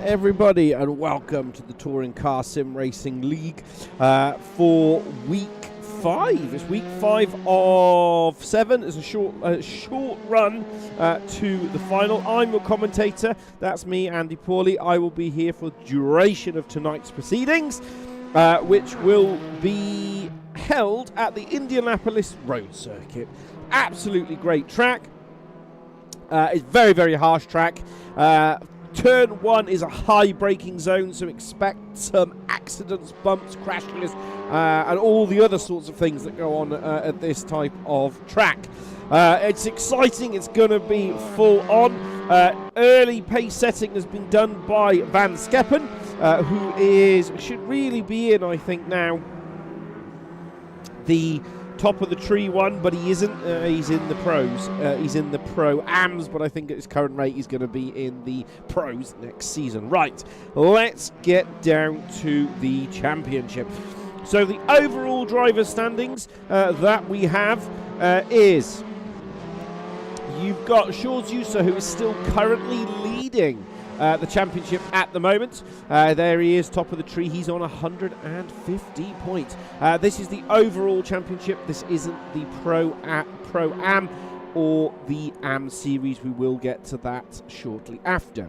Everybody, and welcome to the Touring Car Sim Racing League for week 5. It's week 5 of 7. It's a short run to the final. I'm your commentator. That's me, Andy Pawley. I will be here for the duration of tonight's proceedings, which will be held at the Indianapolis Road Circuit. Absolutely great track. It's very, very harsh track. Turn 1 is a high braking zone, so expect some accidents, bumps, crashes, and all the other sorts of things that go on at this type of track. It's exciting. It's going to be full on. Early pace setting has been done by Van Skeppen, who should really be in, I think, now the top of the tree one, but he isn't. He's in the pros. He's in the pro-ams, but I think at his current rate he's going to be in the pros next season. Right, let's get down to the championship. So the overall driver standings that we have is, you've got Shores Usa, who is still currently leading the championship at the moment. There he is, top of the tree. He's on 150 points. This is the overall championship. This isn't the Pro-Am or the Am series. We will get to that shortly after.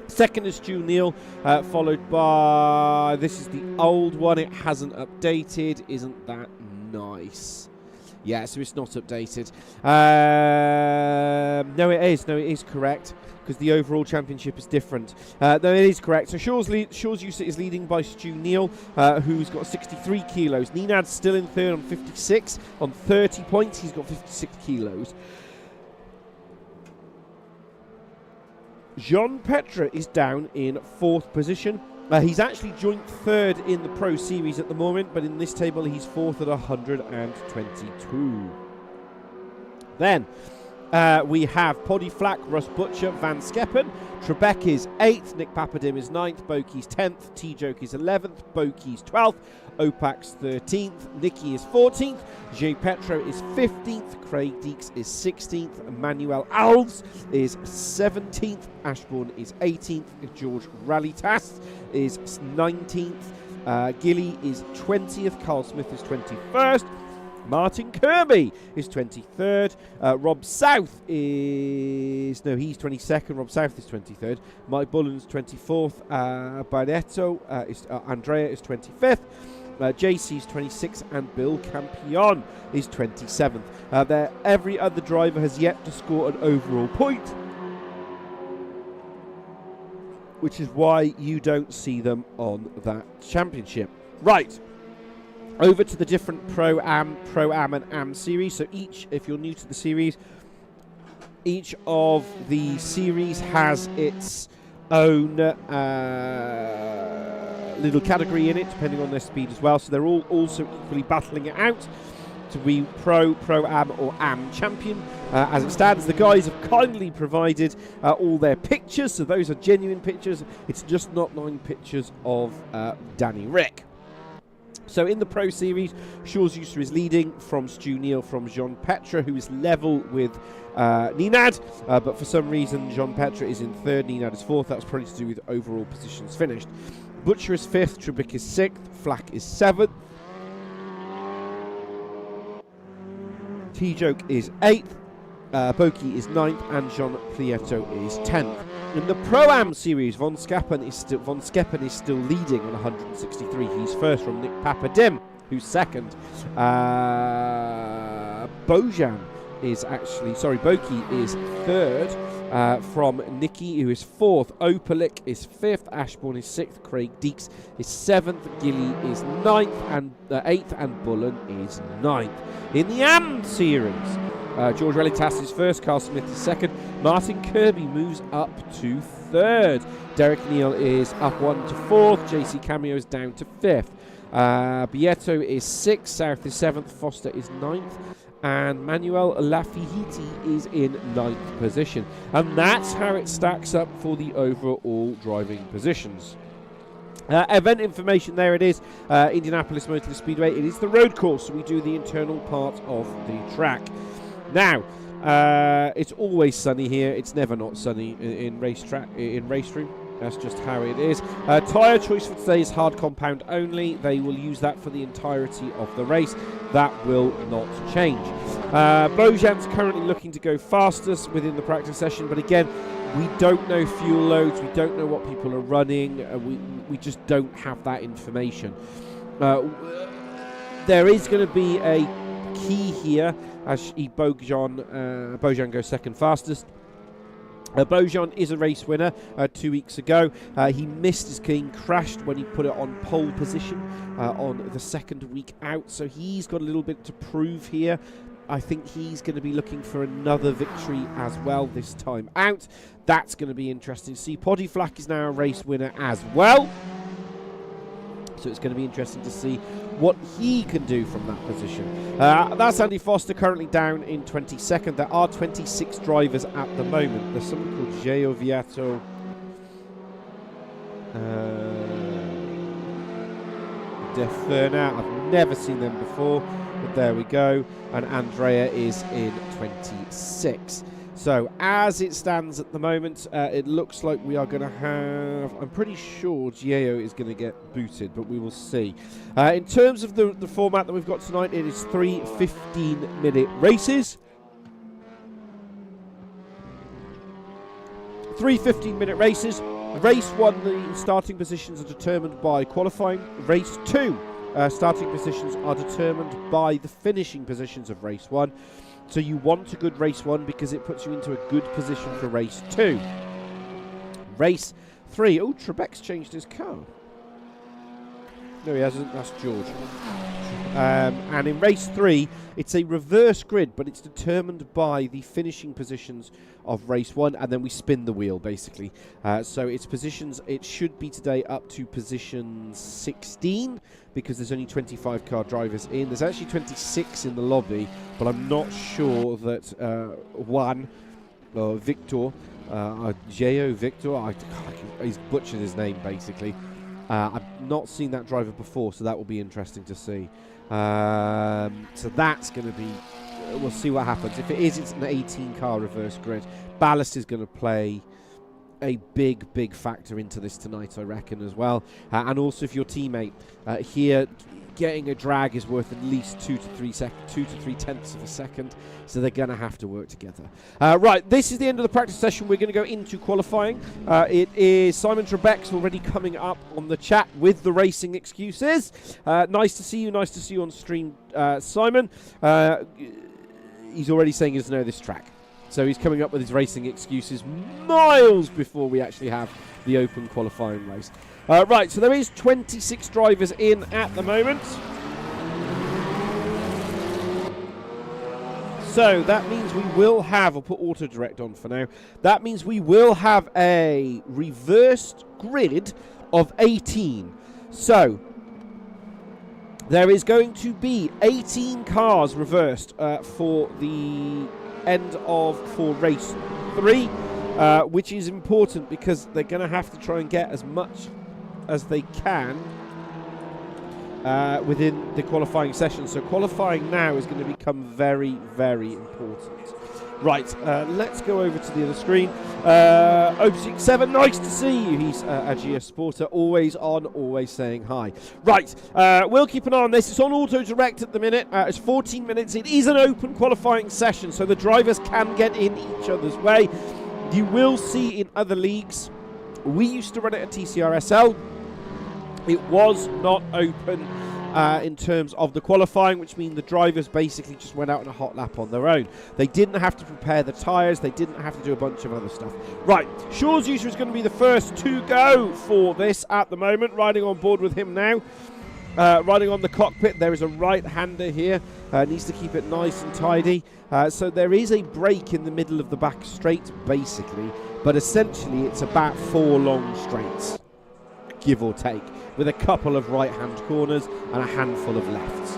Second is Stu Neal, followed by, this is the old one. It hasn't updated. Isn't that nice? Yeah, so it's not updated. No, it is. No, it is correct, because the overall championship is different. No, it is correct. So Shores Usa is leading by Stu Neal, who's got 63 kilos. Nenad's still in third on 56. On 30 points, he's got 56 kilos. Jean Petre is down in 4th position. He's actually joint 3rd in the Pro Series at the moment, but in this table he's 4th at 122. Then we have Poddy Flack, Russ Butcher, Van Skeppen. Trebek is 8th, Nick Papadim is 9th, Boki's 10th, T-Joke is 11th, Boki's 12th, Opak's 13th, Nicky is 14th, J. Petro is 15th, Craig Deeks is 16th, Emmanuel Alves is 17th, Ashbourne is 18th, George Rallitas is 19th, Gilly is 20th, Carl Smith is 21st, Martin Kirby is 23rd. Rob South is... No, he's 22nd. Rob South is 23rd. Mike Bullen's 24th. Barreto Andrea is 25th. JC is 26th. And Bill Campion is 27th. Every other driver has yet to score an overall point, which is why you don't see them on that championship. Right. Over to the different Pro-Am and Am series. So each, if you're new to the series, each of the series has its own little category in it, depending on their speed as well. So they're all also equally battling it out to be Pro-Am or Am champion. As it stands, the guys have kindly provided all their pictures. So those are genuine pictures. It's just not 9 pictures of Danny Rick. So in the Pro Series, Shores Usa is leading from Stu Neal from Jean Petre, who is level with Nenad, but for some reason Jean Petre is in 3rd, Nenad is 4th. That's probably to do with overall positions finished. Butcher is 5th, Trebek is 6th, Flack is 7th, T-Joke is 8th, Boki is 9th, and Jean Prieto is 10th. In the Pro-Am series, Van Skeppen is still leading on 163. He's first from Nick Papadim, who's second. Boki is third from Nicky, who is 4th. Opalik is 5th. Ashbourne is 6th. Craig Deeks is 7th. Gilly is 9th and 8th, and Bullen is 9th. In the Am series, George Relitas is first, Carl Smith is second, Martin Kirby moves up to 3rd, Derek Neal is up 1 to 4th, JC Cameo is down to 5th, Bieto is 6th, South is 7th, Foster is 9th, and Manuel Lafihiti is in 9th position. And that's how it stacks up for the overall driving positions. Event information, there it is. Indianapolis Motor Speedway. It is the road course, so we do the internal part of the track. Now, it's always sunny here. It's never not sunny in racetrack, in race room. That's just how it is. Tyre choice for today is hard compound only. They will use that for the entirety of the race. That will not change. Bojan's currently looking to go fastest within the practice session, but again, we don't know fuel loads. We don't know what people are running. We just don't have that information. There is going to be a key here as Bojan goes second fastest. Bojan is a race winner 2 weeks ago. He missed his key, crashed when he put it on pole position on the second week out, so he's got a little bit to prove here. I think he's going to be looking for another victory as well this time out. That's going to be interesting to see. Poddy Flack is now a race winner as well, so it's going to be interesting to see what he can do from that position. That's Andy Foster currently down in 22nd. There are 26 drivers at the moment. There's someone called Gio Viato. Deferna. I've never seen them before, but there we go. And Andrea is in 26. So as it stands at the moment, it looks like we are going to have, I'm pretty sure Gio is going to get booted, but we will see. In terms of the format that we've got tonight, it is 3 15-minute races. 3 15-minute races. Race 1, the starting positions are determined by qualifying. Race 2, starting positions are determined by the finishing positions of race 1. So you want a good race 1 because it puts you into a good position for race 2. Race 3. Oh, Trebek's changed his car. No, he hasn't. That's George. And in race 3, it's a reverse grid, but it's determined by the finishing positions of race 1, and then we spin the wheel, basically. So its positions, it should be today up to position 16, because there's only 25 car drivers in. There's actually 26 in the lobby, but I'm not sure that Victor, Gio Victor, he's butchered his name, basically. I've not seen that driver before, so that will be interesting to see. So that's going to be, we'll see what happens. If it is, it's an 18-car reverse grid. Ballast is going to play a big factor into this tonight, I reckon, as well. And also, if your teammate here getting a drag is worth at least 2 to 3 tenths of a second, so they're going to have to work together. Right, this is the end of the practice session. We're going to go into qualifying. It is Simon Trebek's already coming up on the chat with the racing excuses. Nice to see you on stream, Simon. He's already saying he doesn't know this track, so he's coming up with his racing excuses miles before we actually have the open qualifying race. Right, so there is 26 drivers in at the moment. So that means we will have, I'll put auto direct on for now, that means we will have a reversed grid of 18. So there is going to be 18 cars reversed for the end for race 3, which is important because they're going to have to try and get as much as they can within the qualifying session. So qualifying now is going to become very important. Right, let's go over to the other screen. Open67, nice to see you. He's Agia Sporter, always on, always saying hi. Right, we'll keep an eye on this. It's on auto direct at the minute. It's 14 minutes. It is an open qualifying session, so the drivers can get in each other's way. You will see in other leagues, we used to run it at Tcsrl. It was not open in terms of the qualifying, which means the drivers basically just went out on a hot lap on their own. They didn't have to prepare the tyres. They didn't have to do a bunch of other stuff. Right, Shaw's user is going to be the first to go for this at the moment. Riding on board with him now. Riding on the cockpit, there is a right-hander here. Needs to keep it nice and tidy. So there is a break in the middle of the back straight, basically. But essentially, it's about 4 long straights, give or take, with a couple of right-hand corners and a handful of lefts.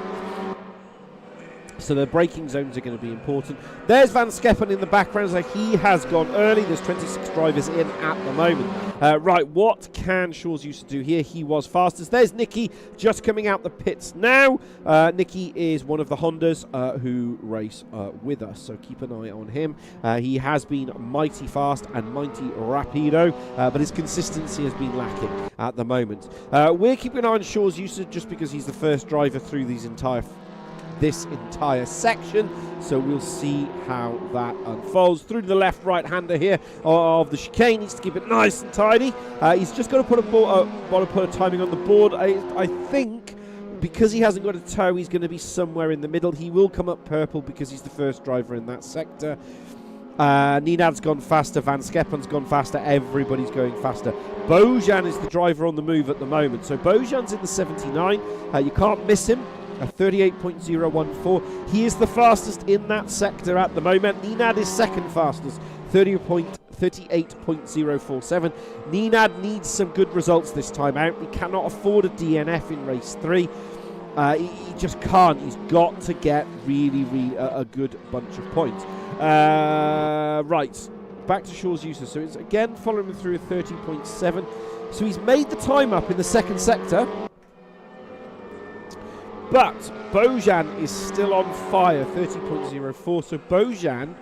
So the braking zones are going to be important. There's Van Skeppen in the background, so he has gone early. There's 26 drivers in at the moment. Right, what can Shaw's used to do here? He was fastest. There's Nicky just coming out the pits now. Nicky is one of the Hondas who race with us, so keep an eye on him. He has been mighty fast and mighty rapido, but his consistency has been lacking at the moment. We're keeping an eye on Shaw's usage just because he's the first driver through this entire section, so we'll see how that unfolds. Through to the left right-hander here of the chicane, needs to keep it nice and tidy. He's just got to put a timing on the board. I think because he hasn't got a toe, he's going to be somewhere in the middle. He will come up purple because he's the first driver in that sector. Ninad's gone faster, Van Skeppen's gone faster, everybody's going faster. Bojan is the driver on the move at the moment, so Bojan's in the 79. You can't miss him. 38.014. He is the fastest in that sector at the moment. Ninad is second fastest, 38.047. Ninad needs some good results this time out. He cannot afford a DNF in race 3. He just can't. He's got to get really a good bunch of points. Right, back to Shaw's user. So it's again following him through a 30.7. So he's made the time up in the second sector. But Bojan is still on fire, 30.04. So Bojan,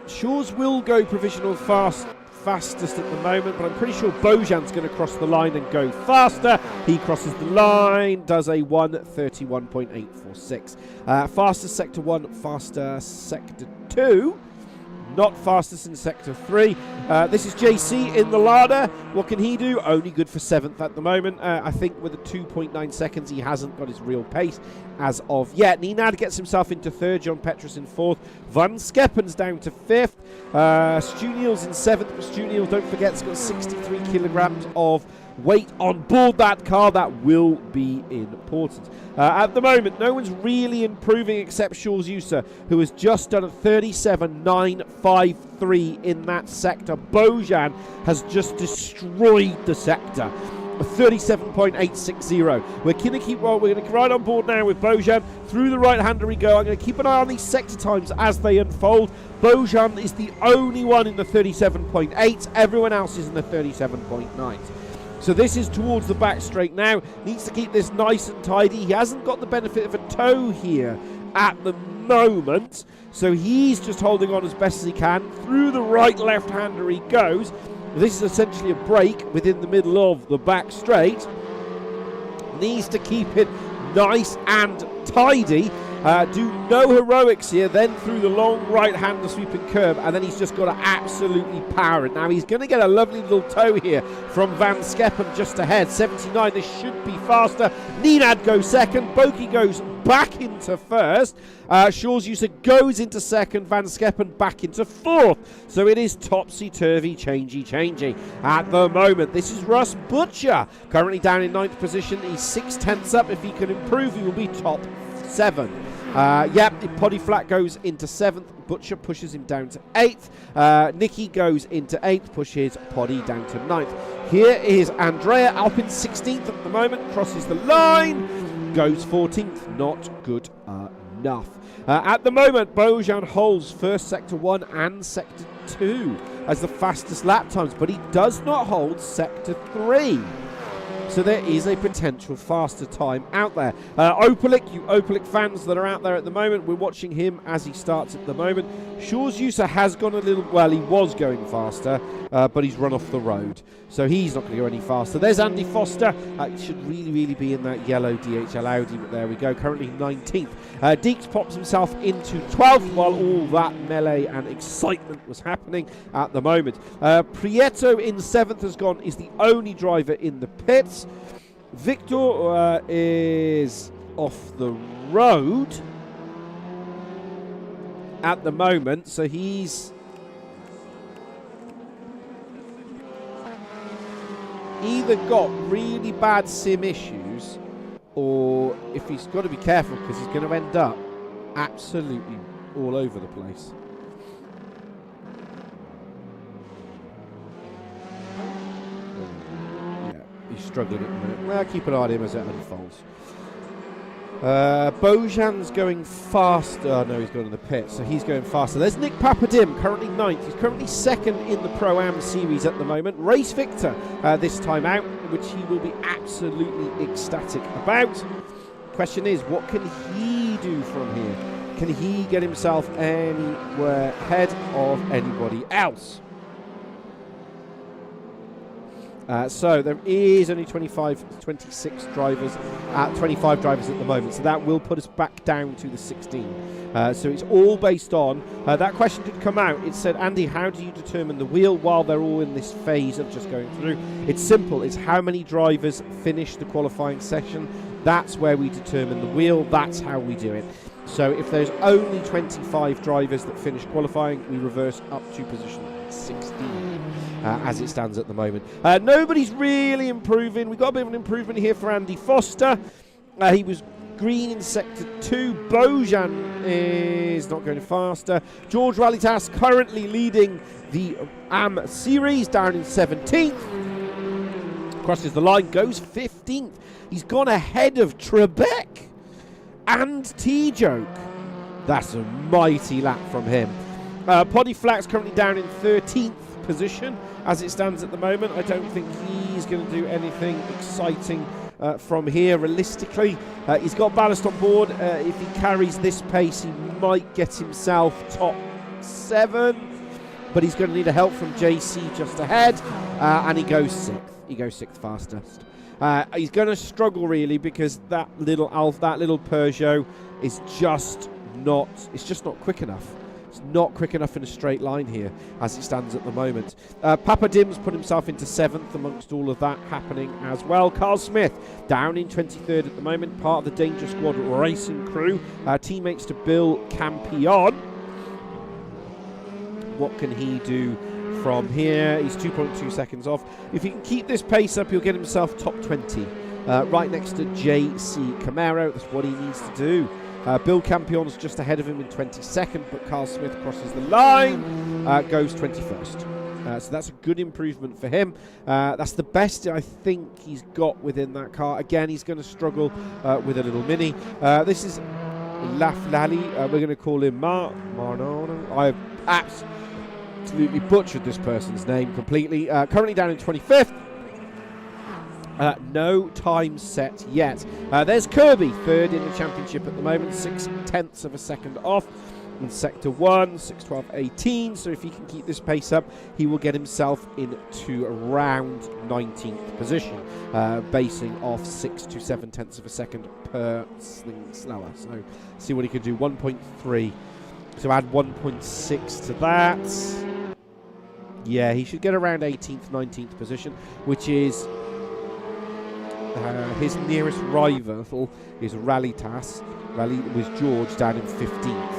Shaw's will go provisional fastest at the moment, but I'm pretty sure Bojan's going to cross the line and go faster. He crosses the line, does a 1:31.846. Fastest sector 1, faster sector 2. Not fastest in sector 3. This is JC in the Lada. What can he do? Only good for 7th at the moment. I think with the 2.9 seconds, he hasn't got his real pace as of yet. Ninad gets himself into 3rd. John Petrus in 4th. Van Skeppen's down to 5th. Stuniel's in 7th. But Stuniel, don't forget, has got 63 kilograms of weight on board that car. That will be important. At the moment, no one's really improving except Shaw's user, who has just done a 37.953 in that sector. Bojan has just destroyed the sector. A 37.860. We're going to keep we're going to ride on board now with Bojan. Through the right-hander we go. I'm going to keep an eye on these sector times as they unfold. Bojan is the only one in the 37.8. Everyone else is in the 37.9. So this is towards the back straight now. Needs to keep this nice and tidy. He hasn't got the benefit of a toe here at the moment. So he's just holding on as best as he can. Through the right-left-hander he goes. This is essentially a break within the middle of the back straight. Needs to keep it nice and tidy. Do no heroics here, then through the long right-hander sweeping curve, and then he's just got to absolutely power it. Now he's going to get a lovely little toe here from Van Skeppen just ahead. 79, this should be faster. Ninad goes second, Boki goes back into first. Shaw's user goes into second, Van Skeppen back into 4th. So it is topsy-turvy, changey. At the moment, this is Russ Butcher, currently down in 9th position. He's 6/10 up. If he can improve, he will be top 7. Poddy Flat goes into 7th. Butcher pushes him down to 8th. Nicky goes into 8th, pushes Poddy down to 9th. Here is Andrea up in 16th at the moment, crosses the line, goes 14th, not good enough. At the moment, Bojan holds first sector 1 and sector 2 as the fastest lap times, but he does not hold sector 3. So there is a potential faster time out there. Opalik, you Opalik fans that are out there at the moment, we're watching him as he starts at the moment. Shaw's user has gone a little, well, he was going faster, but he's run off the road. So he's not going to go any faster. There's Andy Foster. Should really be in that yellow DHL Audi, but there we go. Currently 19th. Deeks pops himself into 12th while all that melee and excitement was happening at the moment. Prieto in 7th is the only driver in the pits. Victor is off the road at the moment, so he's either got really bad sim issues, or if he's got to be careful because he's going to end up absolutely all over the place. Yeah, he's struggling at the minute. Well, keep an eye on him as it unfolds. Bojan's going faster. Oh, no, he's gone in the pit, so he's going faster. There's Nick Papadim, currently 9th. He's currently 2nd in the Pro-Am series at the moment. Race victor this time out, which he will be absolutely ecstatic about. Question is, what can he do from here? Can he get himself anywhere ahead of anybody else? So there is only 26 drivers, 25 drivers at the moment. So that will put us back down to the 16. So it's all based on, that question did come out. It said, Andy, how do you determine the wheel while they're all in this phase of just going through? It's simple. It's how many drivers finish the qualifying session. That's where we determine the wheel. That's how we do it. So if there's only 25 drivers that finish qualifying, we reverse up to position 16 as it stands at the moment. Nobody's really improving. We've got a bit of an improvement here for Andy Foster. He was green in sector 2. Bojan is not going faster. George Rallitas currently leading the AM series down in 17th. Crosses the line, goes 15th. He's gone ahead of Trebek and T-Joke. That's a mighty lap from him. Poddy Flack's currently down in 13th position as it stands at the moment. I don't think he's going to do anything exciting from here realistically. He's got ballast on board. If he carries this pace, he might get himself top 7, but he's going to need a help from JC just ahead, and he goes 6th. He goes 6th fastest. He's going to struggle really because that little Peugeot is just not quick enough. It's not quick enough in a straight line here as it stands at the moment. Papadim's put himself into 7th amongst all of that happening as well. Carl Smith down in 23rd at the moment, part of the Danger Squad racing crew. Teammates to Bill Campion. What can he do from here? He's 2.2 seconds off. If he can keep this pace up, he'll get himself top 20. Right next to JC Camaro. That's what he needs to do. Bill Campion's just ahead of him in 22nd, but Carl Smith crosses the line, goes 21st. So that's a good improvement for him. That's the best I think he's got within that car. Again, he's going to struggle with a little Mini. This is Laflali. We're going to call him Marnano. I've absolutely butchered this person's name completely. Currently down in 25th. No time set yet. There's Kirby, 3rd in the championship at the moment, 0.6 of a second off in sector 1, 6:12.18. So if he can keep this pace up, he will get himself into around 19th position, basing off 6 to 7/10 of a second per sling slower. So see what he can do. 1.3. So add 1.6 to that. Yeah, he should get around 18th, 19th position, which is his nearest rival is Rallitas. Was George down in 15th.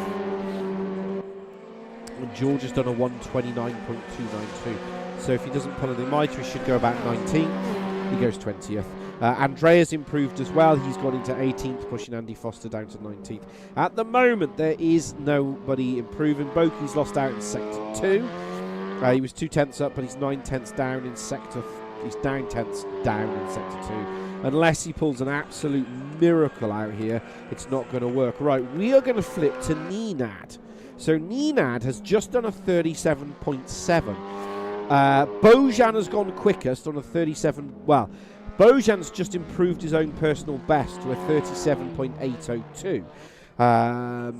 And George has done a 129.292. So if he doesn't pull anything mighty, he should go about 19th. He goes 20th. Andrea's improved as well. He's gone into 18th, pushing Andy Foster down to 19th. At the moment, there is nobody improving. Boki's lost out in sector 2. He was 2/10 up, but he's 9/10 down in sector. He's 9/10 down in sector 2. Unless he pulls an absolute miracle out here, it's not going to work. Right, we are going to flip to Nenad. So Nenad has just done a 37.7. Bojan has gone quickest on a 37. Well, Bojan's just improved his own personal best to a 37.802.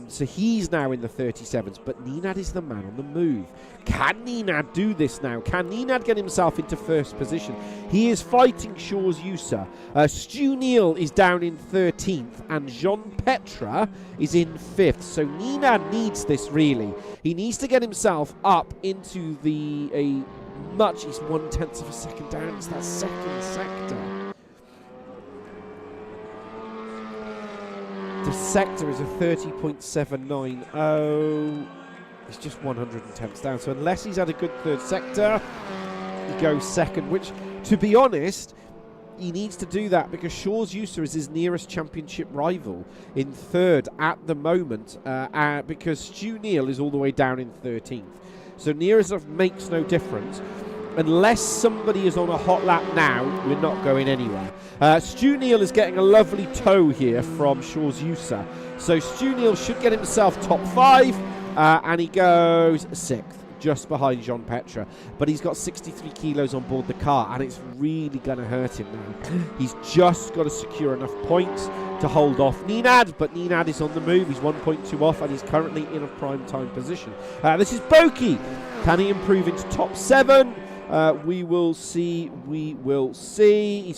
So he's now in the 37s, but Nenad is the man on the move. Can Nenad do this now? Can Nenad get himself into 1st position? He is fighting Shaw's Usa. Stu Neal is down in 13th, and Jean Petra is in 5th. So Nenad needs this really. He needs to get himself up into he's 1/10 of a second down. It's that 2nd sector. The sector is a 30.790. It's just 110 down. So unless he's had a good 3rd sector, he goes 2nd, which, to be honest, he needs to do that because Shaw's Usa is his nearest championship rival in 3rd at the moment, because Stu Neal is all the way down in 13th. So near as enough makes no difference. Unless somebody is on a hot lap now, we're not going anywhere. Stu Neal is getting a lovely tow here from Shaw's Usa. So Stu Neal should get himself top 5, and he goes 6th, just behind Jean Petra. But he's got 63 kilos on board the car, and it's really going to hurt him now. He's just got to secure enough points to hold off Nenad, but Nenad is on the move. He's 1.2 off, and he's currently in a prime time position. This is Boki. Can he improve into top 7? We will see. He's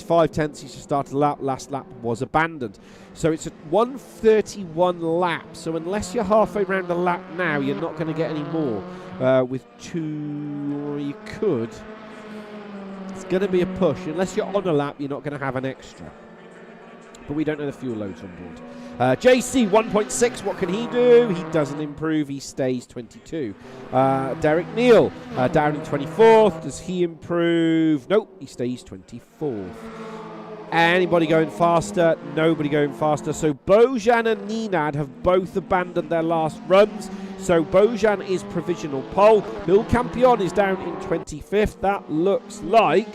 5/10. He's just started a lap. Last lap was abandoned. So it's a 1:31 lap. So unless you're halfway around the lap now, you're not going to get any more. With 2, or you could. It's going to be a push. Unless you're on a lap, you're not going to have an extra. But we don't know the fuel loads on board. JC 1.6, what can he do? He doesn't improve, he stays 22. Derek Neal down in 24th. Does he improve? Nope, he stays 24th. Anybody going faster? Nobody going faster. So Bojan and Nenad have both abandoned their last runs. So Bojan is provisional pole. Bill Campion is down in 25th. That looks like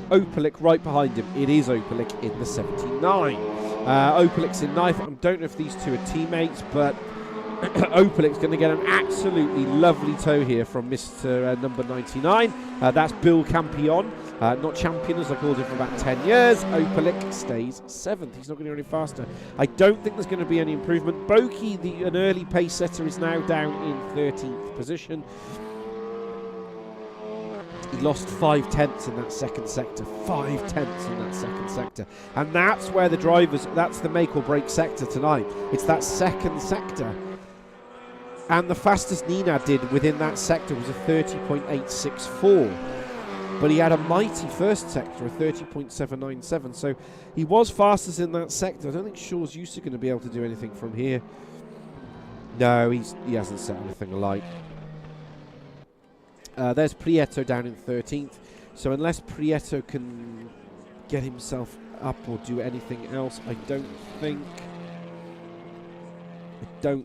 Opalik right behind him. It is Opalik in the 79. Opalik's in 9th. I don't know if these two are teammates, but Opalik's going to get an absolutely lovely tow here from Mr. Number 99. That's Bill Campion. Not champion, as I called him for about 10 years. Opalik stays 7th. He's not going to go any faster. I don't think there's going to be any improvement. Boki, an early pace setter, is now down in 13th position. He lost 5/10 in that second sector. 5/10 in that second sector. And that's where the drivers, that's the make or break sector tonight. It's that second sector. And the fastest Nenad did within that sector was a 30.864. But he had a mighty first sector, a 30.797. So he was fastest in that sector. I don't think Shaw's Usa going to be able to do anything from here. No, he hasn't set anything alight. There's Prieto down in 13th. So unless Prieto can get himself up or do anything else, I don't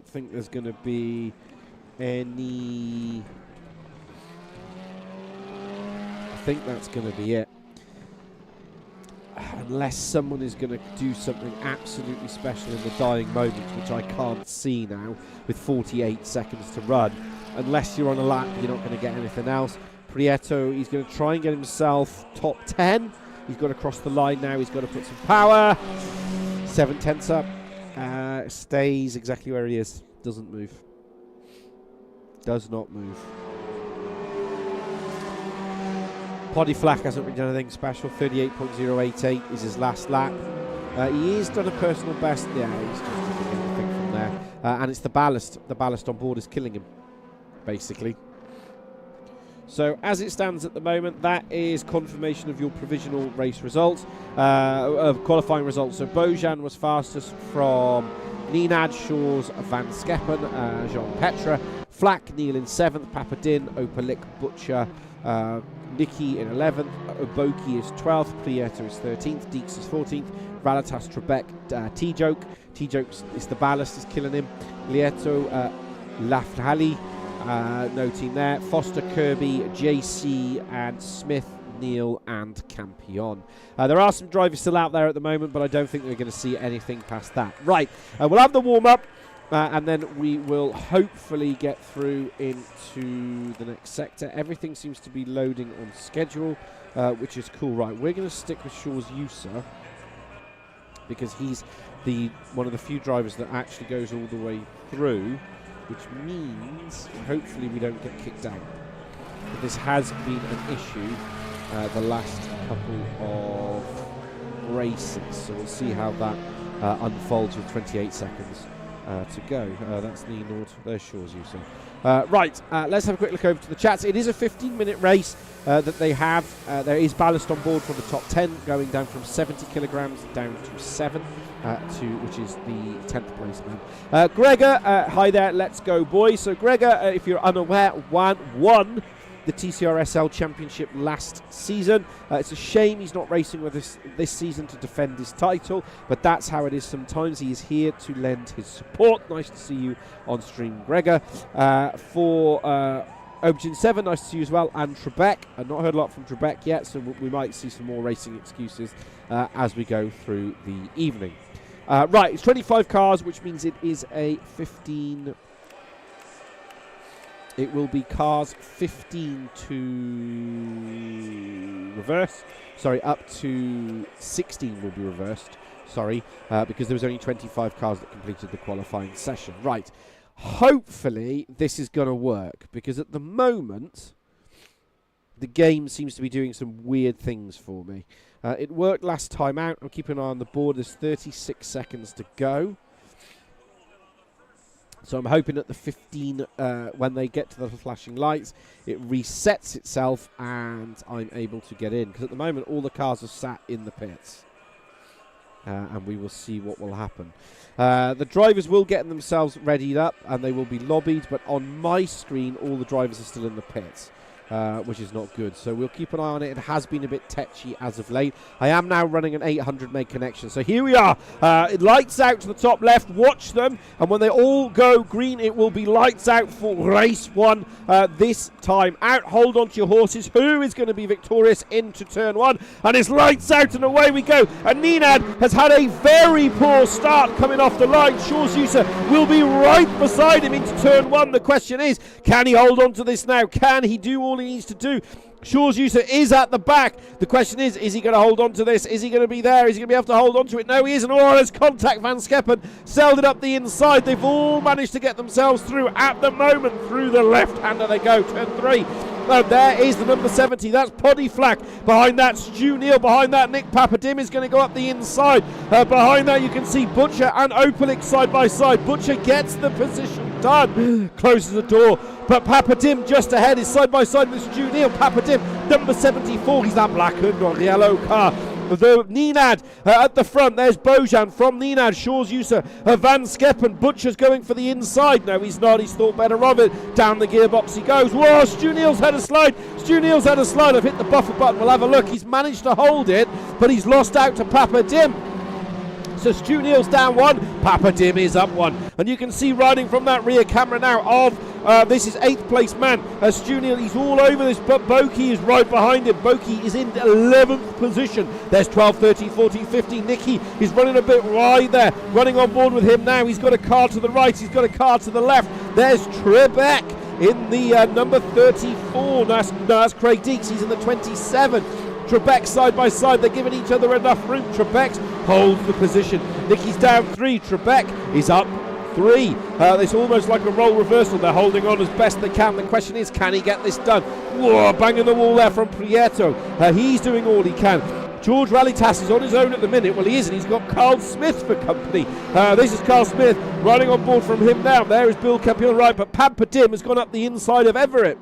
think there's going to be any. I think that's going to be it. Unless someone is going to do something absolutely special in the dying moments, which I can't see now with 48 seconds to run. Unless you're on a lap, you're not going to get anything else. Prieto, he's going to try and get himself top 10. He's got to cross the line now. He's got to put some power. 7/10 up. Stays exactly where he is. Doesn't move. Does not move. Poddy Flack hasn't really done anything special. 38.088 is his last lap. He has done a personal best. Yeah, he's just going to get anything from there. And it's the ballast. The ballast on board is killing him, basically. So as it stands at the moment, that is confirmation of your provisional race results, of qualifying results. So Bojan was fastest from Nenad, Shaw's, Van Skeppen, Jean Petra, Flack, Neal in 7th, Papadin, Opalik, Butcher, Nicky in 11th, Boki is 12th, Prieto is 13th, Deeks is 14th, Ralatas, Trebek, T-Joke. T-Joke is the ballast, is killing him. Lieto, Lafhali, no team there. Foster, Kirby, JC, and Smith, Neal, and Campion. There are some drivers still out there at the moment, but I don't think we're going to see anything past that. Right, we'll have the warm-up. And then we will hopefully get through into the next sector. Everything seems to be loading on schedule, which is cool. Right, we're going to stick with Shaw's Usa because he's one of the few drivers that actually goes all the way through, which means hopefully we don't get kicked out. But this has been an issue the last couple of races, so we'll see how that unfolds with 28 seconds. To go. That's the Nord. There's Shaw's Usa. Right, let's have a quick look over to the chats. It is a 15-minute race that they have. There is ballast on board for the top 10, going down from 70 kilograms down to 7, which is the 10th place man. Gregor, hi there. Let's go, boys. So Gregor, if you're unaware, won the Tcsrl Championship last season. It's a shame he's not racing with us this season to defend his title, but that's how it is sometimes. He is here to lend his support. Nice to see you on stream, Gregor. For Aubergine 7, nice to see you as well. And Trebek. I've not heard a lot from Trebek yet, so we might see some more racing excuses as we go through the evening. Right, it's 25 cars, which means it is a 15... It will be cars 15 to reverse. Sorry, up to 16 will be reversed. Sorry, because there was only 25 cars that completed the qualifying session. Right, hopefully this is going to work, because at the moment the game seems to be doing some weird things for me. It worked last time out. I'm keeping an eye on the board. There's 36 seconds to go. So I'm hoping at the 15, when they get to the flashing lights, it resets itself and I'm able to get in. Because at the moment, all the cars are sat in the pits. And we will see what will happen. The drivers will get themselves readied up and they will be lobbied. But on my screen, all the drivers are still in the pits. Which is not good. So we'll keep an eye on it. It has been a bit tetchy as of late. I am now running an 800 meg connection. So here we are. It lights out to the top left. Watch them. And when they all go green, it will be lights out for race 1 this time out. Hold on to your horses. Who is going to be victorious into turn 1? And it's lights out and away we go. And Ninad has had a very poor start coming off the line. Shawzusa will be right beside him into turn 1. The question is, can he hold on to this now? Can he do all he needs to do? Shawzusa is at the back. The question is he going to hold on to this? Is he going to be there? Is he going to be able to hold on to it? No, he isn't. Oh, there's contact. Van Skeppen sailed it up the inside. They've all managed to get themselves through at the moment. Through the left-hander they go. Turn 3. Oh, there is the number 70. That's Poddy Flack. Behind that, Stu Neal. Behind that, Nick Papadim is going to go up the inside. Behind that, you can see Butcher and Opalik side by side. Butcher gets the position done. Closes the door. But Papadim just ahead is side by side with Stu Neal. Papadim, number 74. He's that blackened or yellow car. The Ninad at the front. There's Bojan from Ninad. Shawzusa, Van Skeppen. Butcher's going for the inside. No, he's not. He's thought better of it. Down the gearbox he goes. Whoa, Stu Neal's had a slide. Stu Neal's had a slide. I've hit the buffer button. We'll have a look. He's managed to hold it, but he's lost out to Papadim. So Stu Neal's down 1, Papadim is up 1. And you can see riding from that rear camera now of this is 8th place man. Stu Neal, he's all over this, but Boki is right behind him. Boki is in 11th position. There's 12, 13, 14, 15. Nicky is running a bit wide there. Running on board with him now. He's got a car to the right. He's got a car to the left. There's Trebek in the number 34. That's Craig Deeks. He's in the 27. Trebek side by side. They're giving each other enough room. Trebek holds the position. Nicky's down 3. Trebek is up 3. It's almost like a role reversal. They're holding on as best they can. The question is, can he get this done? Whoa, banging the wall there from Prieto. He's doing all he can. George Rallitas is on his own at the minute. Well, he isn't. He's got Carl Smith for company. This is Carl Smith riding on board from him now. There is Bill Campion right, but Papadim has gone up the inside of Everett.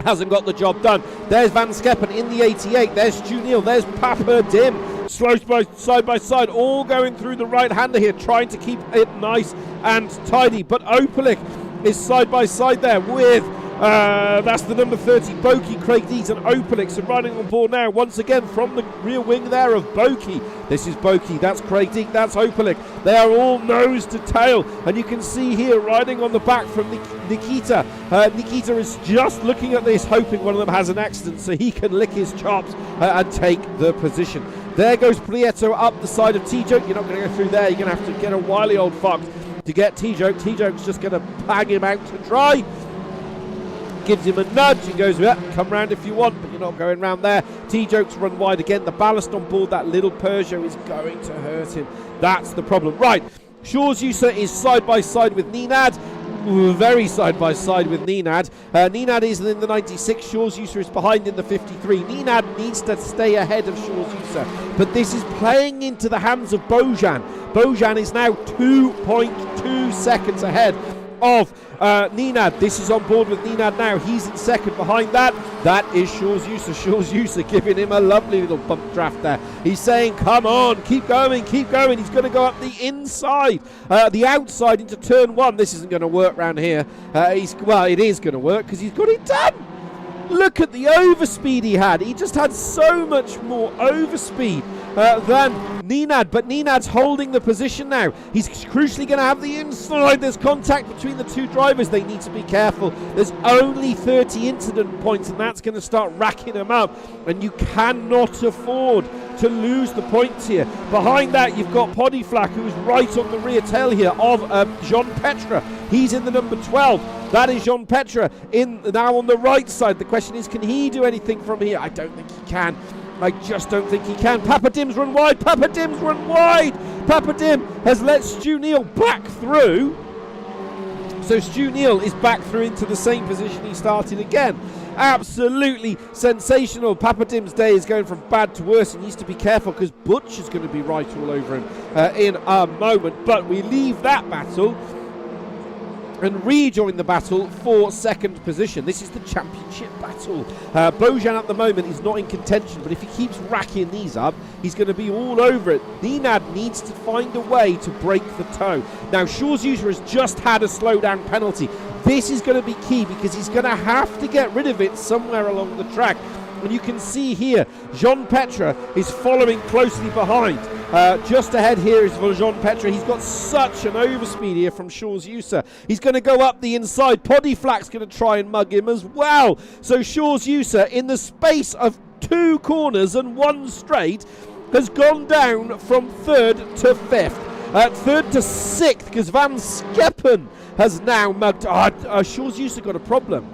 Hasn't got the job done. There's Van Skeppen in the 88. There's Stu Neal. There's Papadim. Slow side by side, all going through the right-hander here, trying to keep it nice and tidy. But Opalik is side by side there with, that's the number 30, Boki, Craig Dees and Opalik. So riding on board now, once again, from the rear wing there of Boki. This is Boki, that's Craig Dees, that's Opalik. They are all nose to tail. And you can see here, riding on the back from Nikita. Nikita is just looking at this, hoping one of them has an accident so he can lick his chops and take the position. There goes Prieto up the side of T-Joke. You're not going to go through there. You're going to have to get a wily old fox to get T-Joke. T-Joke's just going to bang him out to dry. Gives him a nudge. He goes, yeah, come round if you want, but you're not going round there. T-Joke's run wide again. The ballast on board that little Peugeot is going to hurt him. That's the problem. Right, Shawzusa is side by side with Ninad. Very side by side with Ninad. Ninad is in the 96. Shawzusa is behind in the 53. Ninad needs to stay ahead of Shawzusa, but this is playing into the hands of Bojan. Bojan is now 2.2 seconds ahead of Ninad. This is on board with Ninad now. He's in second. Behind that is Shawzusa. Shawzusa giving him a lovely little bump draft there. He's saying, come on, keep going, keep going. He's going to go up the inside, the outside into turn 1. This isn't going to work round here. Well, it is going to work because he's got it done. Look at the overspeed he had. He just had so much more overspeed than Nenad, but Nenad's holding the position now. He's crucially going to have the inside. There's contact between the two drivers. They need to be careful. There's only 30 incident points, and that's going to start racking them up, and you cannot afford to lose the points here. Behind that, you've got Podiflak, who's right on the rear tail here of Jean Petra. He's in the number 12. That is Jean Petra now on the right side. The question is, can he do anything from here? I don't think he can. I just don't think he can. Papadim's run wide. Papadim's run wide. Papadim has let Stu Neal back through. So Stu Neal is back through into the same position he started again. Absolutely sensational. Papadim's day is going from bad to worse. He needs to be careful because Butch is going to be right all over him in a moment. But we leave that battle and rejoin the battle for second position. This is the championship battle. Bojan at the moment is not in contention, but if he keeps racking these up, he's going to be all over it. Nenad needs to find a way to break the toe. Now, Shaw's user has just had a slowdown penalty. This is going to be key because he's going to have to get rid of it somewhere along the track. And you can see here, Jean Petra is following closely behind. Just ahead here is Jean Petra. He's got such an overspeed here from Shaw's user. He's going to go up the inside. Podiflak's going to try and mug him as well. So Shaw's user, in the space of 2 corners and 1 straight, has gone down from 3rd to 5th. 3rd to 6th, because Van Skeppen has now mugged. Shaw's user got a problem.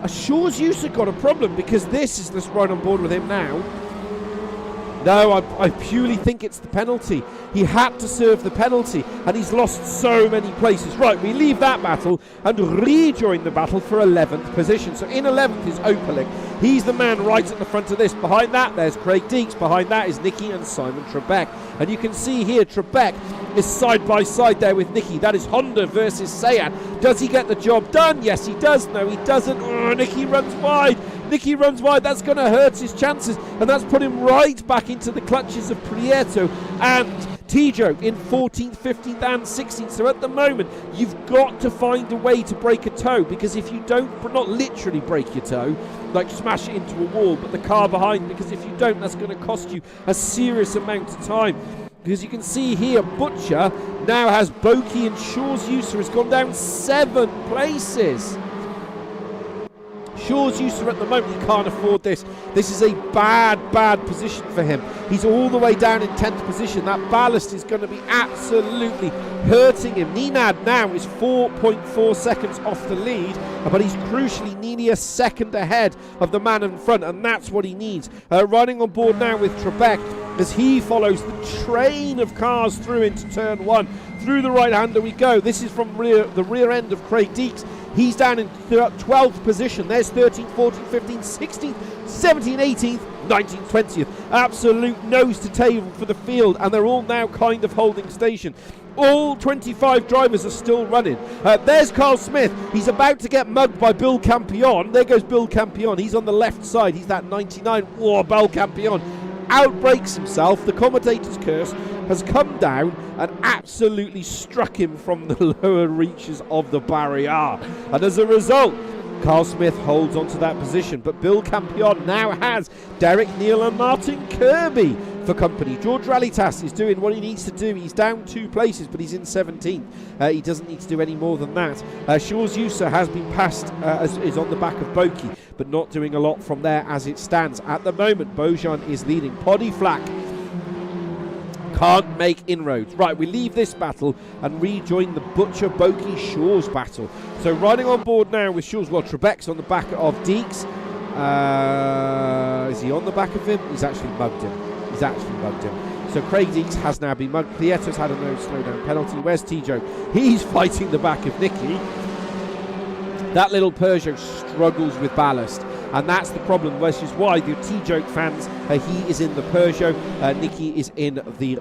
Shaw's user got a problem because let's ride on board with him now. No, I purely think it's the penalty. He had to serve the penalty, and he's lost so many places. Right, we leave that battle and rejoin the battle for 11th position. So in 11th is Opalik. He's the man right at the front of this. Behind that, there's Craig Deeks. Behind that is Nicky and Simon Trebek. And you can see here, Trebek is side by side there with Nicky. That is Honda versus Sayan. Does he get the job done? Yes, he does. No, he doesn't. Nicky runs wide. Nicky runs wide. That's going to hurt his chances, and that's put him right back into the clutches of Prieto and T-Joke in 14th, 15th and 16th. So at the moment, you've got to find a way to break a toe, because if you don't, not literally break your toe, like smash it into a wall, but the car behind, because if you don't, that's going to cost you a serious amount of time. Because you can see here, Butcher now has Boki, and Shaw's user has gone down 7 places. Shaw's user at the moment, he can't afford this. This is a bad position for him. He's all the way down in 10th position. That ballast is going to be absolutely hurting him. Nenad now is 4.4 seconds off the lead, but he's crucially nearly a second ahead of the man in front, and that's what he needs. Riding on board now with Trebek as he follows the train of cars through into turn 1. Through the right-hander we go. This is from the rear end of Craig Deeks. He's down in 12th position. There's 13th, 14th, 15th, 16th, 17th, 18th, 19th, 20th. Absolute nose to tail for the field, and they're all now kind of holding station. All 25 drivers are still running. There's Carl Smith. He's about to get mugged by Bill Campion. There goes Bill Campion. He's on the left side. He's that 99. Bill Campion outbrakes himself. The commentator's curse has come down and absolutely struck him from the lower reaches of the barrier. And as a result, Carl Smith holds onto that position. But Bill Campion now has Derek Neal and Martin Kirby for company. George Rallitas is doing what he needs to do. He's down 2 places, but he's in 17th. He doesn't need to do any more than that. Shaw's user has been passed, is on the back of Boki, but not doing a lot from there as it stands. At the moment, Bojan is leading. Podiflak can't make inroads. Right, we leave this battle and rejoin the Butcher Boki Shaw's battle. So riding on board now with Shaw's, well, Trebek's on the back of Deeks. Is he on the back of him? He's actually mugged him. So Craig Deeks has now been mugged. Prieto's had a no slowdown penalty. Where's T-Joke? He's fighting the back of Nicky. That little Peugeot struggles with ballast, and that's the problem, which is why the T-Joke fans, he is in the Peugeot, Nicky is in the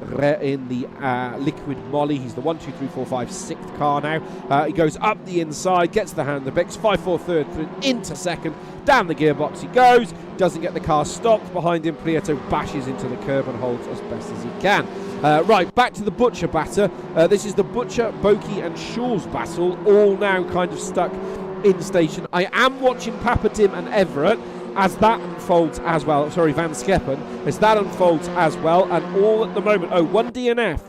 Liquid Molly. He's the 1, 2, 3, 4, 5, 6th car now. He goes up the inside, gets the hand of the Bex, 5, 4, 3rd, into 2nd, down the gearbox he goes, doesn't get the car stopped. Behind him, Prieto bashes into the curb and holds as best as he can. Right, back to the Butcher batter. This is the Butcher, Boki and Shaw's battle, all now kind of stuck in station. I am watching Papadim and Everett. as that unfolds as well, sorry, Van Skeppen, as that unfolds as well, and all at the moment, one DNF.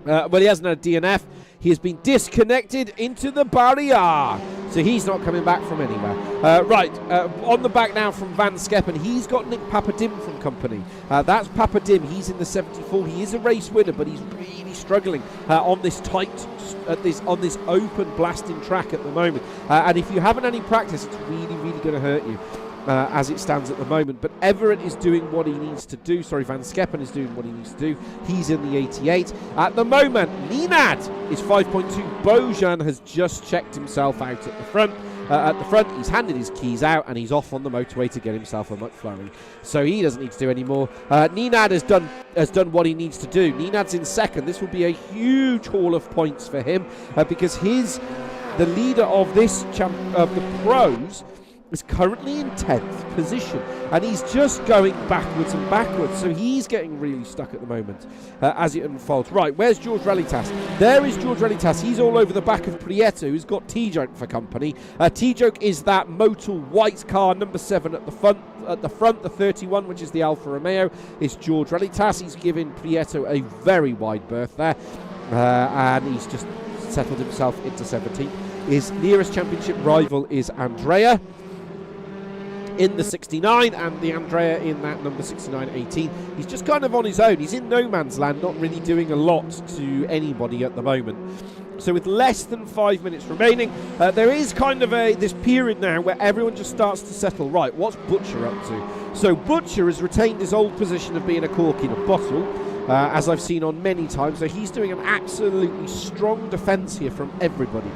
Well, he hasn't had a DNF. He has been disconnected into the barrier. So he's not coming back from anywhere. On the back now from Van Skeppen. He's got Nick Papadim from company. That's Papadim. He's in the 74. He is a race winner, but he's really struggling on this on this open blasting track at the moment. And if you haven't any practice, it's really, really going to hurt you. As it stands at the moment. But Everett is doing what he needs to do. Sorry, Van Skeppen is doing what he needs to do. He's in the 88. At the moment, Ninad is 5.2. Bojan has just checked himself out at the front. He's handed his keys out and he's off on the motorway to get himself a McFlurry. So he doesn't need to do any more. Ninad has done what he needs to do. Ninad's in second. This will be a huge haul of points for him because the leader of this of the pros is currently in 10th position and he's just going backwards and backwards, so he's getting really stuck at the moment as it unfolds. Right, where's George Relitas? There is George Relitas. He's all over the back of Prieto, who's got T-Joke for company. T-Joke is that Motul white car, number 7 at the front, the 31, which is the Alfa Romeo, is George Relitas. He's given Prieto a very wide berth there and he's just settled himself into 17th. His nearest championship rival is Andrea in the 69, and the Andrea in that number 69-18. He's just kind of on his own. He's in no man's land, not really doing a lot to anybody at the moment. So with less than 5 minutes remaining, there is kind of this period now where everyone just starts to settle. Right, what's Butcher up to? So Butcher has retained his old position of being a cork in a bottle, as I've seen on many times. So he's doing an absolutely strong defence here from everybody.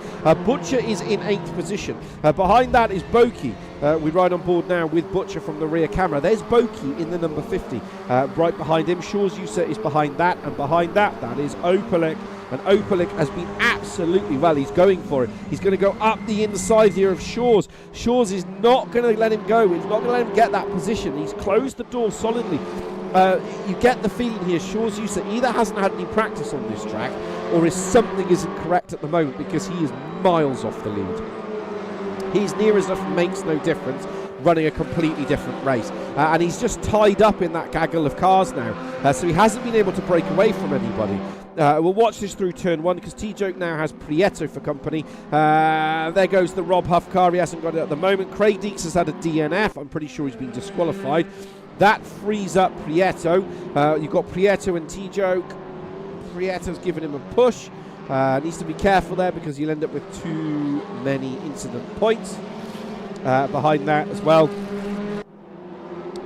Butcher is in 8th position. Behind that is Boki. We ride on board now with Butcher from the rear camera. There's Boki in the number 50. Right behind him, Shaw's User is behind that, and behind that is Opelek. And Opelek has been absolutely, well, he's going for it. He's going to go up the inside here of Shaw's. Shaw's is not going to let him go. He's not going to let him get that position. He's closed the door solidly. You get the feeling here Shaw's User either hasn't had any practice on this track or is something isn't correct at the moment, because he is miles off the lead. He's near as enough, makes no difference, running a completely different race. And he's just tied up in that gaggle of cars now. So he hasn't been able to break away from anybody. We'll watch this through turn 1 because T-Joke now has Prieto for company. There goes the Rob Huff car. He hasn't got it at the moment. Craig Deeks has had a DNF. I'm pretty sure he's been disqualified. That frees up Prieto. You've got Prieto and T-Joke. Prieto's given him a push. Needs to be careful there because you'll end up with too many incident points. Behind that as well,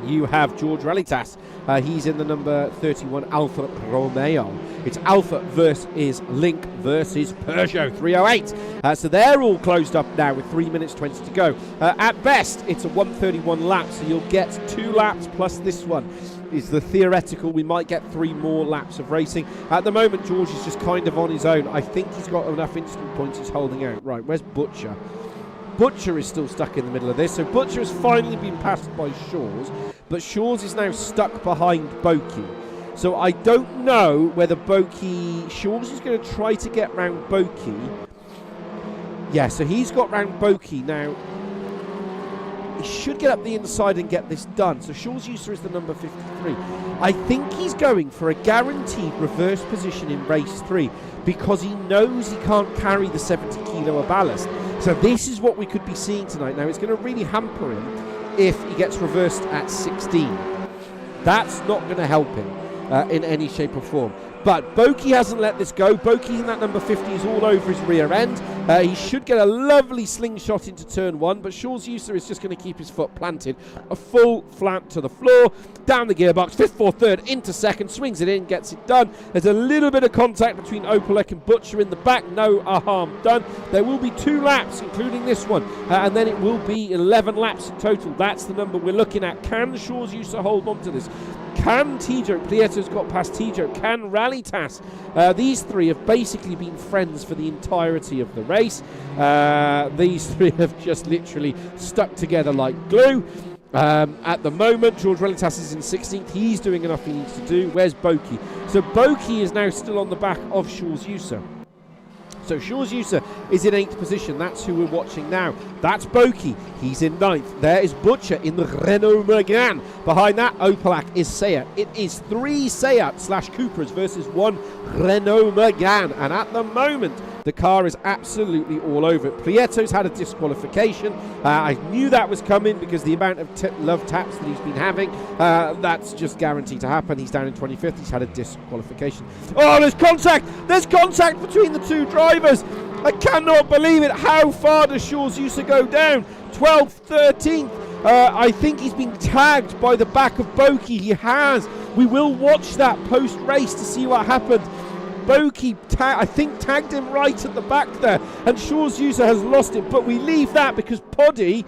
you have George Relitas. He's in the number 31 Alfa Romeo. It's Alfa versus Link versus Peugeot 308. So they're all closed up now with 3 minutes 20 to go. At best, it's a 1:31 lap, so you'll get 2 laps plus this one. Is the theoretical. We might get 3 more laps of racing. At the moment, George is just kind of on his own. I think he's got enough instant points. He's holding out. Right, where's Butcher? Butcher is still stuck in the middle of this. So Butcher has finally been passed by Shaw's, but Shaw's is now stuck behind Boki. So I don't know whether Shaw's is going to try to get round Boki. Yeah, so he's got round Boki now. He should get up the inside and get this done. So Shaw's User is the number 53. I think he's going for a guaranteed reverse position in race 3 because he knows he can't carry the 70 kilo of ballast. So this is what we could be seeing tonight. Now, it's going to really hamper him if he gets reversed at 16. That's not going to help him in any shape or form. But Boki hasn't let this go. Boki in that number 50 is all over his rear end. He should get a lovely slingshot into turn 1, but Shaw's User is just going to keep his foot planted. A full flat to the floor, down the gearbox, 5th, 4th, 3rd, into 2nd, swings it in, gets it done. There's a little bit of contact between Opelek and Butcher in the back. No harm done. There will be 2 laps, including this one, and then it will be 11 laps in total. That's the number we're looking at. Can Shaw's User hold on to this? Can T-Joke? Prieto's got past T-Joke. Can Relitas? These 3 have basically been friends for the entirety of the race. These 3 have just literally stuck together like glue. At the moment, George Relitas is in 16th. He's doing enough he needs to do. Where's Boki? So Boki is now still on the back of Shaw's User. So Jules Yusa is in 8th position. That's who we're watching now. That's Boki. He's in 9th. There is Butcher in the Renault Megane. Behind that, Opelak is Seat. It is 3 Seat/Cupras versus 1 Renault Megane. And at the moment, the car is absolutely all over it. Prieto's had a disqualification. I knew that was coming because the amount of love taps that he's been having, that's just guaranteed to happen. He's down in 25th. He's had a disqualification. Oh, there's contact! There's contact between the two drivers! I cannot believe it. How far does Jules Yusa go down? 12th, 13th. I think he's been tagged by the back of Boki. He has. We will watch that post-race to see what happened. Boki, I think, tagged him right at the back there, and Jules Yusa has lost it. But we leave that because Poddy,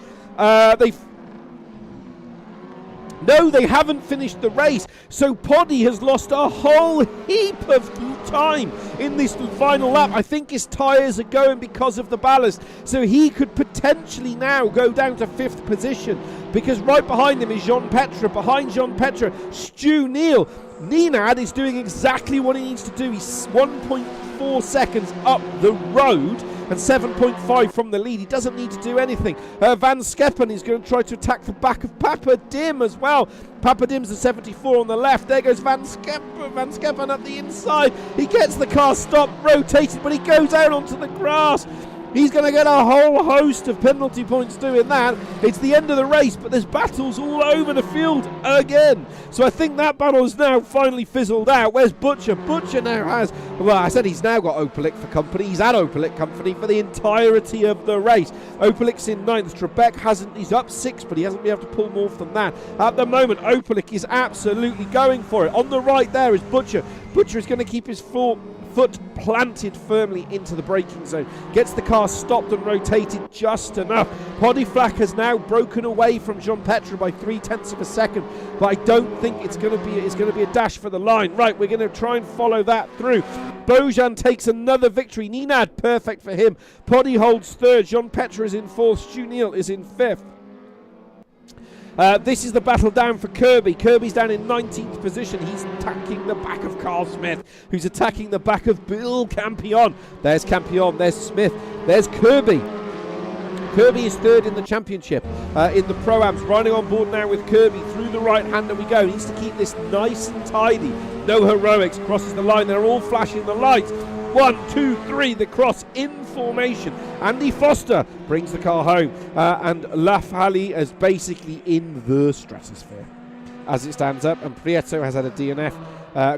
they haven't finished the race. So Poddy has lost a whole heap of time in this final lap. I think his tyres are going because of the ballast. So he could potentially now go down to 5th position because right behind him is Jean Petra. Behind Jean Petra, Stu Neal. Nenad is doing exactly what he needs to do. He's 1.4 seconds up the road and 7.5 from the lead. He doesn't need to do anything. Van Skeppen is going to try to attack the back of Papa Dim as well. Papa Dim's the 74 on the left. There goes Van Skeppen. Van Skeppen up the inside. He gets the car stopped, rotated, but he goes out onto the grass. He's going to get a whole host of penalty points doing that. It's the end of the race, but there's battles all over the field again. So I think that battle is now finally fizzled out. Where's Butcher? Butcher now has, well, I said he's now got Opelak for company. He's had Opelak company for the entirety of the race. Opelak's in 9th. Trebek hasn't, he's up 6th, but he hasn't been able to pull more than that. At the moment, Opelak is absolutely going for it. On the right there is Butcher. Butcher is going to keep his foot planted firmly into the braking zone. Gets the car stopped and rotated just enough. Poddy Flack has now broken away from Jean Petra by 0.3 of a second, but I don't think it's going to be a dash for the line. Right, we're going to try and follow that through. Bojan takes another victory. Nenad, perfect for him. Poddy holds 3rd. Jean Petra is in 4th. Stu Neal is in 5th. This is the battle down for Kirby. Kirby's down in 19th position. He's attacking the back of Carl Smith, who's attacking the back of Bill Campion. There's Campion, there's Smith, there's Kirby. Kirby is 3rd in the championship in the Pro-Ams. Riding on board now with Kirby through the right hand, and we go. He needs to keep this nice and tidy. No heroics. Crosses the line. They're all flashing the lights. 1, 2, 3, the cross in formation. Andy Foster brings the car home, and Lafali is basically in the stratosphere as it stands up, and Prieto has had a DNF.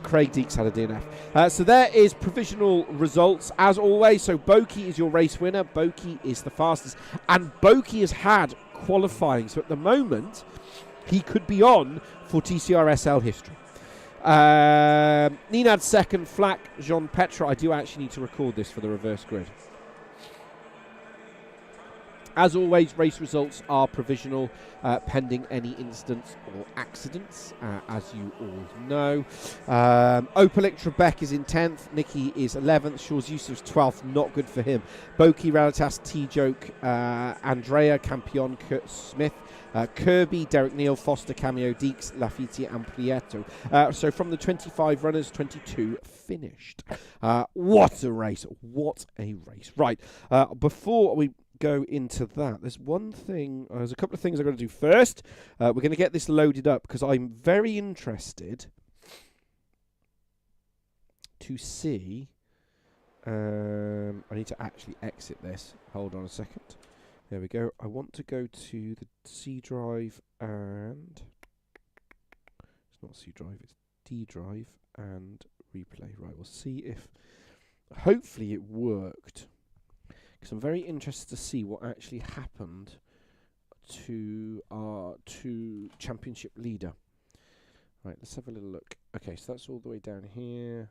Craig Deeks had a DNF. So there is provisional results as always. So Boki is your race winner. Boki is the fastest, and Boki has had qualifying. So at the moment, he could be on for TCRSL history. Nenad 2nd, Flack, Jean Petra. I do actually need to record this for the reverse grid. As always, race results are provisional, pending any incidents or accidents, as you all know. Opelak Trebek is in 10th, Nicky is 11th, Jules Yusa is 12th, not good for him. Boki, Ralitas, T-Joke, Andrea, Campion, Kurt Smith, Kirby, Derek Neal, Foster, Cameo, Deeks, Lafitte and Prieto. So from the 25 runners, 22 finished. What a race. What a race. Right, before we go into that, there's a couple of things I've got to do. First, we're going to get this loaded up because I'm very interested to see. I need to actually exit this. Hold on a second. There we go. I want to go to the C drive and it's not C drive, it's D drive and replay. Right, we'll see if hopefully it worked, because I'm very interested to see what actually happened to our championship leader. Right, let's have a little look. Okay, so that's all the way down here.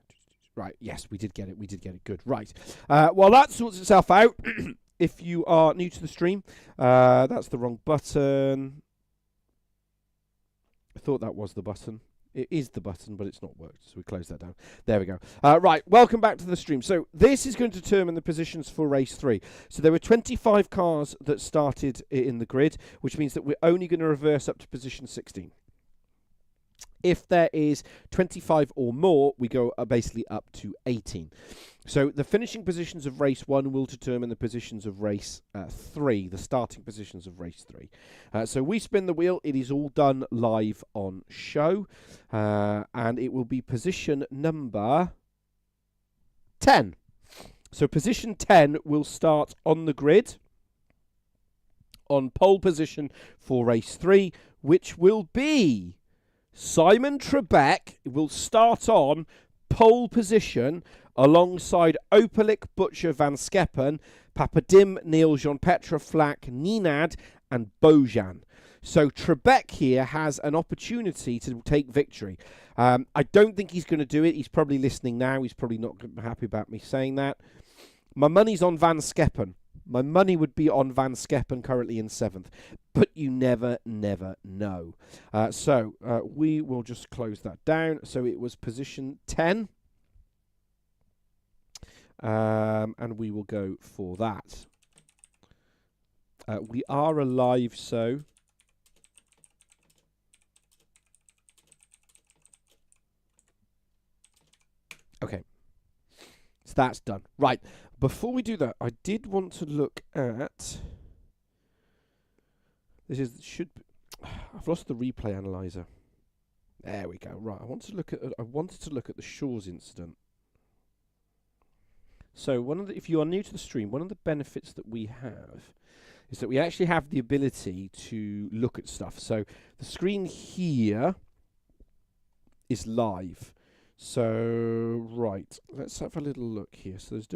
Right, yes, we did get it. Good. Right. While that sorts itself out, if you are new to the stream, that's the wrong button. I thought that was the button. It is the button, but it's not worked, so we close that down. There we go. Right, welcome back to the stream. So this is going to determine the positions for race 3. So there were 25 cars that started in the grid, which means that we're only going to reverse up to position 16. If there is 25 or more, we go basically up to 18. So the finishing positions of race 1 will determine the positions of race 3, the starting positions of race 3. So we spin the wheel. It is all done live on show. And it will be position number 10. So position 10 will start on the grid on pole position for race 3, which will be Simon Trebek. Will start on pole position alongside Opalik, Butcher, Van Skeppen, Papadim, Neil, Jean-Petre, Flack, Ninad and Bojan. So Trebek here has an opportunity to take victory. I don't think he's going to do it. He's probably listening now. He's probably not happy about me saying that. My money's on Van Skeppen. My money would be on Van Skeppen, currently in 7th. But you never know. So we will just close that down. So it was position 10. And we will go for that. We are alive, so... Okay. So that's done. Right. Before we do that, I did want to look at... I've lost the replay analyzer. There we go. Right. I wanted to look at the Shaw's incident. So if you are new to the stream, one of the benefits that we have is that we actually have the ability to look at stuff. So the screen here is live. So, right, let's have a little look here. So there's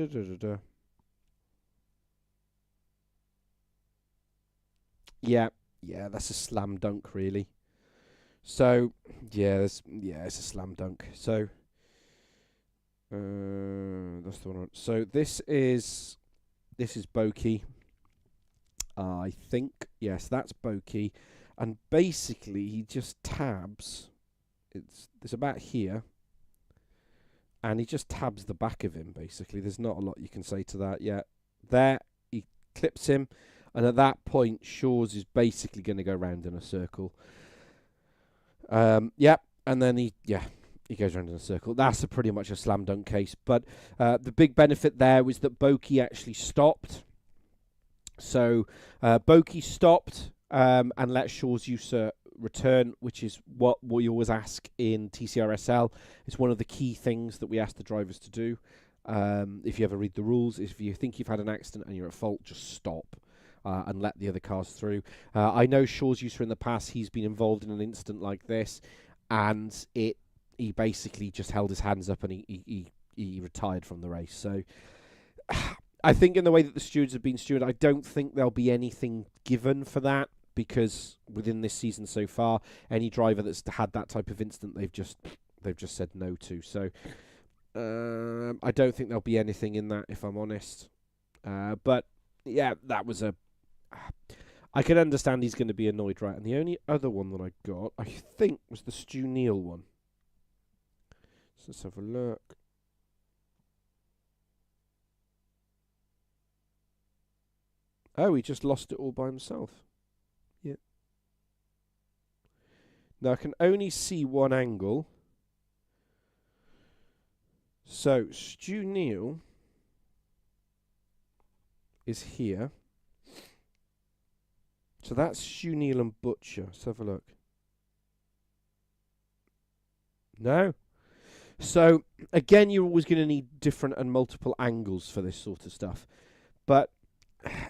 Yeah, that's a slam dunk, really. So, it's a slam dunk. So, that's the one. So this is Boki. I think, yes, that's Boki. And basically, he just tabs. It's about here. And he just tabs the back of him, basically. There's not a lot you can say to that yet. There, he clips him. And at that point, Shaw's is basically going to go round in a circle. And then he goes round in a circle. That's pretty much a slam dunk case. But the big benefit there was that Boki actually stopped. So Boki stopped and let Shaw's user return, which is what we always ask in Tcsrl. It's one of the key things that we ask the drivers to do. If you ever read the rules, if you think you've had an accident and you're at fault, just stop and let the other cars through. I know Shaw's user in the past, he's been involved in an incident like this, and he basically just held his hands up and he retired from the race. So I think in the way that the stewards have been stewarded, I don't think there'll be anything given for that, because within this season so far, any driver that's had that type of incident, they've just said no to. So I don't think there'll be anything in that, if I'm honest. But yeah, that was I can understand he's going to be annoyed, right? And the only other one that I got, I think, was the Stu Neal one. So let's have a look. Oh, he just lost it all by himself. Yeah. Now, I can only see one angle. So, Stu Neal is here. So that's Stu Neal and Butcher. Let's have a look. No. So, again, you're always going to need different and multiple angles for this sort of stuff. But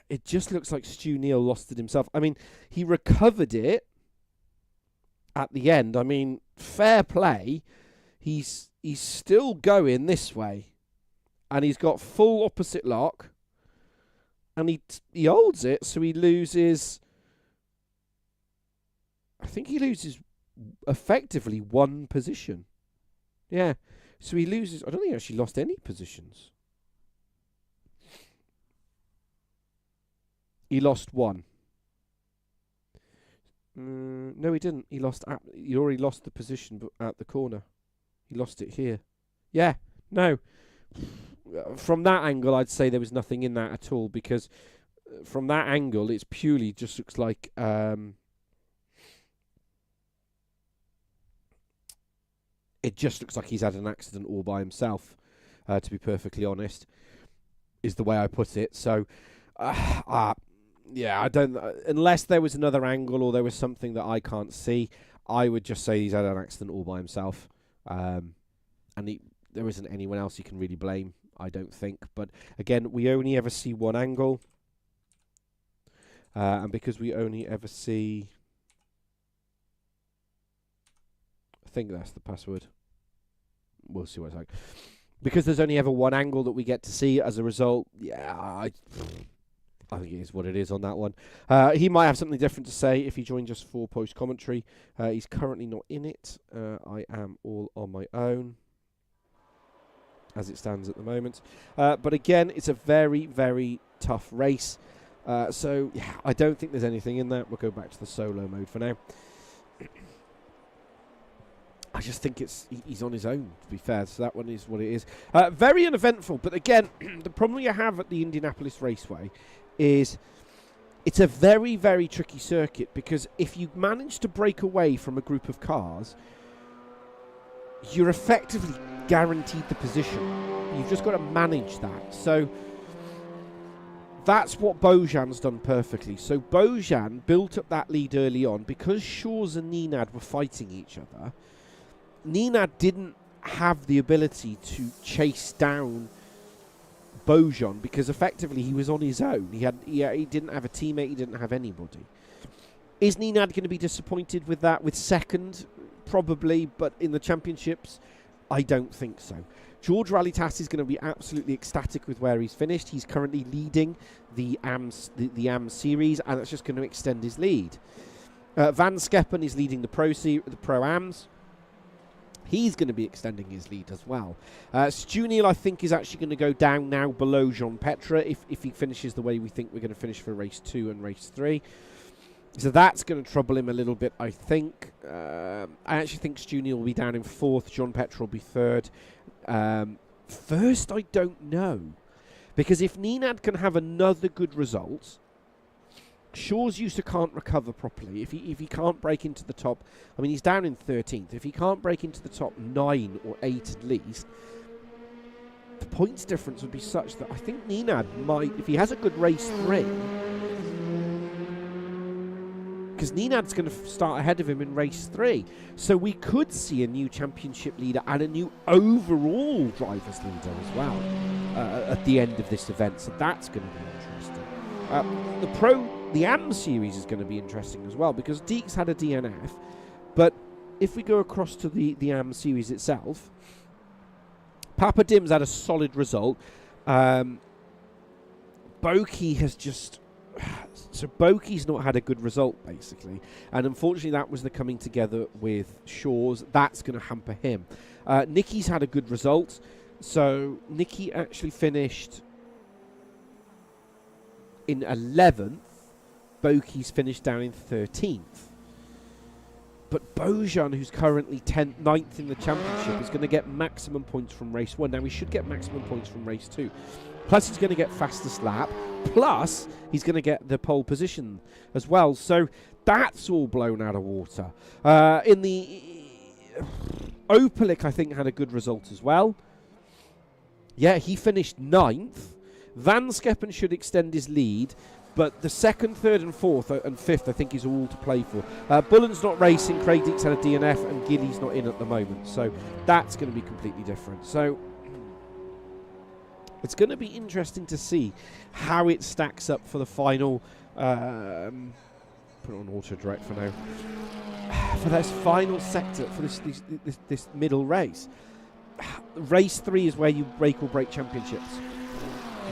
it just looks like Stu Neal lost it himself. I mean, he recovered it at the end. I mean, fair play. He's still going this way. And he's got full opposite lock. And he holds it, so he loses... I think he loses effectively one position. Yeah. So he loses... I don't think he actually lost any positions. He lost one. No, he didn't. He already lost the position at the corner. He lost it here. Yeah. No. From that angle, I'd say there was nothing in that at all, because from that angle, it's purely just looks like... It just looks like he's had an accident all by himself, to be perfectly honest, is the way I put it. So, yeah, I don't... unless there was another angle or there was something that I can't see, I would just say he's had an accident all by himself. And there isn't anyone else you can really blame, I don't think. But, again, we only ever see one angle. And because we only ever see... I think that's the password. We'll see what it's like. Because there's only ever one angle that we get to see, as a result, yeah, I think it is what it is on that one. He might have something different to say if he joined just for post-commentary. He's currently not in it. I am all on my own, as it stands at the moment. But again, it's a very, very tough race. So, yeah, I don't think there's anything in that. We'll go back to the solo mode for now. I just think he's on his own, to be fair. So that one is what it is. Very uneventful. But again, the problem you have at the Indianapolis Raceway is it's a very, very tricky circuit, because if you manage to break away from a group of cars, you're effectively guaranteed the position. You've just got to manage that. So that's what Bojan's done perfectly. So Bojan built up that lead early on because Shaw's and Nenad were fighting each other. Nenad didn't have the ability to chase down Bojan because effectively he was on his own. He didn't have a teammate. He didn't have anybody. Is Nenad going to be disappointed with that? With second, probably, but in the championships, I don't think so. George Rallitas is going to be absolutely ecstatic with where he's finished. He's currently leading the AM series, and that's just going to extend his lead. Van Skeppen is leading the Pro-Ams. He's going to be extending his lead as well. Stu Neal, I think, is actually going to go down now below Jean Petre if he finishes the way we think we're going to finish for race 2 and race 3. So that's going to trouble him a little bit, I think. I actually think Stu Neal will be down in 4th. Jean Petre will be 3rd. First, I don't know. Because if Nenad can have another good result... Shaw's User can't recover properly. If he can't break into the top... I mean, he's down in 13th. If he can't break into the top 9 or 8 at least, the points difference would be such that I think Nenad might... If he has a good race 3... Because Nenad's going to start ahead of him in race 3. So we could see a new championship leader and a new overall driver's leader as well at the end of this event. So that's going to be interesting. The AM series is going to be interesting as well, because Deeks had a DNF, but if we go across to the AM series itself, Papa Dim's had a solid result. Boki has just... So Boki's not had a good result, basically, and unfortunately that was the coming together with Shaw's. That's going to hamper him. Nicky's had a good result, so Nicky actually finished in 11th. Boki's finished down in 13th. But Bojan, who's currently 9th in the championship, is going to get maximum points from race 1. Now, he should get maximum points from race 2. Plus, he's going to get fastest lap. Plus, he's going to get the pole position as well. So, that's all blown out of water. In the... Opalik, I think, had a good result as well. Yeah, he finished 9th. Van Skeppen should extend his lead. But the 2nd, 3rd and 4th and 5th, I think, is all to play for. Bullen's not racing. Craig Deeks had a DNF, and Gilly's not in at the moment. So that's going to be completely different. So it's going to be interesting to see how it stacks up for the final. Put it on auto direct for now. For this final sector, for this middle race. Race 3 is where you make or break championships.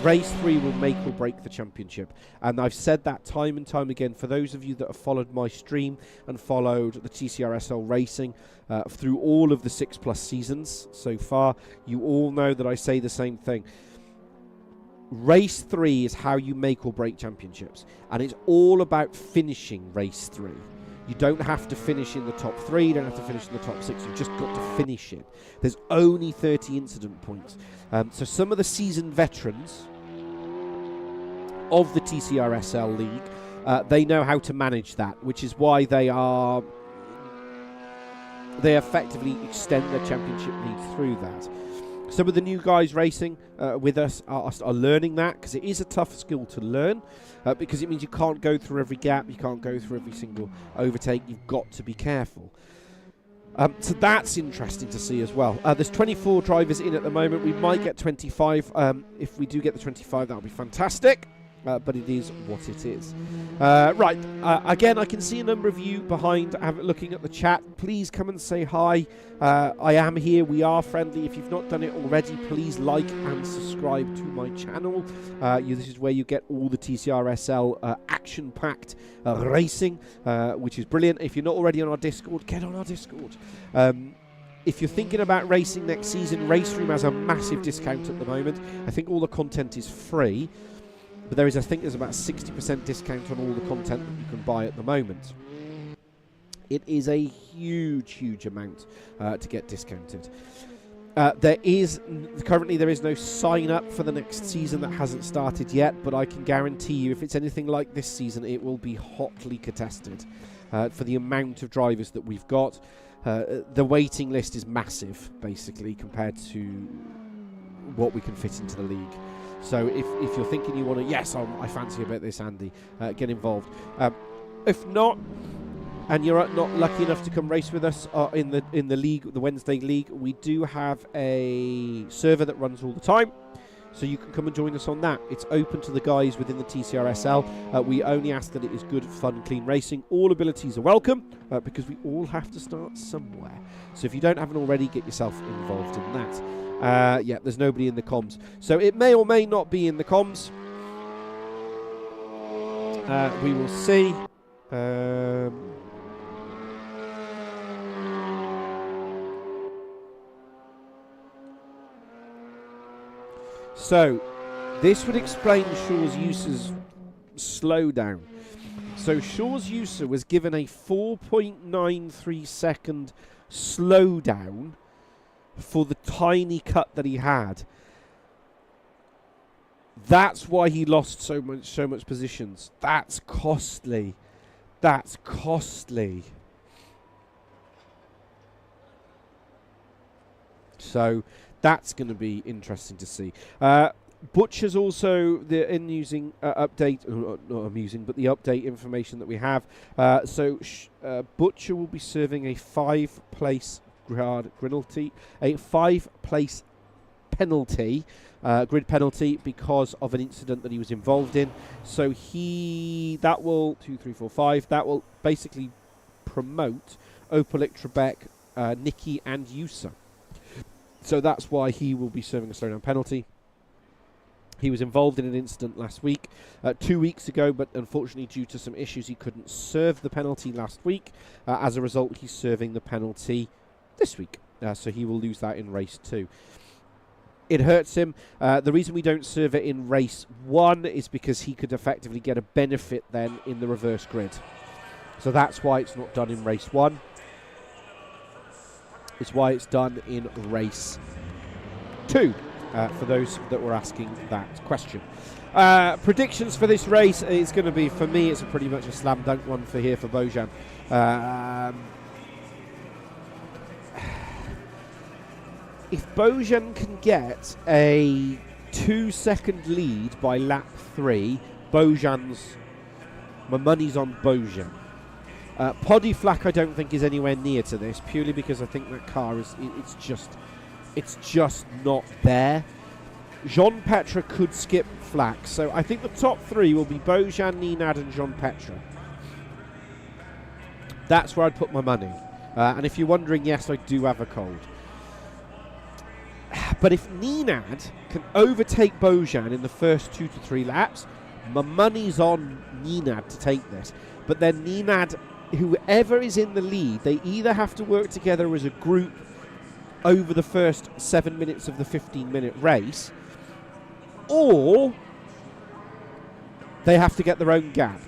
Race 3 will make or break the championship. And I've said that time and time again. For those of you that have followed my stream and followed the Tcsrl racing through all of the 6+ seasons so far, you all know that I say the same thing. Race 3 is how you make or break championships. And it's all about finishing race 3. You don't have to finish in the top 3. You don't have to finish in the top 6. You've just got to finish it. There's only 30 incident points. So some of the seasoned veterans of the Tcsrl League, they know how to manage that, which is why they are they effectively extend their championship lead through that. Some of the new guys racing with us are learning that, because it is a tough skill to learn, because it means you can't go through every gap, you can't go through every single overtake, you've got to be careful. So that's interesting to see as well. There's 24 drivers in at the moment. We might get 25. If we do get the 25, that'll be fantastic. But it is what it is. Right, again, I can see a number of you behind looking at the chat. Please come and say hi. I am here. We are friendly. If you've not done it already, please like and subscribe to my channel. This is where you get all the TCRSL action-packed racing, which is brilliant. If you're not already on our Discord, get on our Discord. If you're thinking about racing next season, Race Room has a massive discount at the moment. I think all the content is free. But I think there's about 60% discount on all the content that you can buy at the moment. It is a huge amount to get discounted. Currently there is no sign up for the next season that hasn't started yet, but I can guarantee you if it's anything like this season, it will be hotly contested for the amount of drivers that we've got. The waiting list is massive, basically, compared to what we can fit into the league. So if you're thinking you want to, yes, I fancy a bit of this, Andy, get involved. If not, and you're not lucky enough to come race with us in the league, the Wednesday league, we do have a server that runs all the time, so you can come and join us on that. It's open to the guys within the TCRSL. We only ask that it is good, fun, clean racing. All abilities are welcome, because we all have to start somewhere. So if you don't have it already, get yourself involved in that. Yeah, there's nobody in the comms. So it may or may not be in the comms. We will see. So this would explain Shaw's User's slowdown. So Shaw's User was given a 4.93 second slowdown for the tiny cut that he had. That's why he lost so much positions. That's costly. That's costly. So that's going to be interesting to see. Butcher's also the using update, not amusing, but the update information that we have. So Butcher will be serving a 5-place penalty, a 5-place penalty, grid penalty, because of an incident that he was involved in. So that will 2, 3, 4, 5. That will basically promote Opel, Trebek, Nicky, and Usa. So that's why he will be serving a slowdown penalty. He was involved in an incident last week, 2 weeks ago, but unfortunately due to some issues he couldn't serve the penalty last week. As a result, he's serving the penalty this week. So he will lose that in race 2. It hurts him. The reason we don't serve it in race 1 is because he could effectively get a benefit then in the reverse grid. So that's why it's not done in race 1. It's why it's done in race 2. For those that were asking that question. Predictions for this race is going to be, for me, it's pretty much a slam dunk one for Bojan. If Bojan can get a 2-second lead by lap 3, my money's on Bojan. Poddy Flack I don't think is anywhere near to this, purely because I think that car it's just not there. Jean Petra could skip Flack, so I think the top 3 will be Bojan, Nenad, and Jean Petra. That's where I'd put my money. And if you're wondering, yes, I do have a cold. But if Nenad can overtake Bojan in the first 2 to 3 laps, my money's on Nenad to take this. But then Nenad, whoever is in the lead, they either have to work together as a group over the first 7 minutes of the 15-minute race, or they have to get their own gap.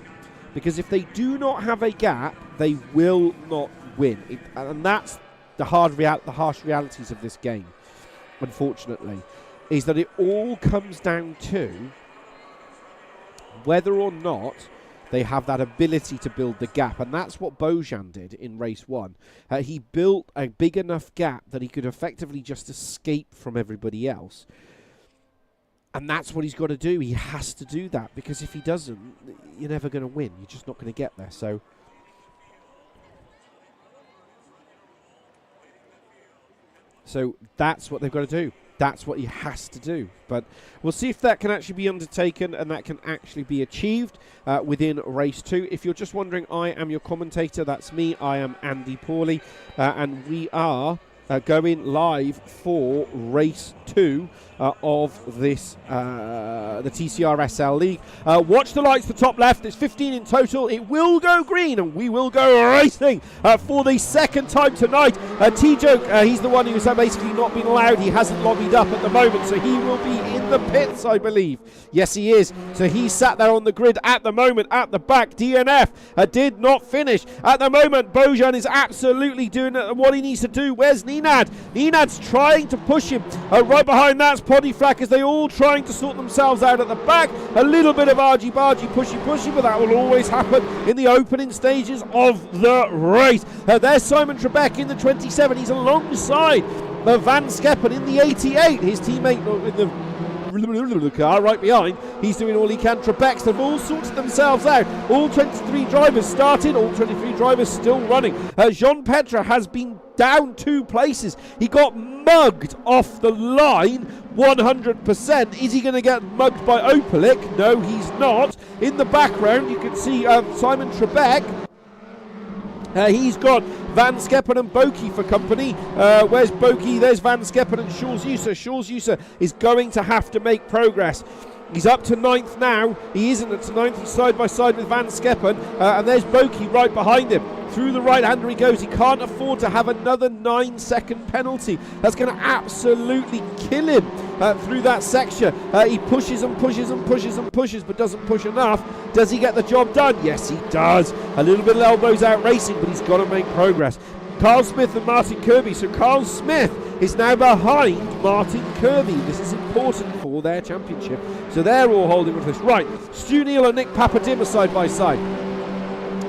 Because if they do not have a gap, they will not win. And that's the harsh realities of this game, unfortunately, is that it all comes down to whether or not They have that ability to build the gap, and that's what Bojan did in race 1. He built a big enough gap that he could effectively just escape from everybody else. And that's what he's got to do. He has to do that, because if he doesn't, you're never going to win. You're just not going to get there. So that's what they've got to do. That's what he has to do. But we'll see if that can actually be undertaken and that can actually be achieved within race 2. If you're just wondering, I am your commentator. That's me. I am Andy Pawley. And we are going live for race 2 of this, the Tcsrl League. Watch the lights, the top left. There's 15 in total. It will go green, and we will go racing for the second time tonight. T-Joke, he's the one who's basically not been allowed. He hasn't lobbied up at the moment, so he will be in the pits, I believe. Yes, he is. So he's sat there on the grid at the moment, at the back. DNF did not finish. At the moment, Bojan is absolutely doing what he needs to do. Where's Nenad? Nenad's trying to push him. Right behind that's Poddy Flack, as they all trying to sort themselves out at the back. A little bit of argy-bargy, pushy, but that will always happen in the opening stages of the race. There's Simon Trebek in the 27. He's alongside Van Skeppen in the 88. His teammate in the car right behind. He's doing all he can. Trebek's, they've all sorted themselves out. All 23 drivers started, all 23 drivers still running. Jean Petra has been down 2 places. He got mugged off the line 100%. Is he going to get mugged by Opalik? No, he's not. In the background, you can see Simon Trebek. He's got Van Skeppen and Boki for company. Where's Boki? There's Van Skeppen and Jules Yusa. Jules Yusa is going to have to make progress. He's up to 9th now. He isn't at 9th. He's side by side with Van Skeppen. And there's Boki right behind him. Through the right-hander he goes. He can't afford to have another 9-second penalty. That's going to absolutely kill him through that section. He pushes and pushes and pushes and pushes, but doesn't push enough. Does he get the job done? Yes, he does. A little bit of elbows out racing, but he's got to make progress. Carl Smith and Martin Kirby. So Carl Smith is now behind Martin Kirby. This is important for their championship. So they're all holding with this. Right, Stu Neal and Nick Papadim are side by side.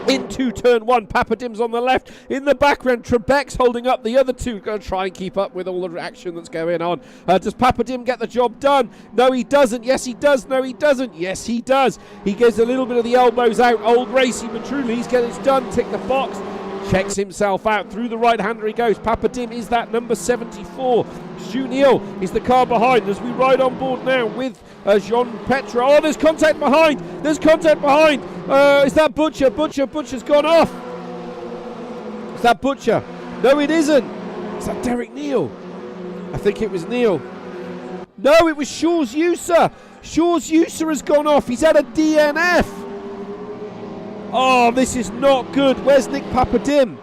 Into turn 1, Papadim's on the left. In the background, Trebek's holding up the other two. Going to try and keep up with all the action that's going on. Does Papadim get the job done? No, he doesn't. Yes, he does. No, he doesn't. Yes, he does. He gets a little bit of the elbows out. Old Racy Matruly, he's getting it done. Tick the box. Checks himself out. Through the right-hander he goes. Papadim is that number 74. Stu Neal is the car behind as we ride on board now with Jean Petra. Oh, there's contact behind. There's contact behind. Is that Butcher? Butcher's gone off. Is that Butcher? No, it isn't. Is that Derek Neal? I think it was Neal. No, it was Jules Yusa. Jules Yusa has gone off. He's had a DNF. Oh, this is not good. Where's Nick Papadim?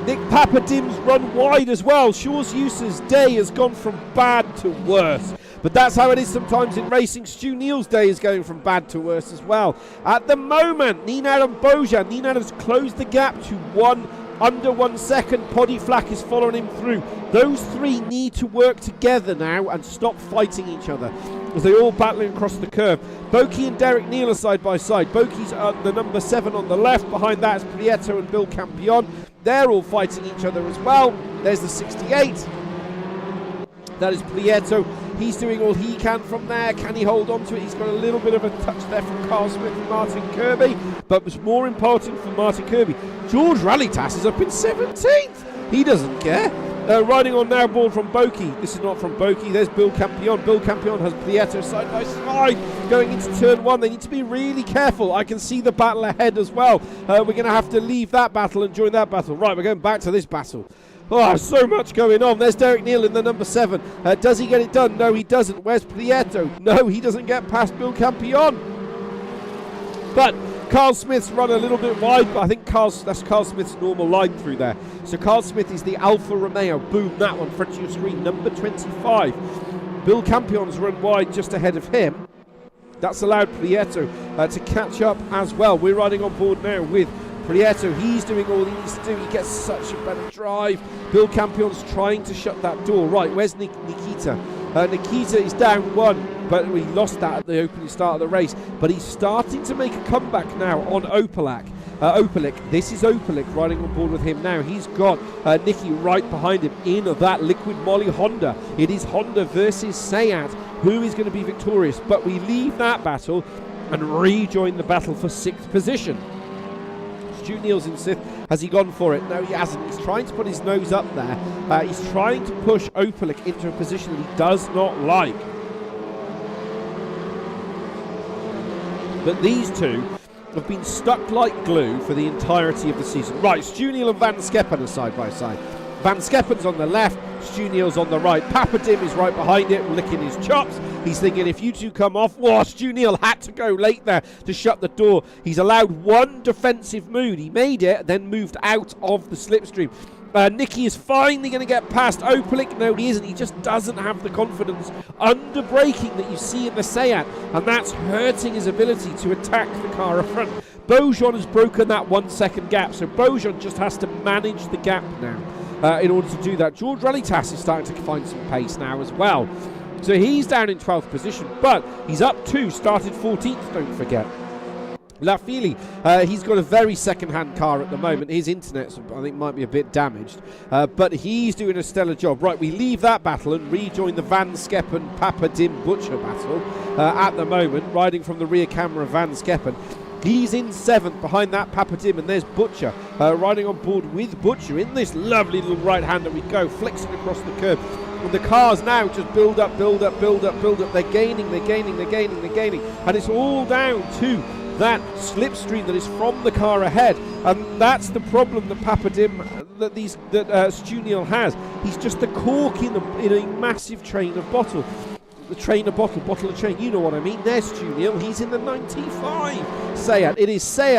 Nick Papadim's run wide as well. Jules Yusa's day has gone from bad to worse. But that's how it is sometimes in racing. Stu Neal's day is going from bad to worse as well. At the moment, Nenad and Bojan. Nenad has closed the gap to under 1 second. Poddy Flack is following him through. Those three need to work together now and stop fighting each other as they all battling across the curve. Boki and Derek Neal are side by side. Boki's the number 7 on the left. Behind that is Prieto and Bill Campion. They're all fighting each other as well. There's the 68. That is Prieto. He's doing all he can from there. Can he hold on to it? He's got a little bit of a touch there from Carl Smith and Martin Kirby. But what's more important for Martin Kirby, George Rallytas is up in 17th. He doesn't care. Riding on now board from Boki. This is not from Boki. There's Bill Campion. Bill Campion has Prieto side by side going into turn 1. They need to be really careful. I can see the battle ahead as well. We're going to have to leave that battle and join that battle. Right, we're going back to this battle. Oh, so much going on. There's Derek Neal in the number 7. Does he get it done? No, he doesn't. Where's Prieto? No, he doesn't get past Bill Campion. But Carl Smith's run a little bit wide, but I think that's Carl Smith's normal line through there. So Carl Smith is the Alfa Romeo. Boom, that one, front of your screen, number 25. Bill Campion's run wide just ahead of him. That's allowed Prieto to catch up as well. We're riding on board now with Prieto. He's doing all he needs to do. He gets such a better drive. Bill Campion's trying to shut that door. Right, where's Nikita? Nikita is down 1. but we lost that at the opening start of the race. But he's starting to make a comeback now on Opelak. This is Opelak riding on board with him now. He's got Nicky right behind him in that Liquid Moly Honda. It is Honda versus Seat. Who is going to be victorious? But we leave that battle and rejoin the battle for 6th position. Stu Neal's in 6th. Has he gone for it? No, he hasn't. He's trying to put his nose up there. He's trying to push Opelak into a position that he does not like. But these two have been stuck like glue for the entirety of the season. Right, Stu Neal and Van Skeppen are side by side. Van Skeppen's on the left, Stu Neal's on the right. Papadim is right behind it, licking his chops. He's thinking, if you two come off, whoa, Stu Neal had to go late there to shut the door. He's allowed one defensive move. He made it, then moved out of the slipstream. Nicky is finally going to get past Opelak. No, he isn't. He just doesn't have the confidence under braking that you see in the Seat, and that's hurting his ability to attack the car up front. Beaujean has broken that 1 second gap, so Beaujean just has to manage the gap now in order to do that. George Relitas is starting to find some pace now as well. So he's down in 12th position, but he's up 2, started 14th, don't forget. Lafili, he's got a very second-hand car at the moment. His internet, I think, might be a bit damaged, but he's doing a stellar job. Right, we leave that battle and rejoin the Van Skeppen Papadim Butcher battle at the moment, riding from the rear camera Van Skeppen. He's in 7th behind that Papadim, and there's Butcher riding on board with Butcher in this lovely little right-hander. We go, flexing across the curb. And the cars now just build up. They're gaining, and it's all down to that slipstream that is from the car ahead, and that's the problem that Papadim, that Stu Neal has. He's just the cork in a massive train of bottle. The train of bottle of train, you know what I mean. There's Stu Neal, he's in the 95 Seat. It is Seat,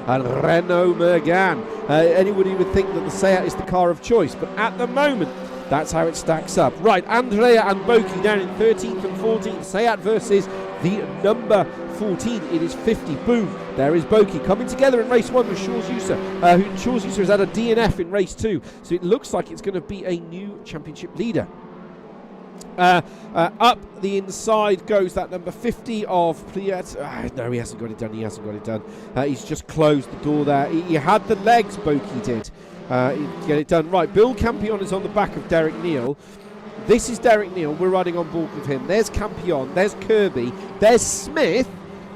and Renault Megane. Anybody would think that the Seat is the car of choice, but at the moment, that's how it stacks up. Right, Andrea and Boki down in 13th and 14th. Seat versus the number 14. It is 50. Boom. There is Boki coming together in race 1 with Shores User. Shores User has had a DNF in race 2. So it looks like it's going to be a new championship leader. Up the inside goes that number 50 of Pliet. No, he hasn't got it done. He's just closed the door there. He had the legs, Boki did. Get it done. Right, Bill Campion is on the back of Derek Neal. This is Derek Neal. We're riding on board with him. There's Campion, there's Kirby, there's Smith,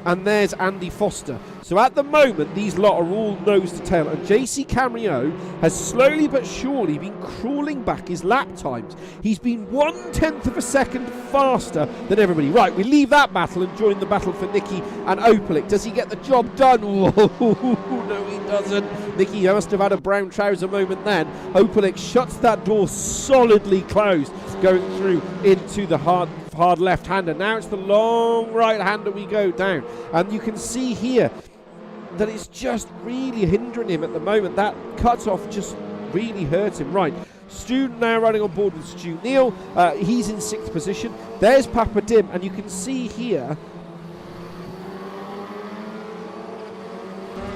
and there's Andy Foster. So at the moment, these lot are all nose to tail, and JC Cameo has slowly but surely been crawling back his lap times. He's been 1/10 of a second faster than everybody. Right, we leave that battle and join the battle for Nicky and Opelak. Does he get the job done? Whoa, no, he doesn't. Nicky must have had a brown trouser moment then. Opelak shuts that door solidly closed, going through into the hard left-hander. Now it's the long right-hander we go down, and you can see here that it's just really hindering him at the moment. That cut-off just really hurt him. Right, Stu now running on board with Stu Neal. He's in 6th position. There's Papadim, and you can see here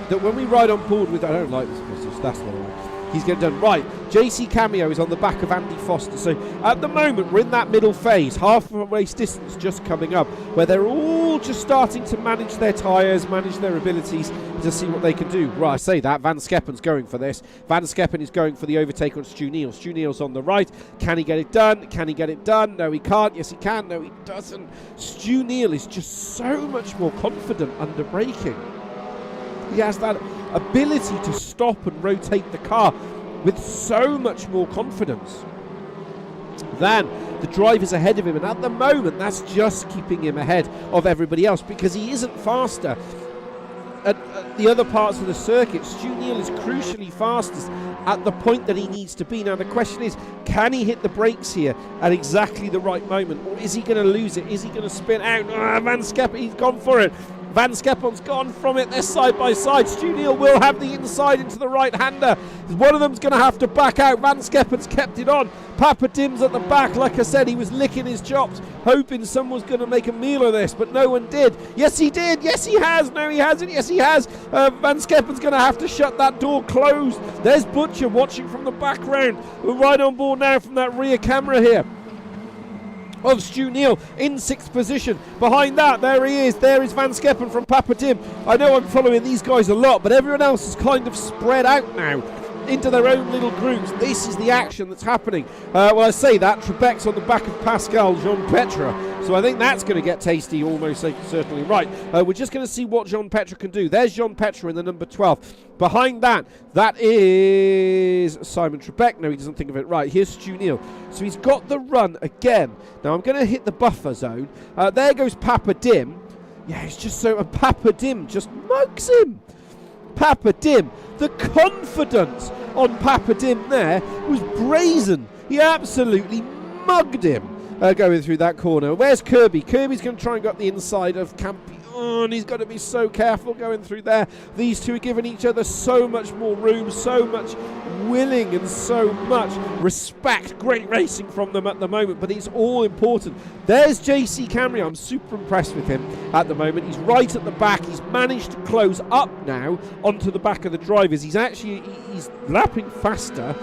that when we ride on board with... I don't like this message, that's what I like. He's getting done. Right, JC Cameo is on the back of Andy Foster. So at the moment, we're in that middle phase, half of a race distance just coming up, where they're all just starting to manage their tyres, manage their abilities to see what they can do. Right, I say that. Van Skeppen's going for this. Van Skeppen is going for the overtake on Stu Neal. Stu Neal's on the right. Can he get it done? No, he can't. Yes, he can. No, he doesn't. Stu Neal is just so much more confident under braking. He has that ability to stop and rotate the car with so much more confidence than the drivers ahead of him, and at the moment that's just keeping him ahead of everybody else because he isn't faster at the other parts of the circuit. Stu Neal is crucially fastest at the point that he needs to be. Now the question is, can he hit the brakes here at exactly the right moment, or is he going to lose it? Is he going to spin out? Van Skeppen, he's gone for it. Van Skeppen's gone from it. They're side by side. Stu Neal will have the inside into the right-hander. One of them's going to have to back out. Van Skeppen's kept it on. Papadim's at the back. Like I said, he was licking his chops, hoping someone's going to make a meal of this, but no one did. Yes, he did. Yes, he has. No, he hasn't. Yes, he has. Van Skeppen's going to have to shut that door closed. There's Butcher watching from the background. We're right on board now from that rear camera here. of Stu Neal in 6th position. Behind that, there he is. There is Van Skeppen from Papa Dim. I know I'm following these guys a lot, but everyone else is kind of spread out now into their own little groups. This is the action that's happening. Well, I say that, Trebek's on the back of Pascal Jean-Petre, so I think that's going to get tasty, almost certainly. Right, we're just going to see what Jean-Petre can do. There's Jean-Petre in the number 12. Behind that, that is Simon Trebek. No, he doesn't think of it. Right, here's Stu Neal. So he's got the run again. Now I'm going to hit the buffer zone. There goes Papa Dim. Yeah, it's just so... And Papa Dim just mugs him. Papa Dim. The confidence on Papa Dim there was brazen. He absolutely mugged him going through that corner. Where's Kirby? Kirby's going to try and go up the inside of Campion. And he's got to be so careful going through there. These two are giving each other so much more room, so much willing and so much respect. Great racing from them at the moment, but it's all important. There's JC Camry. I'm super impressed with him at the moment. He's right at the back. He's managed to close up now onto the back of the drivers. He's lapping faster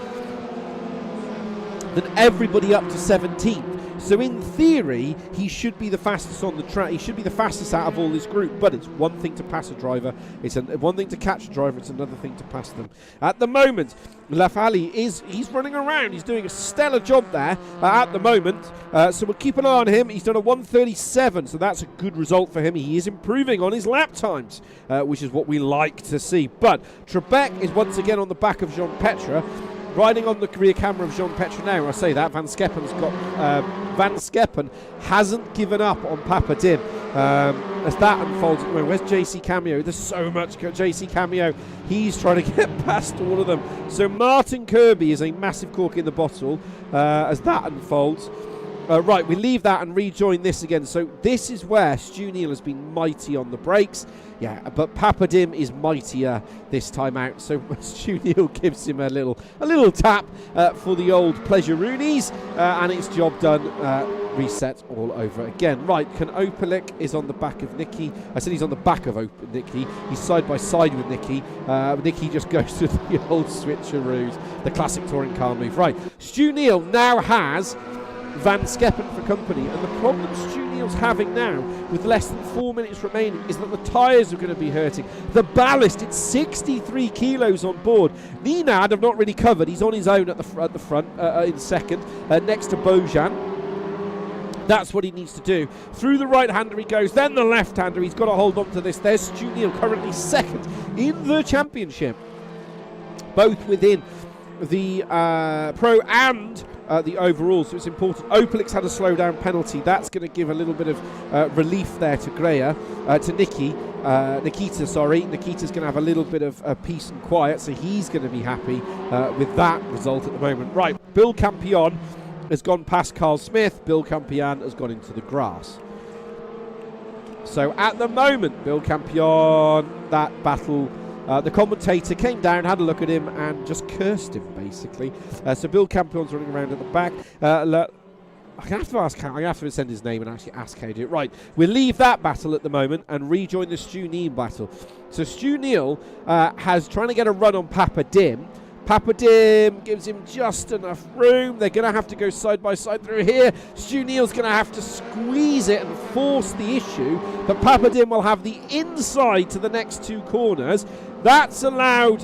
than everybody up to 17th. So in theory, he should be the fastest on the track. He should be the fastest out of all this group. But it's one thing to pass a driver. It's one thing to catch a driver. It's another thing to pass them. At the moment, Lafali he's running around. He's doing a stellar job there at the moment. So we'll keep an eye on him. He's done a 1:37, so that's a good result for him. He is improving on his lap times, which is what we like to see. But Trebek is once again on the back of Jean-Petre. Riding on the rear camera of Jean-Petre now. I say that Van Skeppen hasn't given up on Papa Dim as that unfolds. Where's JC Cameo? There's so much JC Cameo. He's trying to get past all of them. So Martin Kirby is a massive cork in the bottle as that unfolds. Right, we leave that and rejoin this again. So this is where Stu Neal has been mighty on the brakes. Yeah, but Papa Dim is mightier this time out. So Stu Neal gives him a little tap for the old pleasure Roonies, and it's job done. Reset all over again. Right, Opelec is on the back of Nicky. I said he's on the back of Nicky. He's side by side with Nicky. Nicky just goes to the old switcheroos, the classic touring car move. Right, Stu Neal now has Van Skeppen for company, and the problem Stu Neal's having now with less than 4 minutes remaining is that the tyres are going to be hurting. The ballast, it's 63 kilos on board. Ninad I've not really covered. He's on his own at the front in second, next to Bojan. That's what he needs to do. Through the right-hander he goes, then the left-hander. He's got to hold on to this. There's Stu Neal, currently second in the championship, both within the pro and the overall, so it's important. Opelic's had a slowdown penalty. That's going to give a little bit of relief there to Nikita, sorry. Nikita's going to have a little bit of peace and quiet, so he's going to be happy with that result at the moment. Right, Bill Campion has gone past Carl Smith. Bill Campion has gone into the grass. So at the moment, Bill Campion, that battle... the commentator came down, had a look at him, and just cursed him, basically. So Bill Campion's running around at the back. I have to send his name and actually ask how to do it. Right, we'll leave that battle at the moment and rejoin the Stu Neal battle. So Stu Neal has trying to get a run on Papa Dim. Papa Dim gives him just enough room. They're going to have to go side by side through here. Stu Neal's going to have to squeeze it and force the issue, but Papa Dim will have the inside to the next two corners. That's allowed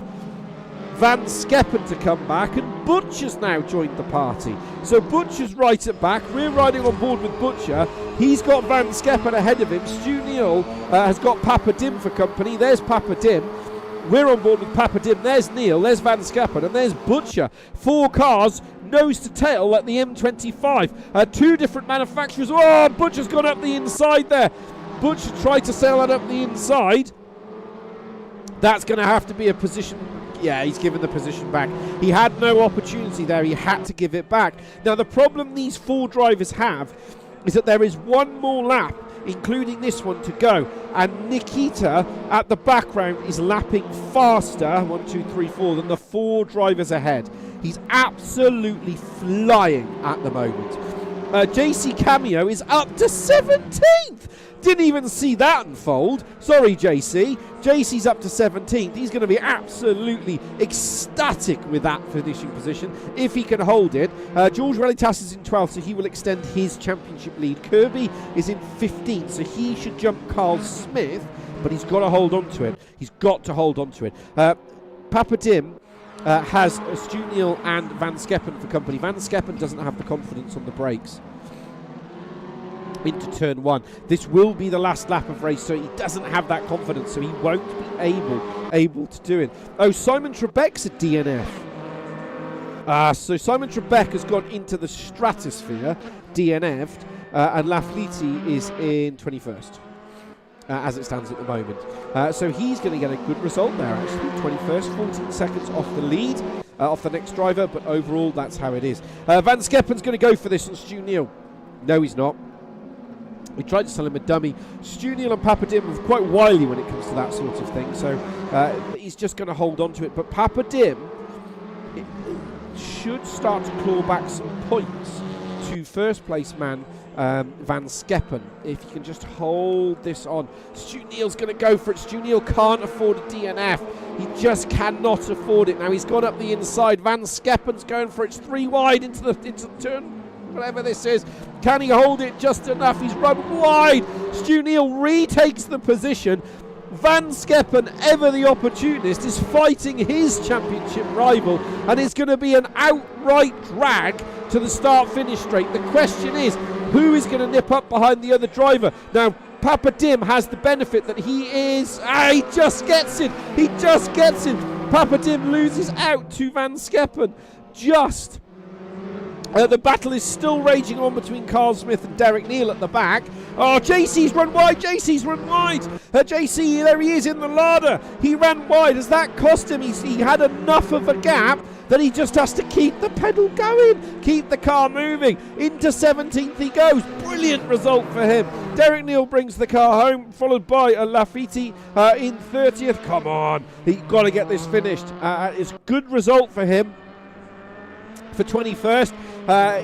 Van Skeppen to come back, and Butcher's now joined the party. So Butcher's right at back. We're riding on board with Butcher. He's got Van Skeppen ahead of him. Stu Neal has got Papa Dim for company. There's Papa Dim. We're on board with Papa Dim. There's Neal, there's Van Skeppen, and there's Butcher. 4 cars, nose to tail at the M25. 2 different manufacturers. Oh, Butcher's gone up the inside there. Butcher tried to sail that up the inside. That's going to have to be a position. Yeah, he's given the position back. He had no opportunity there. He had to give it back. Now, the problem these 4 drivers have is that there is one more lap, including this one, to go, and Nikita at the background is lapping faster, 1, 2, 3, 4, than the 4 drivers ahead. He's absolutely flying at the moment. JC Cameo is up to 17th. Didn't even see that unfold. Sorry, JC. JC's up to 17th. He's going to be absolutely ecstatic with that finishing position if he can hold it. George Relitas is in 12th, so he will extend his championship lead. Kirby is in 15th, so he should jump Carl Smith, but he's got to hold on to it. He's got to hold on to it. Papadim has Stu Neal and Van Skeppen for company. Van Skeppen doesn't have the confidence on the brakes into turn 1. This will be the last lap of race, so he doesn't have that confidence, so he won't be able to do it. Oh, Simon Trebek's a DNF. So Simon Trebek has gone into the stratosphere, DNF'd, and Lafleety is in 21st. As it stands at the moment. So he's going to get a good result there, actually. 21st, 14 seconds off the lead, off the next driver, but overall, that's how it is. Van Skeppen's going to go for this on Stu Neal. No, he's not. We tried to sell him a dummy. Stu Neal and Papadim are quite wily when it comes to that sort of thing, so he's just going to hold on to it. But Papadim should start to claw back some points to first place man Van Skeppen if he can just hold this on. Stu Neal's going to go for it. Stu Neal can't afford a DNF. He just cannot afford it. Now he's gone up the inside. Van Skeppen's going for it. It's 3 wide into the turn, whatever this is. Can he hold it just enough? He's run wide. Stu Neal retakes the position. Van Skeppen, ever the opportunist, is fighting his championship rival, and it's going to be an outright drag to the start-finish straight. The question is, who is going to nip up behind the other driver? Now, Papadim has the benefit that he just gets it. He just gets it. Papadim loses out to Van Skeppen. The battle is still raging on between Carl Smith and Derek Neal at the back. Oh, JC's run wide. JC's run wide. JC, there he is in the larder. He ran wide. Has that cost him? He had enough of a gap that he just has to keep the pedal going, keep the car moving. Into 17th he goes. Brilliant result for him. Derek Neal brings the car home, followed by Lafleety in 30th. Come on. He's got to get this finished. It's a good result for him. For 21st,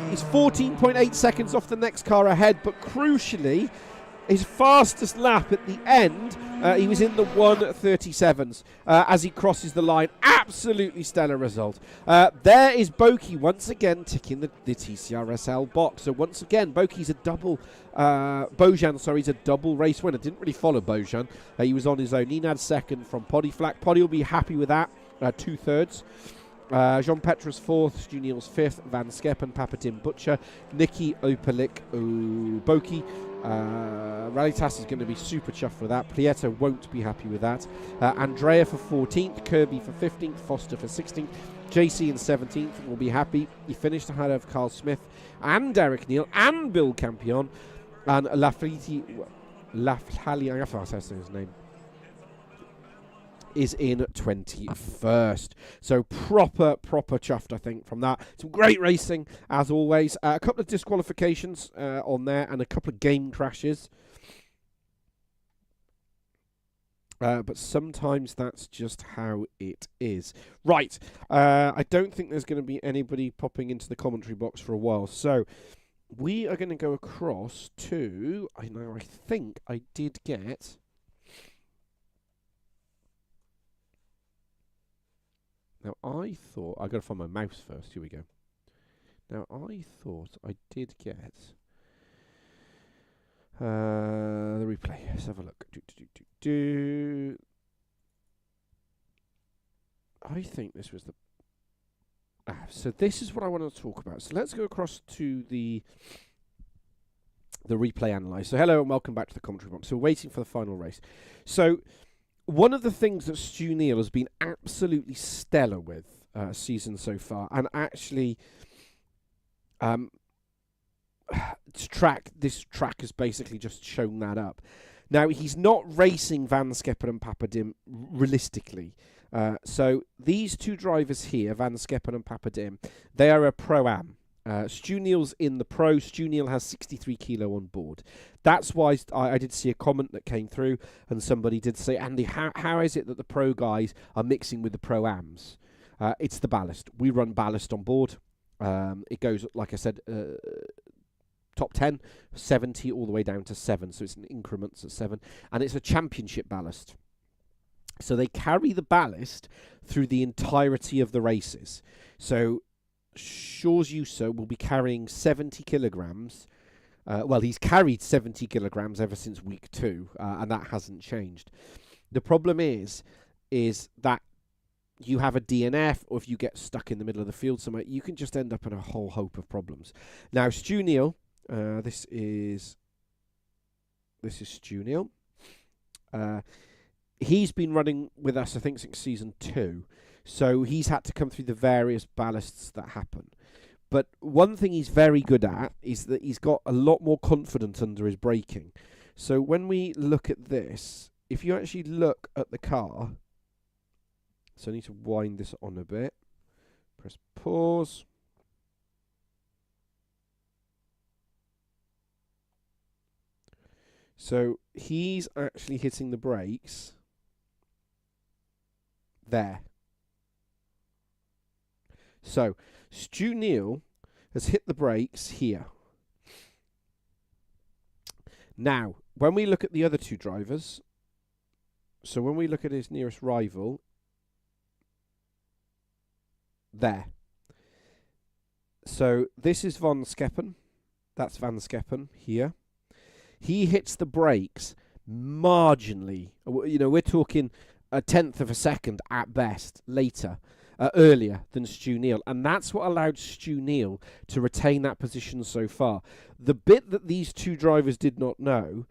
he's 14.8 seconds off the next car ahead, but crucially, his fastest lap at the end, he was in the 1:37s as he crosses the line. Absolutely stellar result. There is Boki once again ticking the Tcsrl box. So once again, Boki's a double, Bojan's a double race winner. Didn't really follow Bojan. He was on his own. Nenad second from Poddy Flak. Poddy will be happy with that. 2/3. Jean Petra's 4th, Stu Neal's 5th, Van Skeppen, Papadim Butcher, Nicky Opalik, Boki. Ralitas is going to be super chuffed with that. Prieto won't be happy with that. Andrea for 14th, Kirby for 15th, Foster for 16th, JC in 17th will be happy. He finished ahead of Carl Smith and Derek Neal and Bill Campion, and Lafleety, I have to say his name, is in 21st. So proper chuffed, I think, from that. Some great racing, as always. A couple of disqualifications on there and a couple of game crashes. But sometimes that's just how it is. Right. I don't think there's going to be anybody popping into the commentary box for a while. So we are going to go across to... I think I did get... Now, I thought... I've got to find my mouse first. Here we go. Now, I thought I did get... the replay. Let's have a look. I think this was the... so this is what I want to talk about. So let's go across to the replay analyzer. So hello and welcome back to the commentary box. So we're waiting for the final race. So... one of the things that Stu Neal has been absolutely stellar with season so far, and actually this track has basically just shown that up. Now, he's not racing Van Skeppen and Papadim realistically. So these two drivers here, Van Skeppen and Papadim, they are a Pro-Am. Stu Neal's in the Pro. Stu Neal has 63 kilo on board. That's why I did see a comment that came through, and somebody did say, Andy, how is it that the Pro guys are mixing with the Pro-Ams? It's the ballast. We run ballast on board. It goes, like I said, top 10, 70 all the way down to 7. So it's in increments at 7. And it's a championship ballast. So they carry the ballast through the entirety of the races. So Shaw's Uso will be carrying 70 kilograms. Well, he's carried 70 kilograms ever since week 2, and that hasn't changed. The problem is that you have a DNF, or if you get stuck in the middle of the field somewhere, you can just end up in a whole hope of problems. Now, Stu Neal, this is Stu Neal. He's been running with us, I think, since season 2. So he's had to come through the various ballasts that happen. But one thing he's very good at is that he's got a lot more confidence under his braking. So when we look at this, if you actually look at the car, so I need to wind this on a bit. Press pause. So he's actually hitting the brakes there. So Stu Neal has hit the brakes here. Now, when we look at the other 2 drivers, so when we look at his nearest rival, there. So this is Van Skeppen. That's Van Skeppen here. He hits the brakes marginally. You know, we're talking a tenth of a second at best later. Earlier than Stu Neal, and that's what allowed Stu Neal to retain that position so far. The bit that these 2 drivers did not know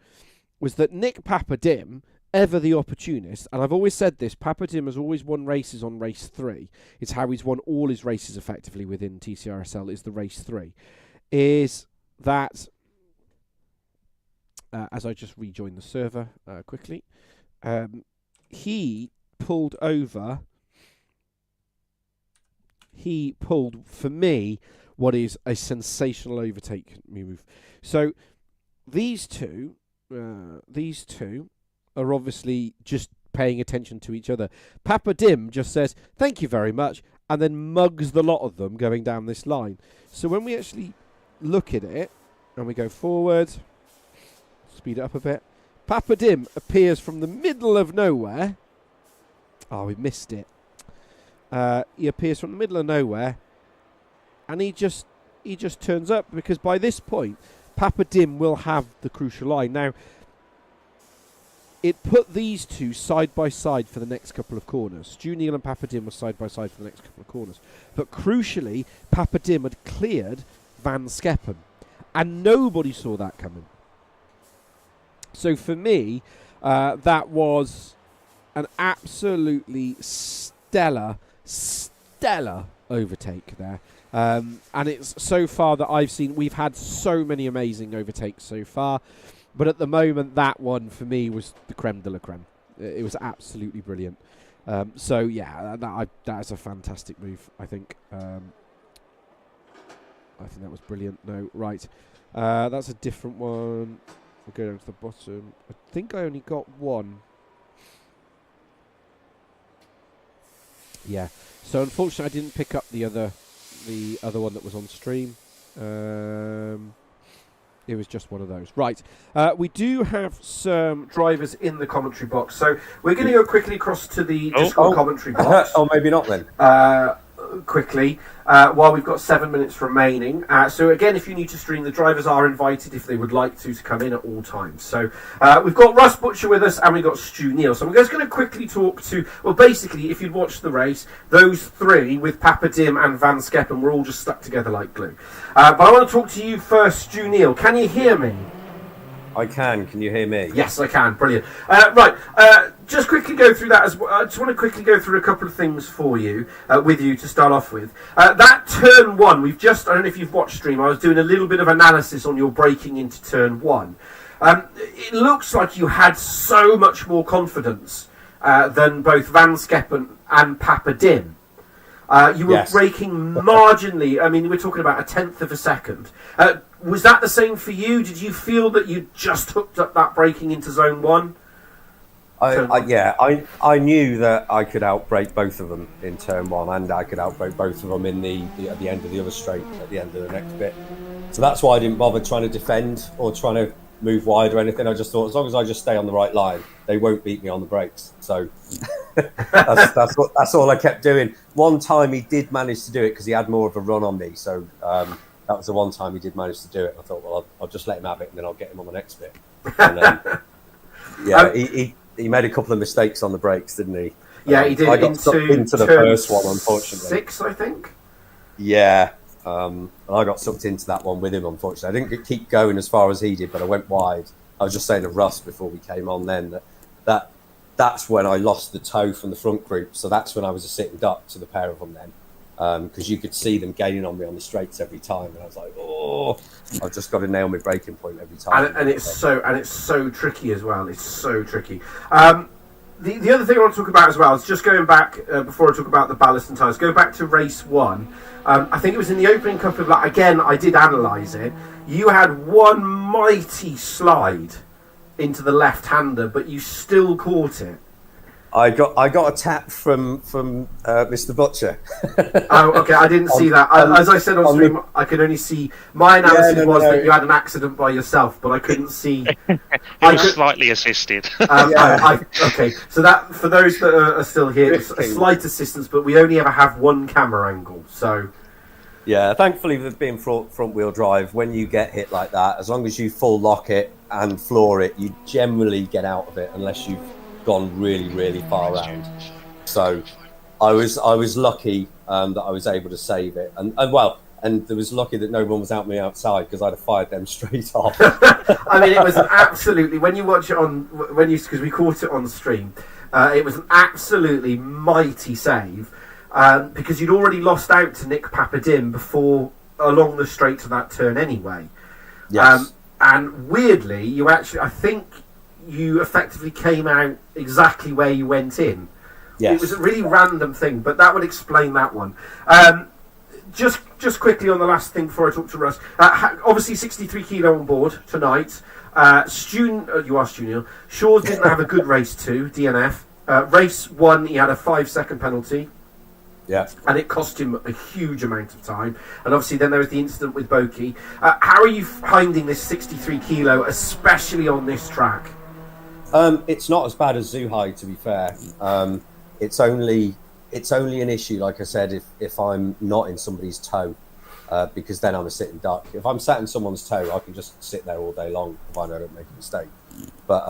was that Nick Papadim, ever the opportunist, and I've always said this, Papadim has always won races on race 3. It's how he's won all his races effectively within TCRSL, is the race 3. Is that, as I just rejoin the server quickly, he pulled over... He pulled, for me, what is a sensational overtake move. So these two are obviously just paying attention to each other. Papadim just says, thank you very much, and then mugs the lot of them going down this line. So when we actually look at it, and we go forward, speed it up a bit, Papadim appears from the middle of nowhere. Oh, we missed it. He appears from the middle of nowhere, and he just turns up, because by this point Papadim will have the crucial line. Now, it put these 2 side by side for the next couple of corners. Stu Neal and Papadim were side by side for the next couple of corners, but crucially Papadim had cleared Van Skeppen, and nobody saw that coming. So for me, that was an absolutely stellar overtake there. And it's so far that I've seen, we've had so many amazing overtakes so far, but at the moment that one for me was the creme de la creme. It was absolutely brilliant. So yeah, that is a fantastic move, I think. I think that was brilliant. No, right. That's a different one. We'll go down to the bottom. I think I only got one. Yeah. So unfortunately, I didn't pick up the other one that was on stream. It was just one of those. Right. We do have some drivers in the commentary box, so we're going to go quickly across to the Discord commentary box. Oh, maybe not then. Quickly, while we've got 7 minutes remaining. So again, if you need to stream, the drivers are invited if they would like to come in at all times. So we've got Russ Butcher with us, and we've got Stu Neal. So I'm just going to quickly talk to, well, basically, if you'd watched the race, those 3 with Papadim and Van Skeppen were all just stuck together like glue. But I want to talk to you first, Stu Neal. Can you hear me? I can. Can you hear me? Yes, I can. Brilliant. Right. Just quickly go through that as well. I just want to quickly go through a couple of things for you, with you to start off with. That turn 1, I don't know if you've watched stream, I was doing a little bit of analysis on your braking into turn 1. It looks like you had so much more confidence than both Van Skeppen and Papadim. You were braking marginally. I mean, we're talking about a tenth of a second. Was that the same for you? Did you feel that you just hooked up that braking into zone 1? I knew that I could outbrake both of them in turn 1, and I could outbrake both of them in at the end of the other straight, at the end of the next bit. So that's why I didn't bother trying to defend or trying to move wide or anything. I just thought as long as I just stay on the right line, they won't beat me on the brakes. So that's all I kept doing. One time he did manage to do it because he had more of a run on me. So that was the one time he did manage to do it. I thought, well, I'll just let him have it and then I'll get him on the next bit. And, he made a couple of mistakes on the brakes, didn't he? Yeah, he did. I got sucked into the first one, unfortunately. 6, I think. Yeah. And I got sucked into that one with him, unfortunately. I didn't keep going as far as he did, but I went wide. I was just saying to Russ before we came on then that's when I lost the toe from the front group. So that's when I was a sitting duck to the pair of them then. Because you could see them gaining on me on the straights every time. And I was like, oh, I've just got to nail my braking point every time. And it's so tricky as well. It's so tricky. The other thing I want to talk about as well is just going back, before I talk about the ballast and tyres, go back to race 1. I think it was in the opening couple of laps. Again, I did analyse it. You had one mighty slide into the left-hander, but you still caught it. I got a tap from Mr. Butcher. Oh, okay. I didn't see that. As I said on stream, I could only see. My analysis was that you had an accident by yourself, but I couldn't see. Slightly assisted. Okay, so that for those that are still here, it's a slight assistance, but we only ever have one camera angle. So yeah, thankfully with being front wheel drive, when you get hit like that, as long as you full lock it and floor it, you generally get out of it unless you've gone really, really far around. So I was lucky that I was able to save it, and there was lucky that no one was out me outside because I'd have fired them straight off. I mean, it was an absolutely, when you watch it because we caught it on stream, it was an absolutely mighty save because you'd already lost out to Nick Papadim before along the straight to that turn anyway. Yes. And weirdly, I think you effectively came out exactly where you went in. Yes. It was a really random thing, but that would explain that one. Just quickly on the last thing before I talk to Russ. Obviously, 63 kilo on board tonight. You asked Junior. Shaw didn't have a good race 2, DNF. Race 1, he had a 5-second penalty. Yeah. And it cost him a huge amount of time. And obviously then there was the incident with Boki. How are you finding this 63 kilo, especially on this track? It's not as bad as Zhuhai, to be fair. It's only an issue, like I said, if I'm not in somebody's toe, because then I'm a sitting duck. If I'm sat in someone's toe, I can just sit there all day long if I don't make a mistake. But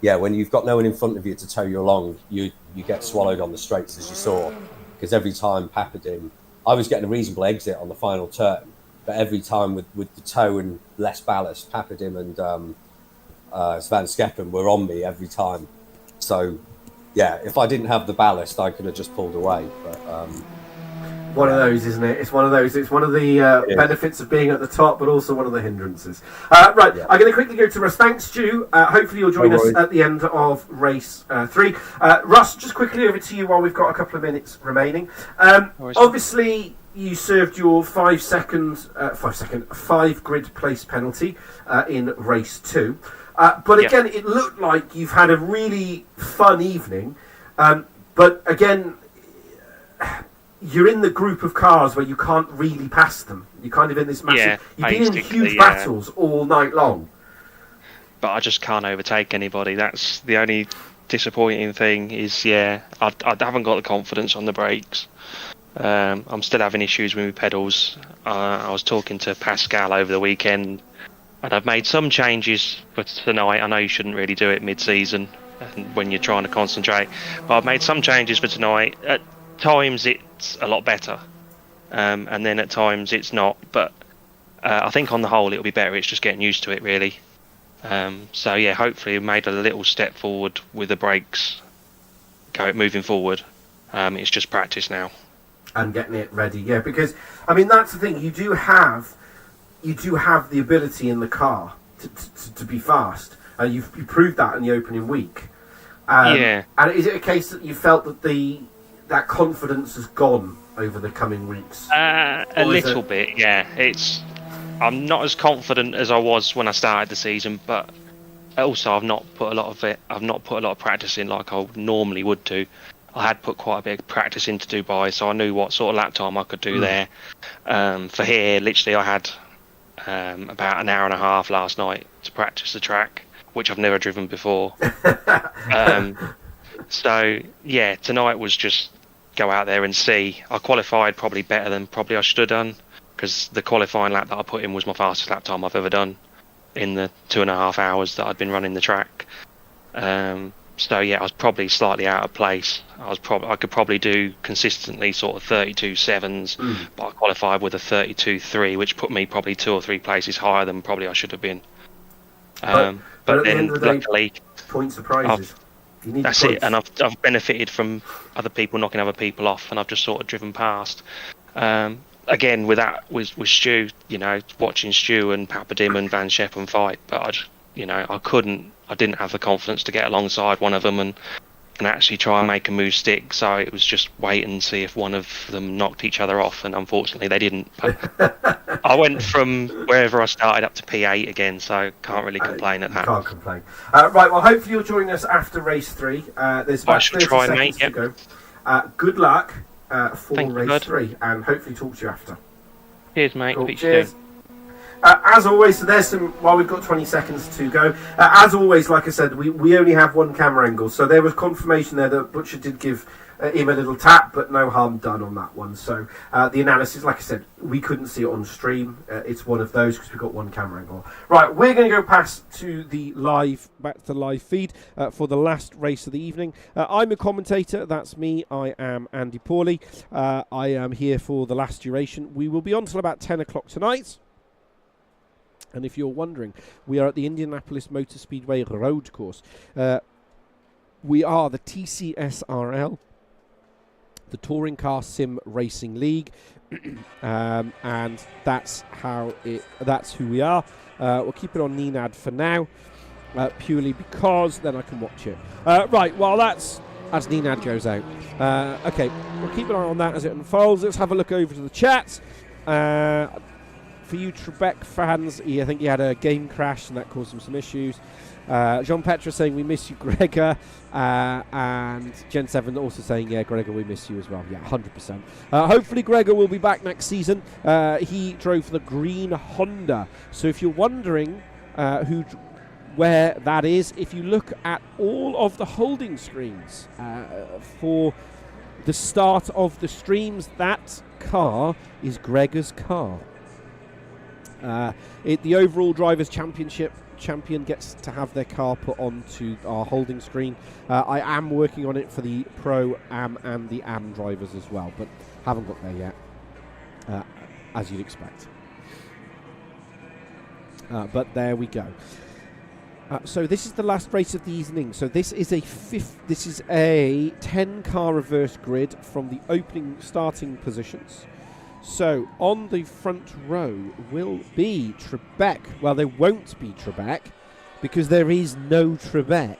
when you've got no one in front of you to tow you along, you get swallowed on the straights, as you saw. Because every time Papadim, I was getting a reasonable exit on the final turn, but every time with the tow and less ballast, Papadim and Svan Skeppen were on me every time. So, yeah, if I didn't have the ballast, I could have just pulled away. But one of those, isn't it? It's one of those. It's one of the benefits of being at the top, but also one of the hindrances. Right, I'm going to quickly go to Russ. Thanks, Stu. Hopefully you'll join us at the end of race 3. Russ, just quickly over to you while we've got a couple of minutes remaining. Obviously, you served your 5 grid place penalty in race 2. But again, it looked like you've had a really fun evening. But again, you're in the group of cars where you can't really pass them. You're kind of in this massive... you've been in huge battles all night long. But I just can't overtake anybody. That's the only disappointing thing is, I haven't got the confidence on the brakes. I'm still having issues with my pedals. I was talking to Pascal over the weekend, and I've made some changes for tonight. I know you shouldn't really do it mid-season when you're trying to concentrate, but I've made some changes for tonight. At times it's a lot better, and then at times it's not. But I think on the whole it'll be better. It's just getting used to it, really. Hopefully we made a little step forward with the brakes moving forward. It's just practice now. And getting it ready, because I mean that's the thing. You do have the ability in the car to be fast. You proved that in the opening week. And is it a case that you felt that that confidence has gone over the coming weeks? A little bit, yeah. I'm not as confident as I was when I started the season, but also I've not put a lot of practice in like I normally would do. I had put quite a bit of practice into Dubai, so I knew what sort of lap time I could do there. For here, literally, I had about an hour and a half last night to practice the track, which I've never driven before. So yeah, tonight was just go out there and see. I qualified probably better than probably I should have done, because the qualifying lap that I put in was my fastest lap time I've ever done in the 2.5 hours that I'd been running the track. So yeah, I was probably slightly out of place. I could probably do consistently sort of 32.7s, but I qualified with a 32.3, which put me probably 2 or 3 places higher than probably I should have been. But at the then end of the day, luckily, points are prizes. You need that's the it, and I've benefited from other people knocking other people off, and I've just sort of driven past. Again, with Stu, you know, watching Stu and Papadim and Van Scheppen fight, but I didn't have the confidence to get alongside one of them and actually try and make a move stick. So it was just wait and see if one of them knocked each other off, and unfortunately they didn't. But I went from wherever I started up to P8 again, so can't really complain at that. Can't complain. Right, well, hopefully you'll join us after race 3. There's about 30 seconds to go. Good luck for race 3, and hopefully talk to you after. Cheers, mate. Cool. Cheers. As always, so there's some. While we've got 20 seconds to go, as always, like I said, we only have one camera angle, so there was confirmation there that Butcher did give him a little tap, but no harm done on that one. So the analysis, like I said, we couldn't see it on stream. It's one of those because we've got one camera angle. Right, we're going to go past to the back to the live feed for the last race of the evening. I'm a commentator. That's me. I am Andy Pawley. I am here for the last duration. We will be on till about 10 o'clock tonight. And if you're wondering, we are at the Indianapolis Motor Speedway road course. We are the Tcsrl, the Touring Car Sim Racing League, and that's who we are. We'll keep it on Nenad for now, purely because then I can watch it. Right, well that's as Nenad goes out. Okay, we'll keep an eye on that as it unfolds. Let's have a look over to the chat. For you Trebek fans, I think he had a game crash and that caused him some issues. Jean Petra saying we miss you, Gregor, and Gen 7 also saying, yeah, Gregor, we miss you as well. Yeah, 100%. Hopefully Gregor will be back next season. He drove the green Honda. So if you're wondering where that is, if you look at all of the holding screens for the start of the streams, that car is Gregor's car. The overall Drivers' Championship champion gets to have their car put onto our holding screen. I am working on it for the Pro Am and the Am drivers as well, but haven't got there yet, as you'd expect. But there we go. So this is the last race of the evening. So this is a 10-car reverse grid from the opening starting positions. So, on the front row will be Trebek. Well, there won't be Trebek because there is no Trebek.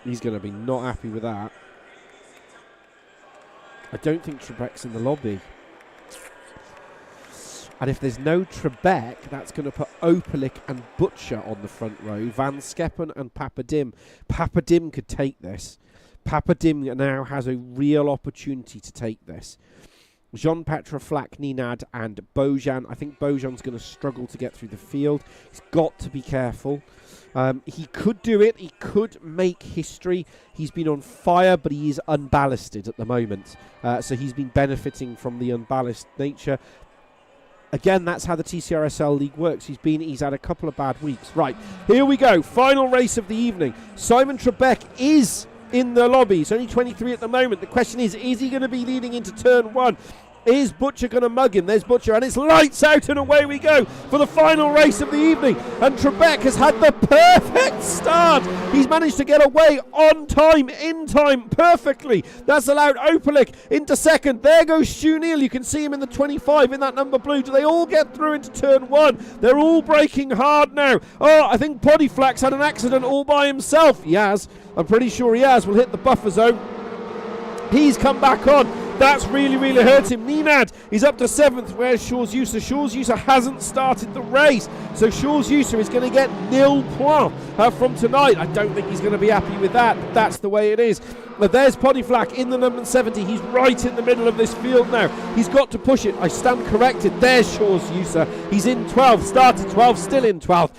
He's going to be not happy with that. I don't think Trebek's in the lobby. And if there's no Trebek, that's going to put Opalik and Butcher on the front row. Van Scheppen and Papadim. Papadim could take this. Papadim now has a real opportunity to take this. Jean Petra, Flack, Nenad and Bojan. I think Bojan's going to struggle to get through the field. He's got to be careful. He could do it. He could make history. He's been on fire, but he is unballasted at the moment. So he's been benefiting from the unballasted nature. Again, that's how the TCRSL League works. He's had a couple of bad weeks. Right, here we go. Final race of the evening. Simon Trebek is in the lobby. He's only 23 at the moment. The question is he going to be leading into turn 1? Is Butcher going to mug him? There's Butcher, and it's lights out, and away we go for the final race of the evening. And Trebek has had the perfect start. He's managed to get away on time, in time, perfectly. That's allowed Opalik into second. There goes Stu Neal. You can see him in the 25 in that number blue. Do they all get through into turn 1? They're all braking hard now. Oh, I think Poddyflax had an accident all by himself. He has. I'm pretty sure he has. We'll hit the buffer zone. He's come back on. That's really, really hurt him. Nenad is up to 7th. Where's Shaw's User? Shaw's User hasn't started the race. So Shaw's User is going to get nil points from tonight. I don't think he's going to be happy with that. But that's the way it is. But there's Podiflak in the number 70. He's right in the middle of this field now. He's got to push it. I stand corrected. There's Shaw's User. He's in 12th. Started 12th. Still in 12th.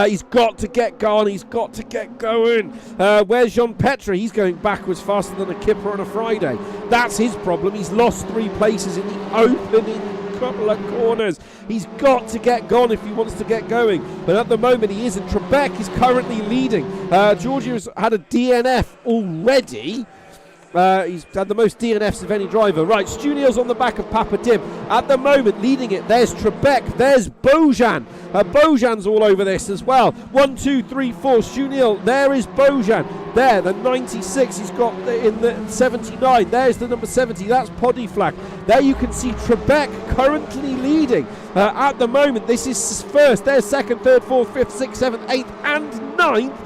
He's got to get going. He's got to get going. Where's Jean Petre? He's going backwards faster than a kipper on a Friday. That's his problem. He's lost 3 places in the opening couple of corners. He's got to get gone if he wants to get going. But at the moment he isn't. Trebek is currently leading. Giorgio's had a DNF already. He's had the most DNFs of any driver. Right, Stu Neal's on the back of Papadim. At the moment, leading it. There's Trebek. There's Bojan. Bojan's all over this as well. 1, 2, 3, 4. Stu Neal. There is Bojan. There, the 96. He's got in the 79. There's the number 70. That's Podiflak. There you can see Trebek currently leading. At the moment, this is first. There's second, third, fourth, fifth, sixth, seventh, eighth, and ninth.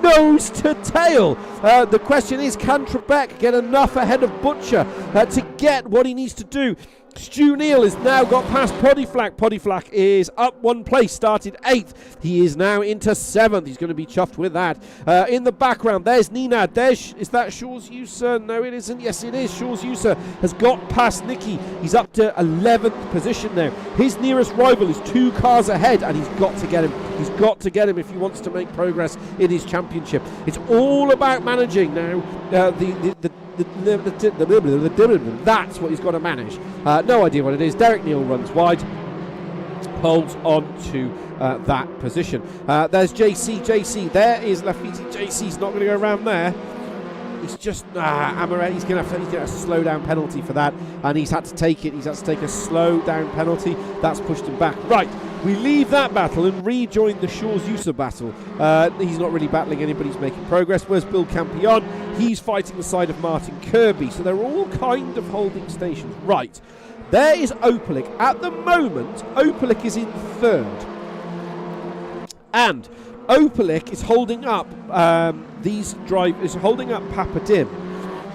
Nose to tail. The question is, can Trebek get enough ahead of Butcher to get what he needs to do? Stu Neal has now got past Podiflak. Podiflak is up 1 place, started 8th. He is now into 7th. He's going to be chuffed with that. In the background, there's Nenad. Is that Shaw's User? No, it isn't. Yes, it is. Shaw's User has got past Nicky. He's up to 11th position now. His nearest rival is 2 cars ahead, and he's got to get him. He's got to get him if he wants to make progress in his championship. It's all about managing now that's what he's got to manage. No idea what it is. Derek Neal runs wide, holds on to that position. There's JC. There is Lafiti. JC's not going to go around there. He's just Amaret. He's going to have a slow down penalty for that, and he's had to take it. He's had to take a slow down penalty. That's pushed him back. Right, we leave that battle and rejoin the Shaw's User battle. He's not really battling anybody. He's making progress. Where's Bill Campion? He's fighting the side of Martin Kirby. So they're all kind of holding stations. Right, there is Opalik. At the moment, Opalik is in 3rd, and Opalik is holding up holding up Papadim.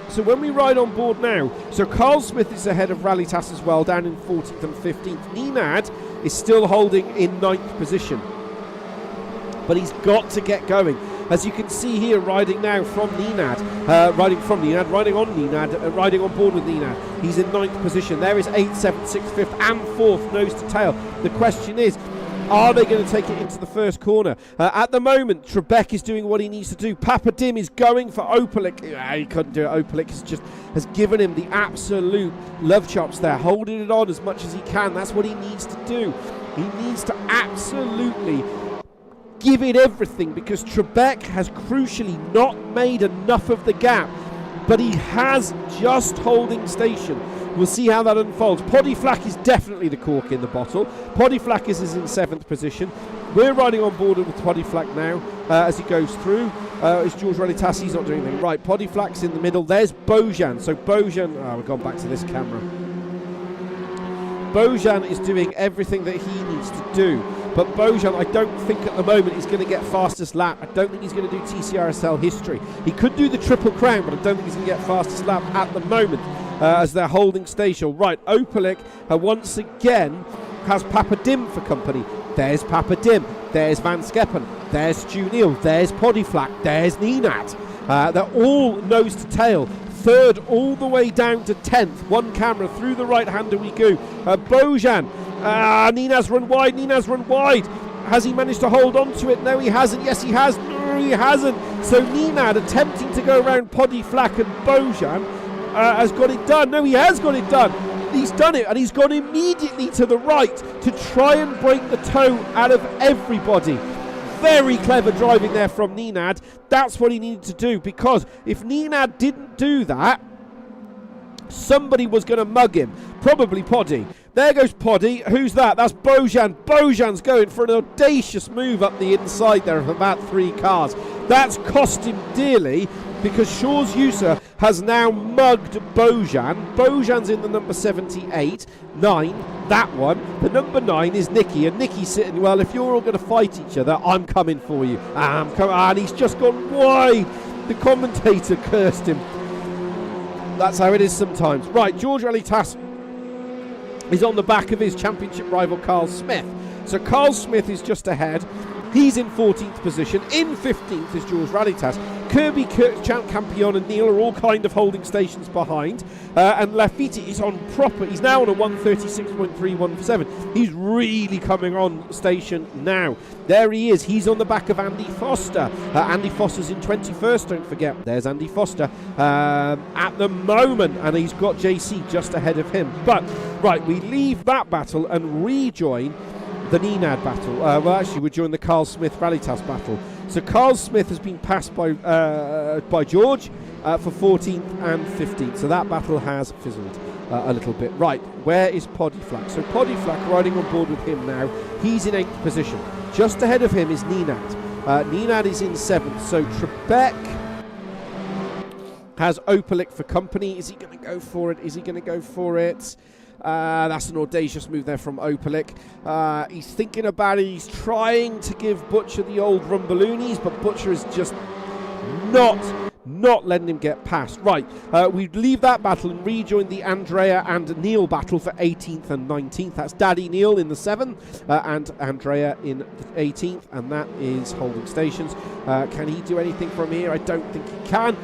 So when we ride on board now, so Carl Smith is ahead of Rallytas as well, down in 14th and 15th. Nenad is still holding in 9th position, but he's got to get going. As you can see here, riding now from Nenad, riding on board with Nenad. He's in 9th position. There is 8th, 7th, 6th, 5th, and 4th, nose to tail. The question is, are they going to take it into the first corner? At the moment, Trebek is doing what he needs to do. Papadim is going for Opalik. He couldn't do it. Opalik has given him the absolute love chops there, holding it on as much as he can. That's what he needs to do. He needs to absolutely give it everything, because Trebek has crucially not made enough of the gap, but he has just holding station. We'll see how that unfolds. Podiflak is definitely the cork in the bottle. Podiflak is in 7th position. We're riding on board with Podiflak now as he goes through. It's George Rallytas. He's not doing anything. Right, Podiflak's in the middle. There's Bojan. So Bojan... we've gone back to this camera. Bojan is doing everything that he needs to do. But Bojan, I don't think at the moment is going to get fastest lap. I don't think he's going to do Tcsrl history. He could do the Triple Crown, but I don't think he's going to get fastest lap at the moment. As they're holding station. Right, Opalik once again has Papadim for company. There's Papadim. There's Van Skeppen. There's Stu Neal. There's Podiflak. There's Nenad. They're all nose to tail. 3rd all the way down to 10th. One camera through the right-hander we go. Bojan. Nenad's run wide. Has he managed to hold on to it? No, he hasn't. Yes, he has. No, he hasn't. So Nenad attempting to go around Podiflak and Bojan has got it done. No, he has got it done. He's done it, and he's gone immediately to the right to try and break the toe out of everybody. Very clever driving there from Nenad. That's what he needed to do, because if Nenad didn't do that, somebody was going to mug him. Probably Poddy. There goes Poddy. Who's that? That's Bojan. Bojan's going for an audacious move up the inside there of about 3 cars. That's cost him dearly, because Shaw's User has now mugged Bojan. Bojan's in the number 78. 9, that one. The number 9 is Nicky, and Nicky's sitting, well, if you're all going to fight each other, I'm coming for you. And he's just gone wide. The commentator cursed him. That's how it is sometimes. Right, George Realitas is on the back of his championship rival Carl Smith. So Carl Smith is just ahead. He's in 14th position. In 15th is George Realitas. Kirby, Champ Campion and Neil are all kind of holding stations behind. And Lafitte is on proper. He's now on a 136.317. He's really coming on station now. There he is. He's on the back of Andy Foster. Andy Foster's in 21st, don't forget. There's Andy Foster at the moment. And he's got JC just ahead of him. But, right, we leave that battle and rejoin the Nenad battle. Well, actually, we're joining the Carl Smith-Realitas battle. So Carl Smith has been passed by George for 14th and 15th. So that battle has fizzled a little bit. Right, where is Podiflak? So Podiflak riding on board with him now. He's in 8th position. Just ahead of him is Nenad. Nenad is in 7th. So Trebek has Opalik for company. Is he going to go for it? Is he going to go for it? That's an audacious move there from Opalik. He's thinking about it. He's trying to give Butcher the old Rumballoonies, but Butcher is just not letting him get past. Right, we leave that battle and rejoin the Andrea and Neil battle for 18th and 19th. That's Daddy Neil in the 7th and Andrea in the 18th, and that is holding stations. Can he do anything from here? I don't think he can.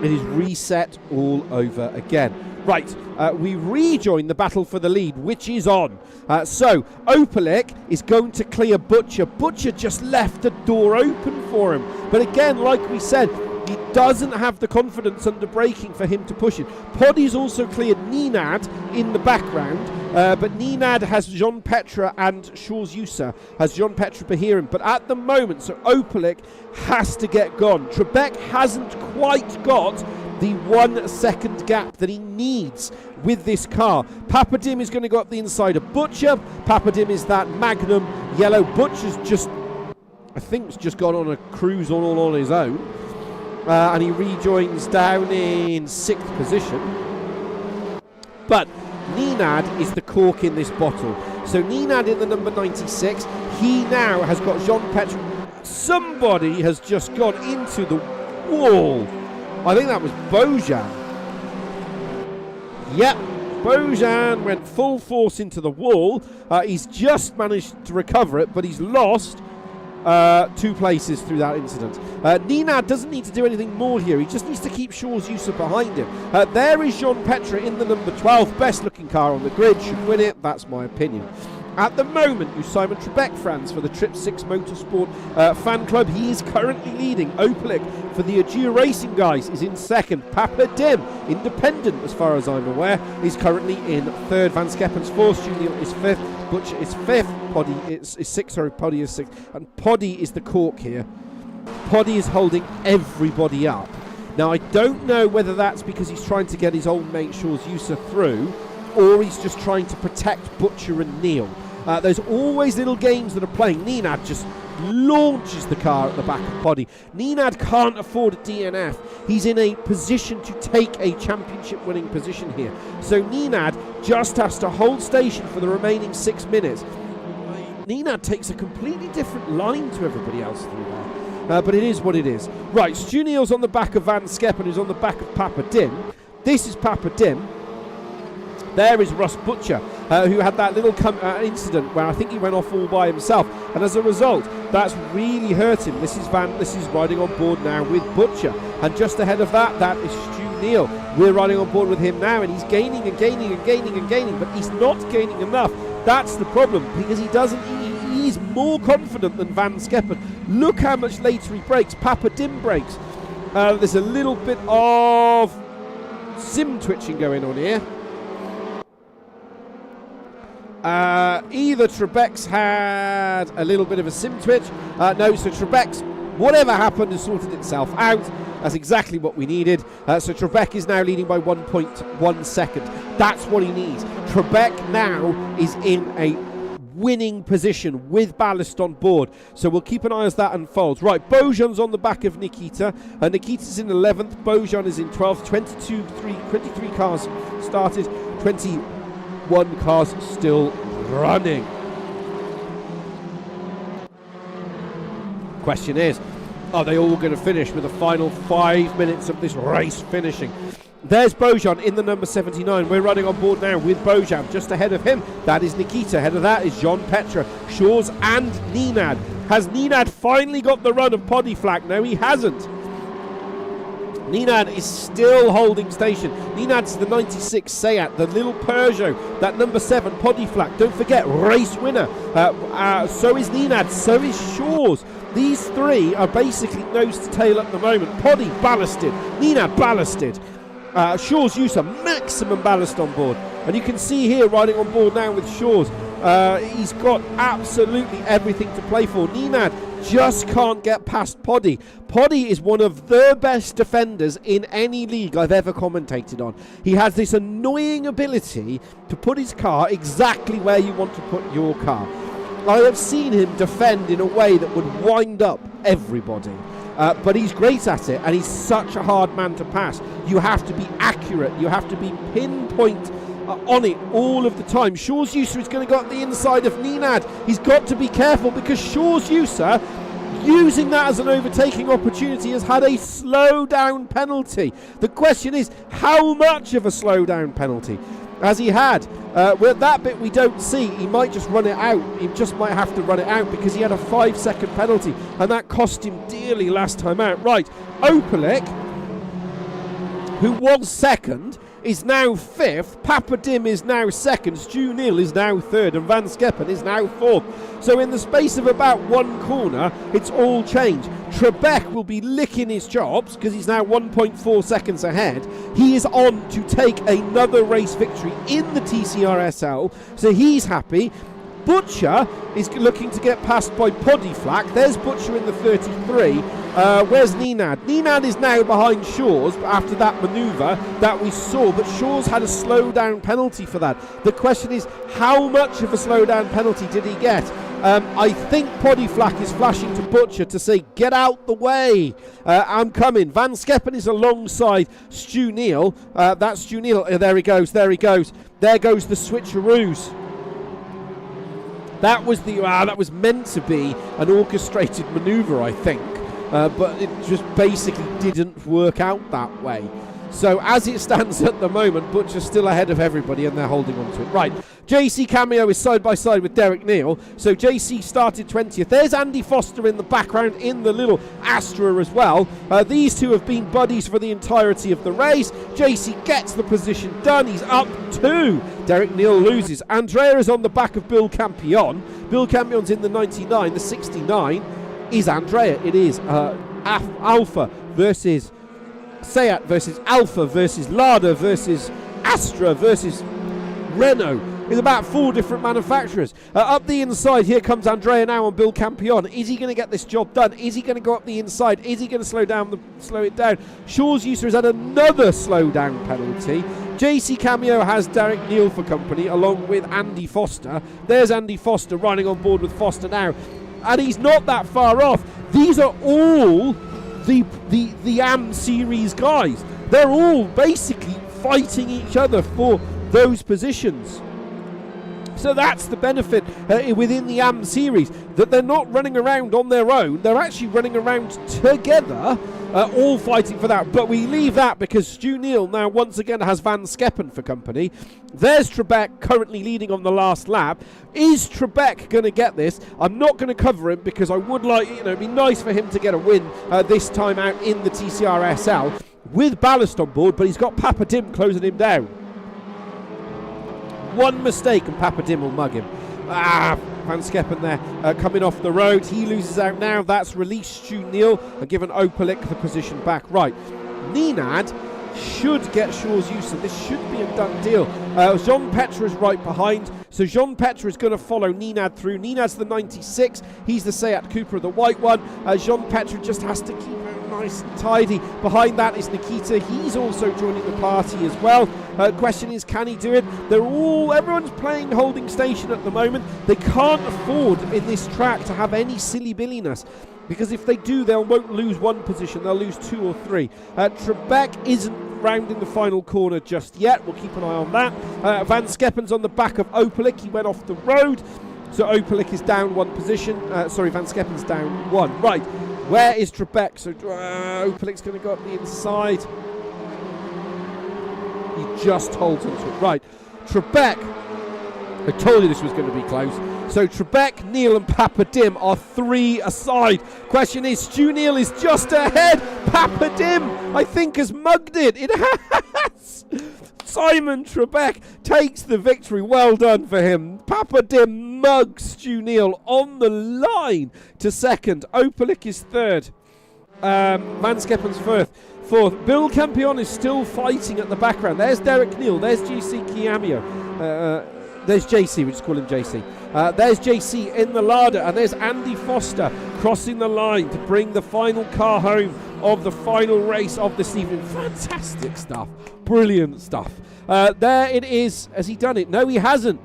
It is reset all over again. Right, we rejoin the battle for the lead, which is on. So, Opalik is going to clear Butcher. Butcher just left the door open for him. But again, like we said, he doesn't have the confidence under braking for him to push it. Poddy's also cleared Nenad in the background, but Nenad has Jean Petra and Shaw's Yusa has Jean Petra behind him. But at the moment, so Opalik has to get gone. Trebek hasn't quite got the 1 second gap that he needs with this car. Papadim is going to go up the inside of Butcher. Papadim is that Magnum yellow. Butcher's just, I think, has just gone on a cruise all on his own. And he rejoins down in 6th position. But Nenad is the cork in this bottle. So Nenad in the number 96. He now has got Jean Petra. Somebody has just gone into the wall. I think that was Bojan. Yep, Bojan went full force into the wall. He's just managed to recover it, but he's lost 2 places through that incident. Nenad doesn't need to do anything more here. He just needs to keep Shaw's Yusa behind him. There is Jean Petra in the number 12. Best looking car on the grid. Should win it. That's my opinion. At the moment, you Simon Trebek fans for the Trip 6 Motorsport fan club. He is currently leading. Opalik for the Agea Racing guys is in 2nd. Papa Dim, independent as far as I'm aware, is currently in 3rd. Van Skeppen's 4th. Junior is 5th. Butcher is 5th. Poddy is 6th. Sorry, Poddy is 6th. And Poddy is the cork here. Poddy is holding everybody up. Now, I don't know whether that's because he's trying to get his old mate Shaw's Yusa through, or he's just trying to protect Butcher and Neil. There's always little games that are playing. Nenad just launches the car at the back of Poddy. Nenad can't afford a DNF. He's in a position to take a championship winning position here. So Nenad just has to hold station for the remaining 6 minutes. Nenad takes a completely different line to everybody else through there. But it is what it is. Right, Stu Neil's on the back of Van Skeppen, who's on the back of Papa Dim. This is Papa Dim. There is Russ Butcher, who had that little incident where I think he went off all by himself, and as a result, that's really hurt him. This is riding on board now with Butcher, and just ahead of that is Stu Neil. We're riding on board with him now, and he's gaining and gaining and gaining and gaining, but he's not gaining enough. That's the problem, because he's more confident than Van Skeppen. Look how much later he brakes. Papa Dim brakes. There's a little bit of sim twitching going on here. Either Trebek's had a little bit of a sim twitch. No, so Trebek's, whatever happened, has sorted itself out. That's exactly what we needed. So Trebek is now leading by 1.1 second. That's what he needs. Trebek now is in a winning position with ballast on board. So we'll keep an eye as that unfolds. Right, Bojan's on the back of Nikita. Nikita's in 11th. Bojan is in 12th. 23 cars started. 21 cars still running. Question is, are they all going to finish with the final 5 minutes of this race finishing? There's Bojan in the number 79. We're running on board now with Bojan. Just ahead of him, that is Nikita. Ahead of that is Jean Petre, Shores and Nenad. Has Nenad finally got the run of Podiflak? No, he hasn't. Nenad is still holding station. Nenad's the 96 Seat, the little Peugeot, that number 7 Podiflak. Don't forget, race winner. So is Nenad, so is Shores. These three are basically nose to tail at the moment. Poddy ballasted, Nenad ballasted. Shores use a maximum ballast on board, and you can see here riding on board now with Shores, he's got absolutely everything to play for. Nenad just can't get past Poddy. Poddy is one of the best defenders in any league I've ever commentated on. He has this annoying ability to put his car exactly where you want to put your car. I have seen him defend in a way that would wind up everybody. But he's great at it, and he's such a hard man to pass. You have to be accurate. You have to be pinpoint on it all of the time. Shores User is going to go up the inside of Nenad. He's got to be careful because Shores User, using that as an overtaking opportunity, has had a slow down penalty. The question is, how much of a slow down penalty has he had? Well, that bit we don't see. He might just run it out. He just might have to run it out because he had a 5-second penalty, and that cost him dearly last time out. Right, Opelec, who was second, is now 5th. Papadim is now 2nd. Stu Neal is now 3rd, and Van Skeppen is now 4th. So in the space of about one corner, it's all changed. Trebek will be licking his chops because he's now 1.4 seconds ahead. He is on to take another race victory in the TCRSL, so he's happy. Butcher is looking to get passed by Podiflak. There's Butcher in the 33. Where's Nenad? Nenad is now behind Shores after that manoeuvre that we saw, but Shores had a slow down penalty for that. The question is, how much of a slow down penalty did he get? I think Podiflak is flashing to Butcher to say, get out the way, I'm coming. Van Skeppen is alongside Stu Neal. That's Stu Neal. There he goes. There goes the switcheroos. That was meant to be an orchestrated manoeuvre, I think, but it just basically didn't work out that way. So as it stands at the moment, Butcher's still ahead of everybody, and they're holding on to it. Right, JC Cameo is side by side with Derek Neal. So JC started 20th. There's Andy Foster in the background in the little Astra as well. These two have been buddies for the entirety of the race. JC gets the position done. He's up 2. Derek Neal loses. Andrea is on the back of Bill Campion. Bill Campion's in the 99. The 69 is Andrea. It is Alpha versus Seat versus Alpha versus Lada versus Astra versus Renault. There's about 4 different manufacturers. Up the inside, here comes Andrea now on Bill Campion. Is he going to get this job done? Is he going to go up the inside? Is he going to slow it down? Shores User has had another slow down penalty. JC Cameo has Derek Neal for company along with Andy Foster. There's Andy Foster running on board with Foster now, and he's not that far off. These are all the AM series guys. They're all basically fighting each other for those positions. So that's the benefit within the AM series, that they're not running around on their own. They're actually running around together, all fighting for that. But we leave that because Stu Neal now once again has Van Skeppen for company. There's Trebek currently leading on the last lap. Is Trebek going to get this? I'm not going to cover him because I would like, it'd be nice for him to get a win this time out in the TCRSL with ballast on board, but he's got Papadim closing him down. One mistake and Papadim will mug him. Van Skeppen there coming off the road. He loses out now. That's released Stu Neal and given Opelec the position back. Right, Nenad should get Shores User. This should be a done deal. Jean Petre is right behind. So Jean Petre is going to follow Nenad through. Nenad's the 96. He's the Seat Cupra, the white one. Jean Petre just has to keep it nice and tidy. Behind that is Nikita. He's also joining the party as well. Question is, can he do it? Everyone's playing holding station at the moment. They can't afford in this track to have any silly billiness, because if they do, they won't lose one position, they'll lose 2 or 3. Trebek isn't rounding the final corner just yet. We'll keep an eye on that. Van Skeppen's on the back of Opelec. He went off the road, so Opelec is down 1 position. Van Skeppen's down 1. Right, where is Trebek? So Opelec's going to go up the inside. He just holds onto it. Right, Trebek. I told you this was going to be close. So Trebek, Neil and Papa Dim are 3 aside. Question is, Stu Neil is just ahead. Papa Dim, I think, has mugged it. It has. Simon Trebek takes the victory. Well done for him. Papa Dim mugs Stu Neil on the line to second. Opalik is third. Manskeppen's fourth. Bill Campion is still fighting at the background. There's Derek Neal. There's GC Kiamio. There's JC, we just call him JC. There's JC in the larder, and there's Andy Foster crossing the line to bring the final car home of the final race of this evening. Fantastic stuff. Brilliant stuff. There it is. Has he done it? No, he hasn't.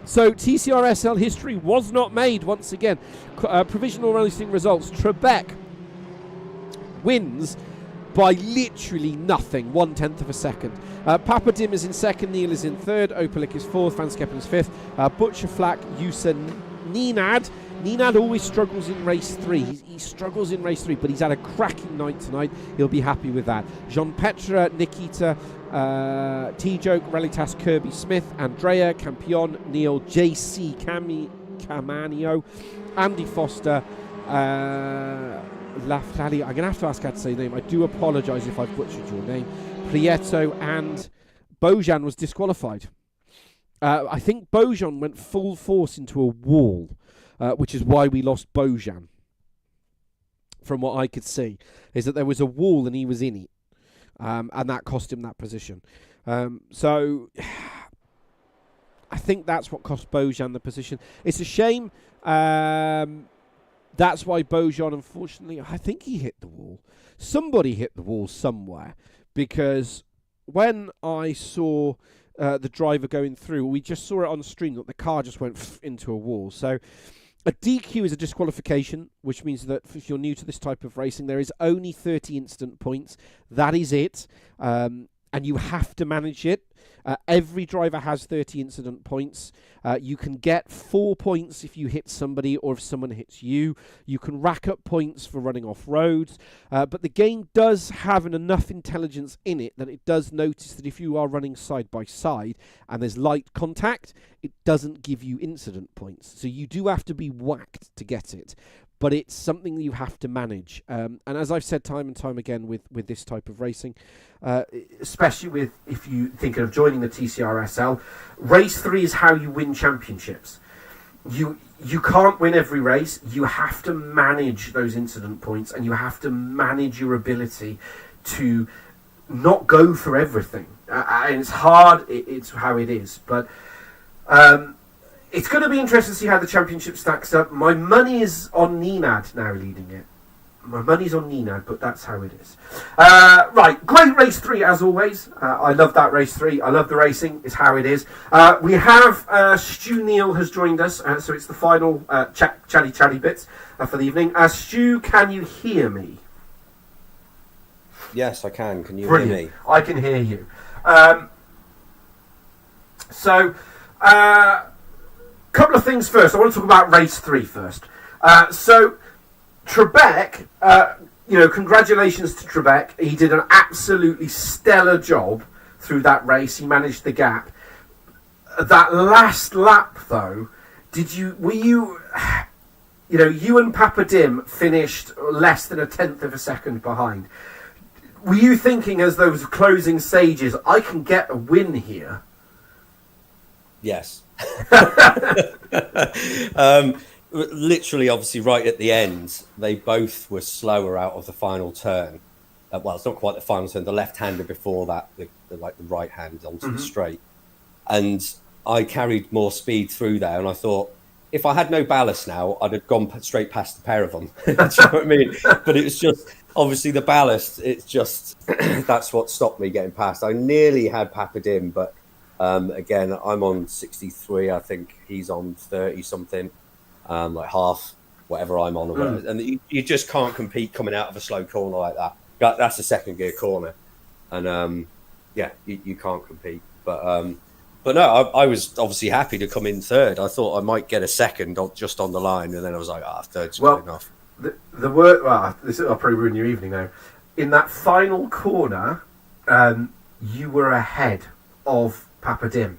So TCRSL history was not made once again. Provisional racing results. Trebek wins by literally nothing, 1/10 of a second. Papa Dim is in second, Neil is in third, Opalik is fourth, Van Skeppen is fifth, Butcher Flack, Yusa Ninad. Ninad always struggles in race 3. He struggles in race 3, but he's had a cracking night tonight. He'll be happy with that. Jean Petra, Nikita, T-Joke, Relitas, Kirby Smith, Andrea, Campion, Neil, JC, Camanio, Andy Foster, Laflali, I'm going to have to ask how to say your name. I do apologise if I've butchered your name. Prieto, and Bojan was disqualified. I think Bojan went full force into a wall, which is why we lost Bojan. From what I could see, is that there was a wall and he was in it, and that cost him that position. So I think that's what cost Bojan the position. It's a shame. That's why Bojan, unfortunately, I think he hit the wall. Somebody hit the wall somewhere, because when I saw the driver going through, we just saw it on the stream that the car just went into a wall. So a DQ is a disqualification, which means that if you're new to this type of racing, there is only 30 instant points. That is it. And you have to manage it. Every driver has 30 incident points. You can get 4 points if you hit somebody or if someone hits you. You can rack up points for running off roads. But the game does have enough intelligence in it that it does notice that if you are running side by side and there's light contact, it doesn't give you incident points. So you do have to be whacked to get it. But it's something that you have to manage. And as I've said time and time again with this type of racing, especially with if you thinking of joining the TCRSL, race 3 is how you win championships. You can't win every race. You have to manage those incident points, and you have to manage your ability to not go for everything. And it's hard. It's how it is. But it's going to be interesting to see how the championship stacks up. My money is on Ninad now leading it. My money's on Ninad, but that's how it is. Right, great race 3 as always. I love that race 3. I love the racing. It's how it is. We have Stu Neal has joined us, so it's the final chatty bits for the evening. Stu, can you hear me? Yes, I can. Can you Brilliant. hear me? I can hear you. Couple of things first. I want to talk about race 3 first. So Trebek, congratulations to Trebek. He did an absolutely stellar job through that race. He managed the gap. That last lap, though, you and Papa Dim finished less than 1/10 of a second behind. Were you thinking as those closing stages, I can get a win here? Yes. Literally, obviously, right at the end, they both were slower out of the final turn. Well, it's not quite the final turn. The left-hander before that, the right hand onto the straight, and I carried more speed through there. And I thought, if I had no ballast now, I'd have gone straight past the pair of them. Do you know what I mean? But it was just obviously the ballast. It's just that's what stopped me getting past. I nearly had Papa Dim, but again, I'm on 63. I think he's on 30 something. Like half whatever I'm on, and you just can't compete coming out of a slow corner like that. That's a second gear corner, and you can't compete. But no, I was obviously happy to come in third. I thought I might get a second just on the line, and then I was like, third's good enough. The word, I'll probably ruin your evening now. In that final corner, you were ahead of Papa Dim.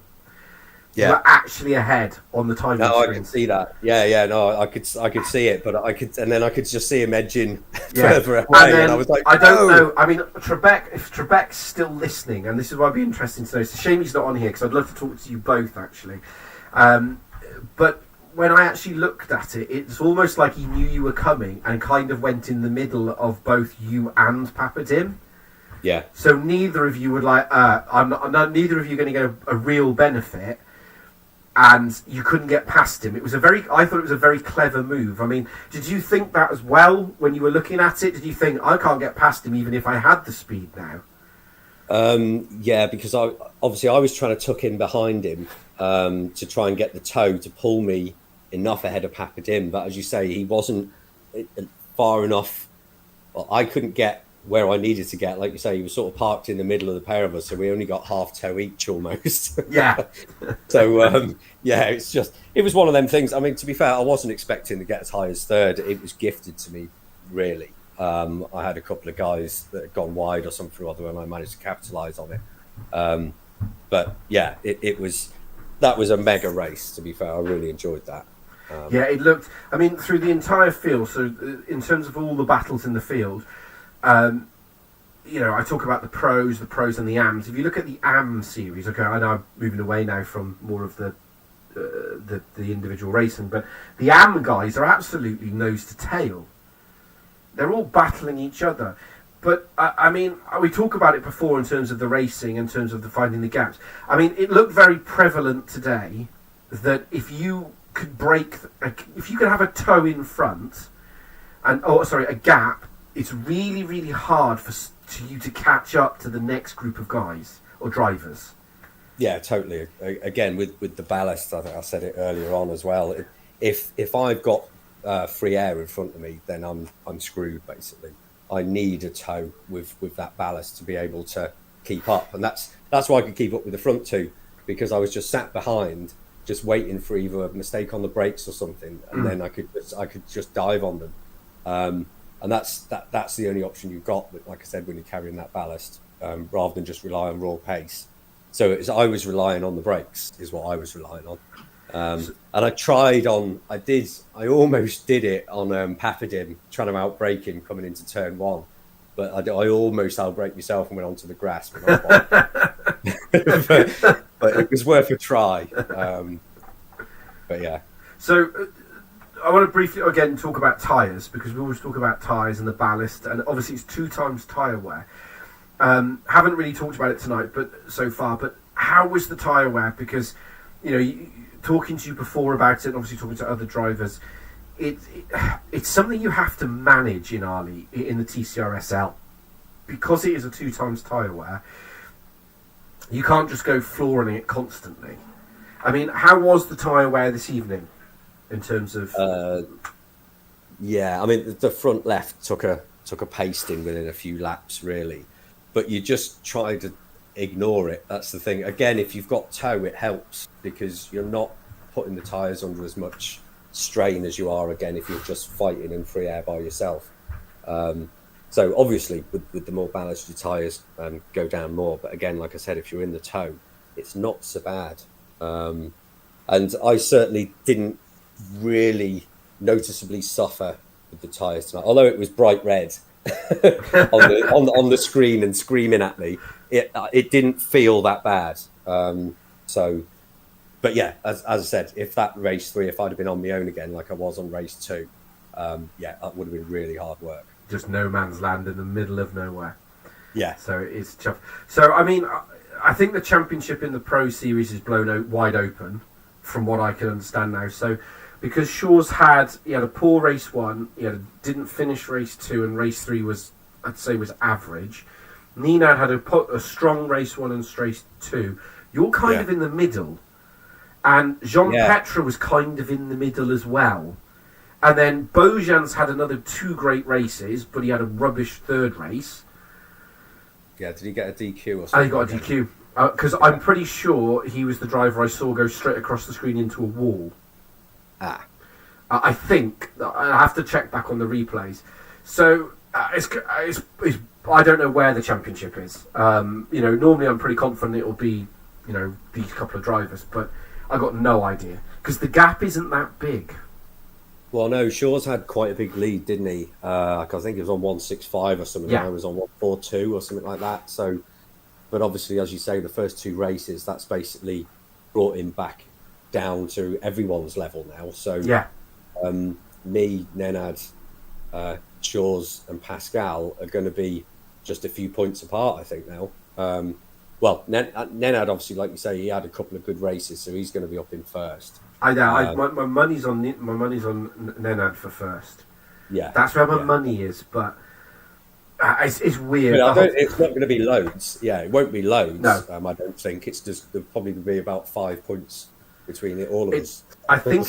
Yeah. You were actually ahead on the timing No, screen. I could see that. Yeah, no, I could see it, but I could just see him edging Yeah. further away, and I was like, I don't "No." know. I mean, Trebek, if Trebek's still listening, and this is why it'd be interesting to know. It's a shame he's not on here because I'd love to talk to you both actually. But when I actually looked at it, it's almost like he knew you were coming and kind of went in the middle of both you and Papa Dim. Yeah. So neither of you would like. Neither of you are going to get a real benefit. And you couldn't get past him. I thought it was a very clever move. I mean, did you think that as well when you were looking at it? Did you think, I can't get past him even if I had the speed now? Yeah, because I was trying to tuck in behind him to try and get the toe to pull me enough ahead of Papa Dim. But as you say, he wasn't far enough. Well, I couldn't get where I needed to get. Like you say, he was sort of parked in the middle of the pair of us, so we only got half toe each almost. Yeah. So it was one of them things. I mean, to be fair, I wasn't expecting to get as high as third. It was gifted to me, really. I had a couple of guys that had gone wide or something or other, and I managed to capitalise on it. But yeah, that was a mega race. To be fair, I really enjoyed that. Yeah, it looked. I mean, through the entire field. So in terms of all the battles in the field. I talk about the pros, and the AMs. If you look at the AM series, okay, I know I'm moving away now from more of the individual racing, but the AM guys are absolutely nose to tail. They're all battling each other. But I mean, we talk about it before in terms of the racing, in terms of the finding the gaps. I mean, it looked very prevalent today that if you could if you could have a toe in front, a gap. It's really, really hard for you to catch up to the next group of guys or drivers. Yeah, totally. Again, with the ballast, I think I said it earlier on as well. If I've got free air in front of me, then I'm screwed basically. I need a toe with that ballast to be able to keep up, and that's why I could keep up with the front two, because I was just sat behind, just waiting for either a mistake on the brakes or something, and then I could just dive on them. And that's the only option you've got, like I said, when you're carrying that ballast, rather than just rely on raw pace. So I was relying on the brakes, is what I was relying on. And I almost did it on Papa Dim, trying to outbrake him coming into turn one. But I almost outbraked myself and went onto the grass. But it was worth a try. But yeah. So... I want to briefly again talk about tyres, because we always talk about tyres and the ballast, and obviously it's 2 times tyre wear. Haven't really talked about it tonight, but so far. But how was the tyre wear? Because talking to you before about it, and obviously talking to other drivers, it's something you have to manage in Arley in the TCRSL, because it is a 2 times tyre wear. You can't just go flooring it constantly. I mean, how was the tyre wear this evening? In terms of, yeah, I mean the front left took a pasting within a few laps, really, but you just try to ignore it. That's the thing. Again, if you've got toe, it helps because you're not putting the tyres under as much strain as you are again if you're just fighting in free air by yourself. So obviously, with the more ballast, your tyres go down more. But again, like I said, if you're in the toe, it's not so bad. And I certainly didn't really noticeably suffer with the tyres tonight, although it was bright red on the screen and screaming at me. It didn't feel that bad. But yeah, as I said, if that race 3, if I'd have been on my own again like I was on race 2, that would have been really hard work. Just no man's land in the middle of nowhere. Yeah. So it's tough. So I mean, I think the championship in the Pro Series is blown out wide open, from what I can understand now. So. Because Shaw's had a poor race 1, didn't finish race 2, and race 3 was average. Nina had a strong race 1 and race 2. You're kind of in the middle, and Jean Petre was kind of in the middle as well. And then Bojan's had another 2 great races, but he had a rubbish 3rd race. Yeah, did he get a DQ or something? He got a DQ because I'm pretty sure he was the driver I saw go straight across the screen into a wall. I think I have to check back on the replays. So it's I don't know where the championship is. Normally I'm pretty confident it will be, these couple of drivers, but I got no idea because the gap isn't that big. Well, no, Shaw's had quite a big lead, didn't he? I think it was on 165 or something. Yeah. I was on 142 or something like that. So, but obviously, as you say, the first 2 races, that's basically brought him back down to everyone's level now. So, yeah, me, Nenad, Shaw's, and Pascal are going to be just a few points apart, I think now. Nenad, obviously, like you say, he had a couple of good races, so he's going to be up in first. I know. My money's on Nenad for first. Yeah, that's where my money is. But it's weird. It's not going to be loads. Yeah, it won't be loads. No, I don't think it's just there'll probably be about 5 points between all of us. I think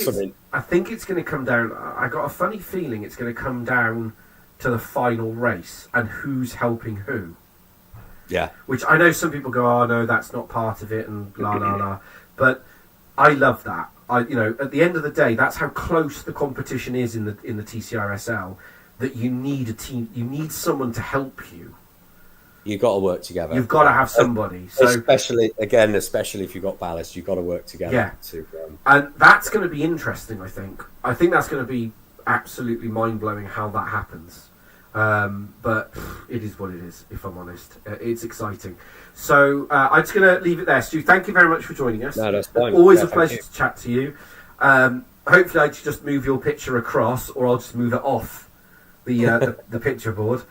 it's going to come down. I got a funny feeling it's going to come down to the final race and who's helping who. Yeah, which I know some people go, oh no, that's not part of it, and blah blah blah. But I love that. At the end of the day, that's how close the competition is in the Tcsrl. That you need a team, you need someone to help you. You've got to work together. You've got to have somebody. So especially if you've got ballast, you've got to work together. Yeah, and that's going to be interesting. I think that's going to be absolutely mind blowing how that happens. But it is what it is. If I'm honest, it's exciting. So I'm just going to leave it there, Stu. Thank you very much for joining us. No, that's fine. Always a pleasure to chat to you. Hopefully, I just move your picture across, or I'll just move it off the picture board.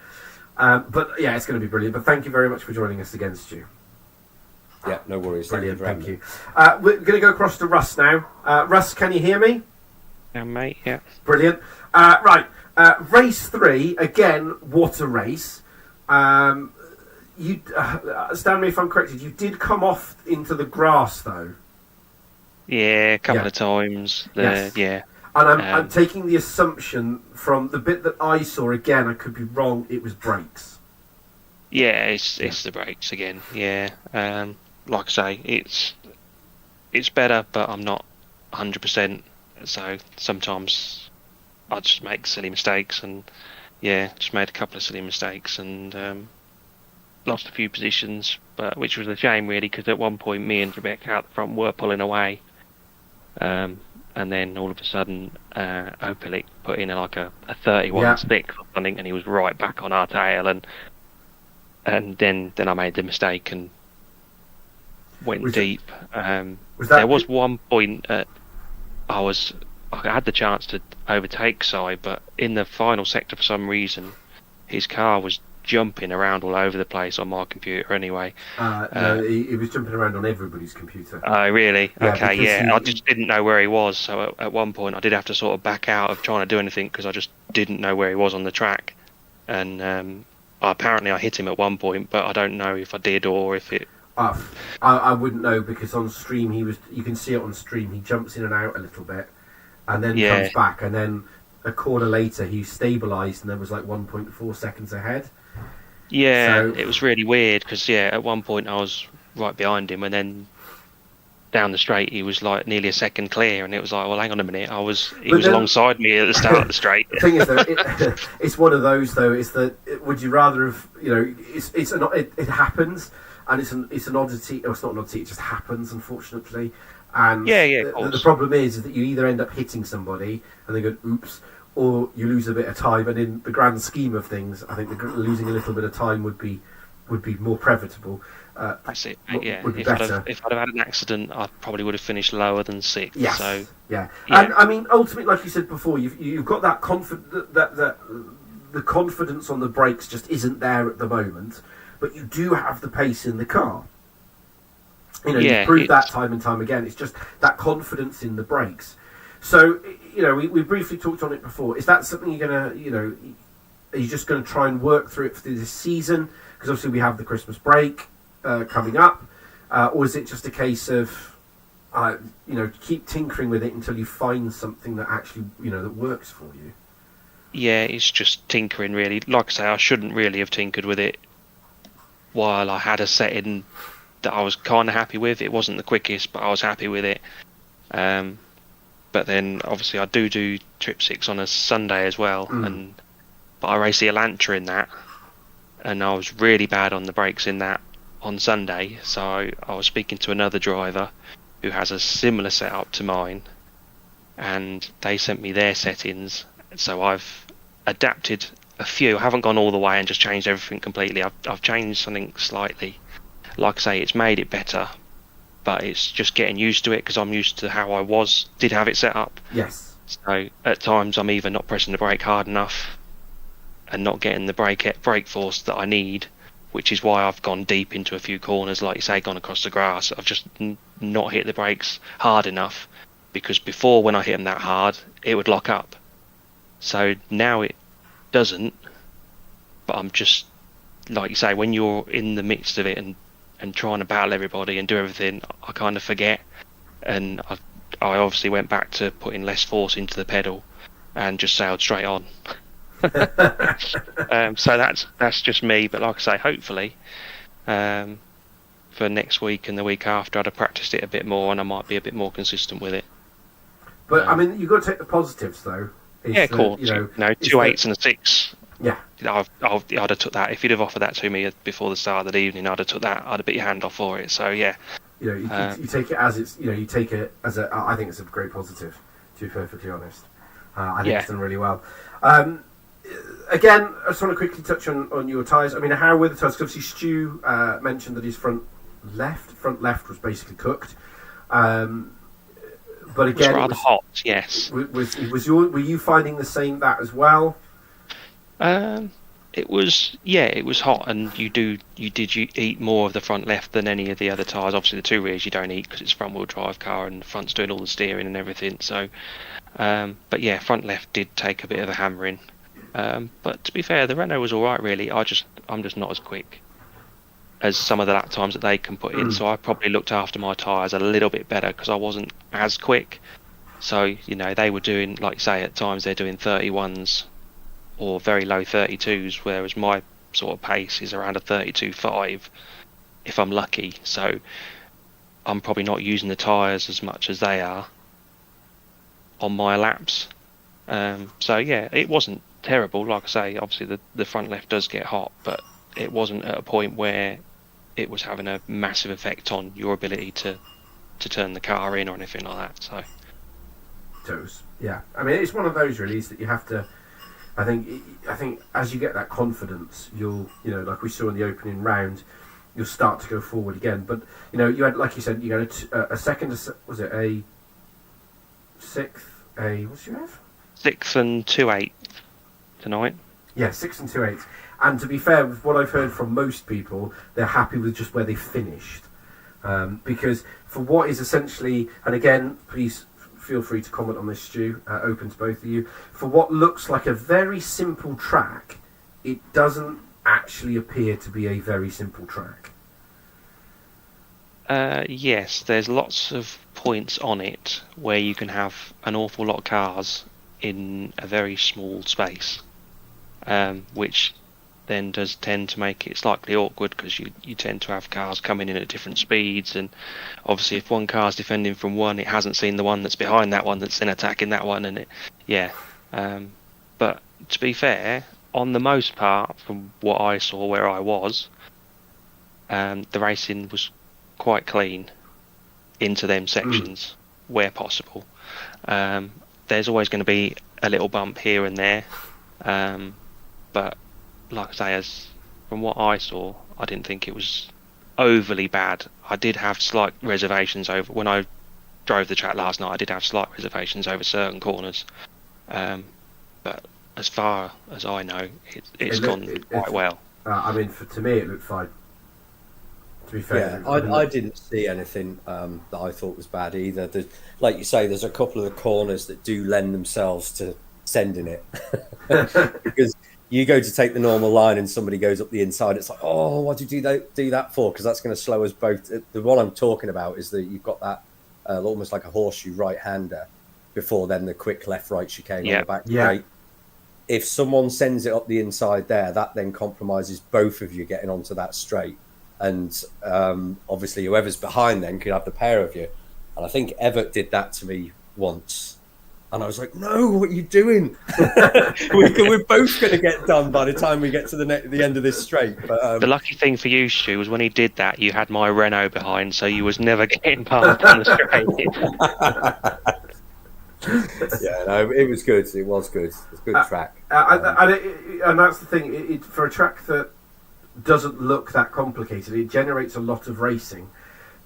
But yeah, it's going to be brilliant. But thank you very much for joining us again, Stu. Yeah, no worries. Brilliant. Thank you. We're going to go across to Russ now. Russ, can you hear me? Yeah, mate. Yeah. Brilliant. Right. Race 3 again. What a race! You stand me if I'm corrected. You did come off into the grass though. Yeah, a couple of times. Yes. Yeah. And I'm taking the assumption from the bit that I saw. Again, I could be wrong. It was brakes. Yeah, it's the brakes again. Yeah. Like I say, it's better, but I'm not 100%. So sometimes I just make silly mistakes, and just made a couple of silly mistakes, and lost a few positions, but which was a shame really, because at one point me and Rebecca out the front were pulling away, and then all of a sudden Opelic put in a 31 stick or something, and he was right back on our tail, and then I made the mistake and went deep. There was one point I had the chance to overtake Si, but in the final sector for some reason his car was jumping around all over the place on my computer anyway. No, he was jumping around on everybody's computer. Oh, really? Yeah, okay, yeah. I just didn't know where he was, so at one point I did have to sort of back out of trying to do anything because I just didn't know where he was on the track. And apparently I hit him at one point, but I don't know if I did or if it... I wouldn't know, because on stream you can see it on stream, he jumps in and out a little bit and then comes back, and then a corner later he stabilised and then was 1.4 seconds ahead. Yeah, so, it was really weird because at one point I was right behind him, and then down the straight he was nearly a second clear, and it was well, hang on a minute, he was alongside me at the start of the straight. The thing is though, it's one of those though, is that would you rather have, it happens, and it's an oddity, or it's not an oddity, it just happens, unfortunately. And the problem is that you either end up hitting somebody and they go oops, or you lose a bit of time, and in the grand scheme of things, I think losing a little bit of time would be more preventable. That's it. Yeah, would be if better. I'd have had an accident, I probably would have finished lower than 6th. Yes. So yeah. And I mean, ultimately, like you said before, you've got that that the confidence on the brakes just isn't there at the moment, but you do have the pace in the car. You've proved that time and time again. It's just that confidence in the brakes. So, we briefly talked on it before. Is that something you're going to, are you just going to try and work through it through this season? Because obviously we have the Christmas break coming up. Or is it just a case of, keep tinkering with it until you find something that actually, that works for you? Yeah, it's just tinkering, really. Like I say, I shouldn't really have tinkered with it while I had a setting that I was kind of happy with. It wasn't the quickest, but I was happy with it. But then, obviously, I do Trip 6 on a Sunday as well, but I race the Elantra in that, and I was really bad on the brakes in that on Sunday. So I was speaking to another driver who has a similar setup to mine, and they sent me their settings. So I've adapted a few. I haven't gone all the way and just changed everything completely. I've changed something slightly. Like I say, it's made it better, but it's just getting used to it because I'm used to how I did have it set up. Yes. So at times I'm either not pressing the brake hard enough and not getting the brake force that I need, which is why I've gone deep into a few corners, like you say, gone across the grass. I've just not hit the brakes hard enough, because before, when I hit them that hard, it would lock up. So now it doesn't, but I'm just, like you say, when you're in the midst of it and trying to battle everybody and do everything, I kind of forget, and I obviously went back to putting less force into the pedal and just sailed straight on. So that's just me, but like I say, hopefully for next week and the week after, I'd have practiced it a bit more and I might be a bit more consistent with it. But I mean, you've got to take the positives though. Yeah, of course. 2 8s and a 6. Yeah, I'd have took that. If you'd have offered that to me before the start of the evening, I'd have took that. I'd have bit your hand off for it. So yeah, you take it as it's. You take it as a. I think it's a great positive. To be perfectly honest, I think it's done really well. Again, I just want to quickly touch on your tyres. I mean, how were the tyres? Because obviously Stu mentioned that his front left was basically cooked. But again, it was rather hot. Yes. Were you finding the same that as well? It was hot, and you eat more of the front left than any of the other tyres. Obviously, the two rears you don't eat because it's a front wheel drive car and the front's doing all the steering and everything. So, but yeah, front left did take a bit of a hammering. But to be fair, the Renault was all right, really. I'm just not as quick as some of the lap times that they can put in. So I probably looked after my tyres a little bit better because I wasn't as quick. So they were doing, like you say, at times they're doing 31s or very low 32s, whereas my sort of pace is around a 32.5 if I'm lucky. So I'm probably not using the tyres as much as they are on my laps. So yeah, it wasn't terrible. Like I say, obviously the front left does get hot, but it wasn't at a point where it was having a massive effect on your ability to turn the car in or anything like that. So yeah, I mean, it's one of those really is that you have to. I think as you get that confidence, you'll like we saw in the opening round, you'll start to go forward again. But you had, like you said, you had a second. Was it a sixth? What did you have? 6th and 2/8 tonight. Yeah, 6 and 2/8. And to be fair, with what I've heard from most people, they're happy with just where they finished. Because for what is essentially, and again, please feel free to comment on this, Stu, open to both of you, for what looks like a very simple track, it doesn't actually appear to be a very simple track. Yes, there's lots of points on it where you can have an awful lot of cars in a very small space, which then does tend to make it slightly awkward because you tend to have cars coming in at different speeds, and obviously if one car's defending from one, it hasn't seen the one that's behind that one that's then attacking that one, and but to be fair, on the most part, from what I saw where I was, the racing was quite clean into them sections where possible. There's always going to be a little bump here and there, but like I say, from what I saw, I didn't think it was overly bad. I did have slight reservations over, when I drove the track last night, I did have slight reservations over certain corners, but as far as I know, it's gone quite well. I mean, to me, it looked fine. To be fair, I didn't see anything that I thought was bad either. Like you say, there's a couple of the corners that do lend themselves to sending it because you go to take the normal line and somebody goes up the inside. It's like, oh, what did you do that for? Because that's going to slow us both. The one I'm talking about is that you've got that almost like a horseshoe right-hander before then the quick left-right chicane on the back straight. If someone sends it up the inside there, that then compromises both of you getting onto that straight. And obviously whoever's behind then could have the pair of you. And I think Everett did that to me once. And I was like, no, what are you doing? We're both going to get done by the time we get to the end of this straight. But, the lucky thing for you, Stu, was when he did that, you had my Renault behind, so you was never getting past on the straight. Yeah, no, it was good. It was good. It was a good track. And that's the thing. For a track that doesn't look that complicated, it generates a lot of racing.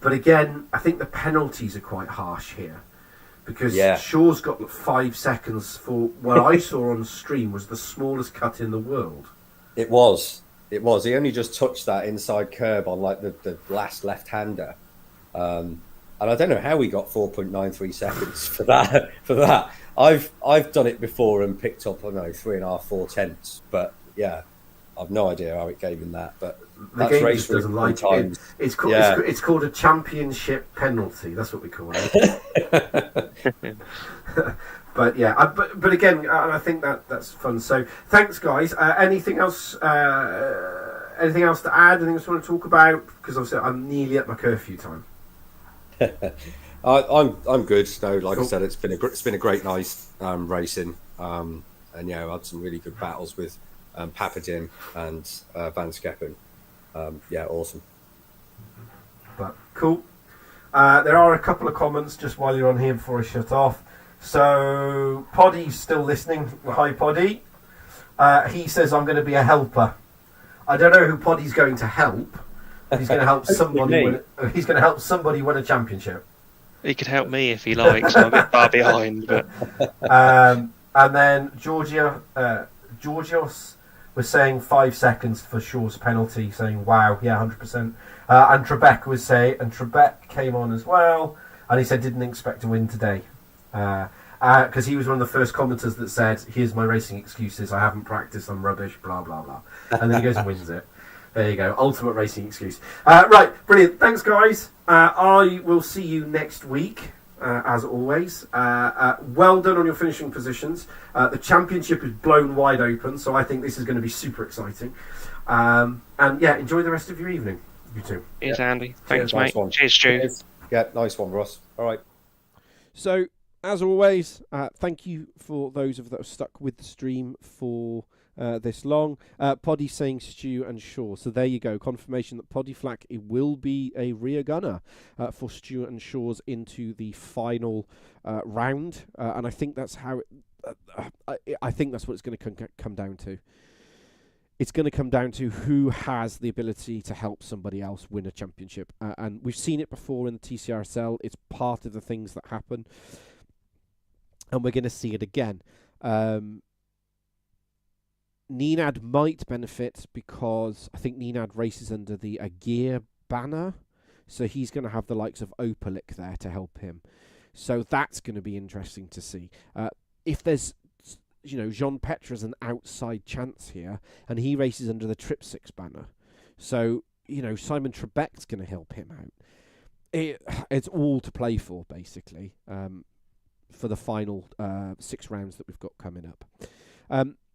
But again, I think the penalties are quite harsh here. Because Shaw's got 5 seconds for what I saw on stream was the smallest cut in the world. It was. He only just touched that inside curb on like the last left-hander. And I don't know how he got 4.93 seconds for that. I've done it before and picked up, 3.5, 4 tenths. But yeah, I've no idea how it gave him that. But the game just doesn't like it. It's called a championship penalty. That's what we call it. But yeah, but again, I think that's fun. So thanks, guys. Anything else? Anything else to add? Anything else you want to talk about? Because obviously I'm nearly at my curfew time. I'm good. No, like Cool. I said, it's been a great night racing. And yeah, I had some really good battles with Papadin and Van Skeppen. Yeah, awesome. But cool. There are a couple of comments just while you're on here before I shut off. So Poddy's still listening. Hi, Poddy. He says I'm going to be a helper. I don't know who Poddy's going to help. He's going to help somebody. He's going to help somebody win a championship. He could help me if he likes. I'm a bit far behind, but And then Georgios was saying 5 seconds for Shaw's penalty, saying wow, yeah, 100%. And Trebek came on as well, and he said didn't expect to win today, because he was one of the first commenters that said, "Here's my racing excuses. I haven't practiced. I'm rubbish. Blah blah blah." And then he goes and wins it. There you go, ultimate racing excuse. Right, brilliant. Thanks, guys. I will see you next week. As always, well done on your finishing positions. The championship is blown wide open, so I think this is going to be super exciting. And yeah, enjoy the rest of your evening, you two. Cheers, Andy. Thanks, Nice mate. one. Cheers, Stu. Yeah, nice one, Ross. All right. So, as always, thank you for those of that have stuck with the stream for this long. Poddy saying Stu and Shaw. So there you go. Confirmation that Poddy Flack it will be a rear gunner for Stu and Shaw's into the final round. And I think that's how I think that's what it's going to come down to. It's going to come down to who has the ability to help somebody else win a championship. And we've seen it before in the Tcsrl. It's part of the things that happen. And we're going to see it again. Nenad might benefit because I think Nenad races under the Agir banner. So he's going to have the likes of Opalik there to help him. So that's going to be interesting to see. If there's, Jean Petra's an outside chance here, and he races under the Trip 6 banner. So, Simon Trebek's going to help him out. It's all to play for, basically, for the final 6 rounds that we've got coming up.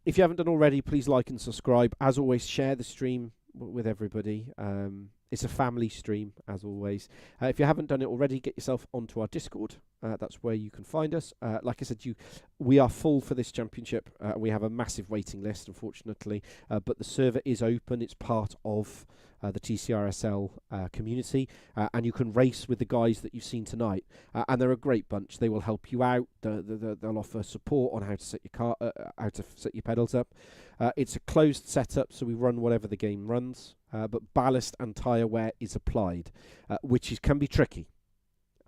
If you haven't done already, please like and subscribe. As always, share the stream with everybody. It's a family stream, as always. If you haven't done it already, get yourself onto our Discord. That's where you can find us. Like I said, we are full for this championship. We have a massive waiting list, unfortunately. But the server is open. It's part of the Tcsrl community. And you can race with the guys that you've seen tonight. And they're a great bunch. They will help you out. They'll offer support on how to set your how to set your pedals up. It's a closed setup, so we run whatever the game runs. But ballast and tyre wear is applied, which can be tricky.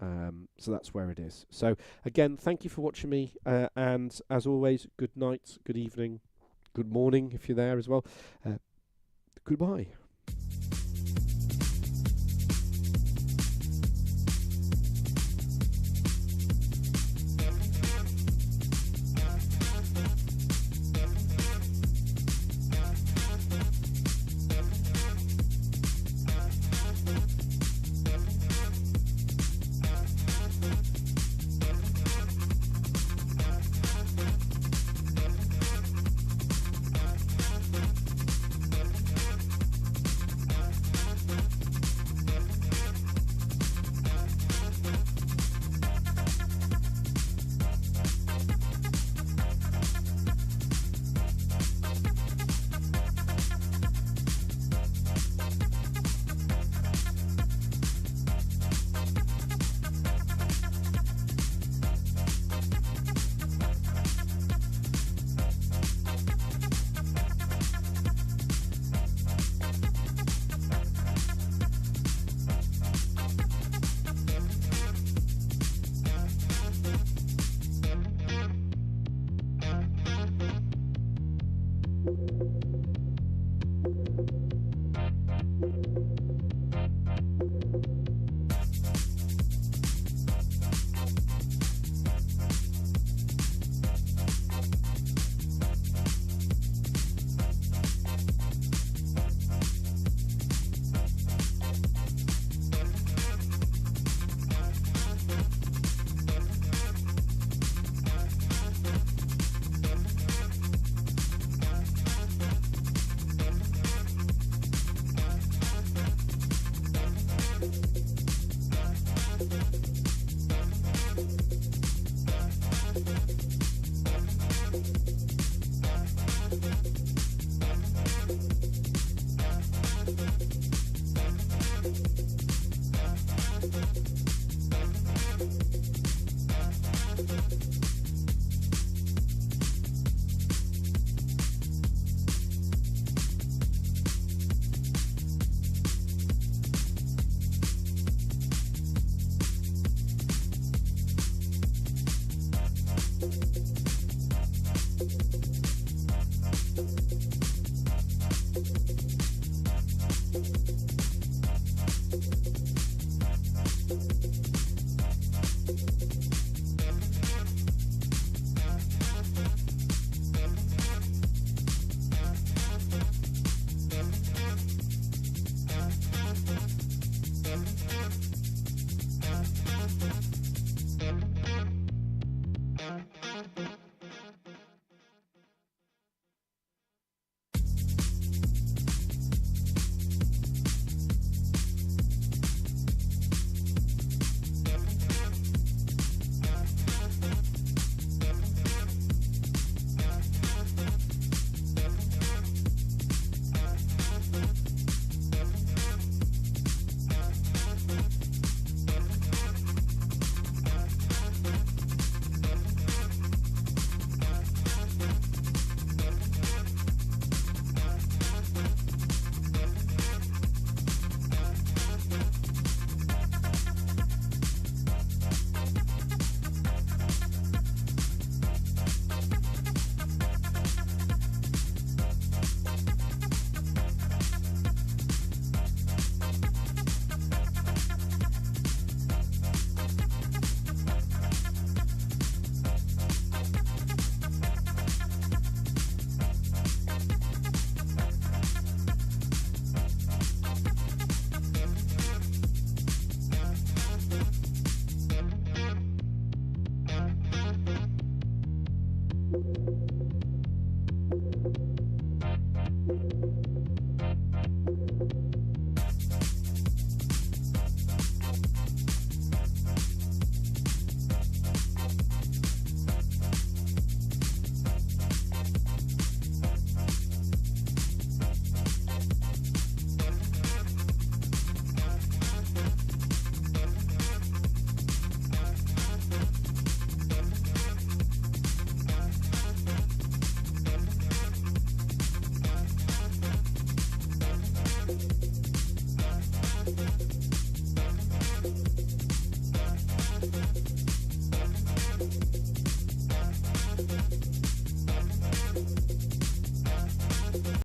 So that's where it is. So again, thank you for watching me, and as always, good night, good evening, good morning if you're there as well. Goodbye.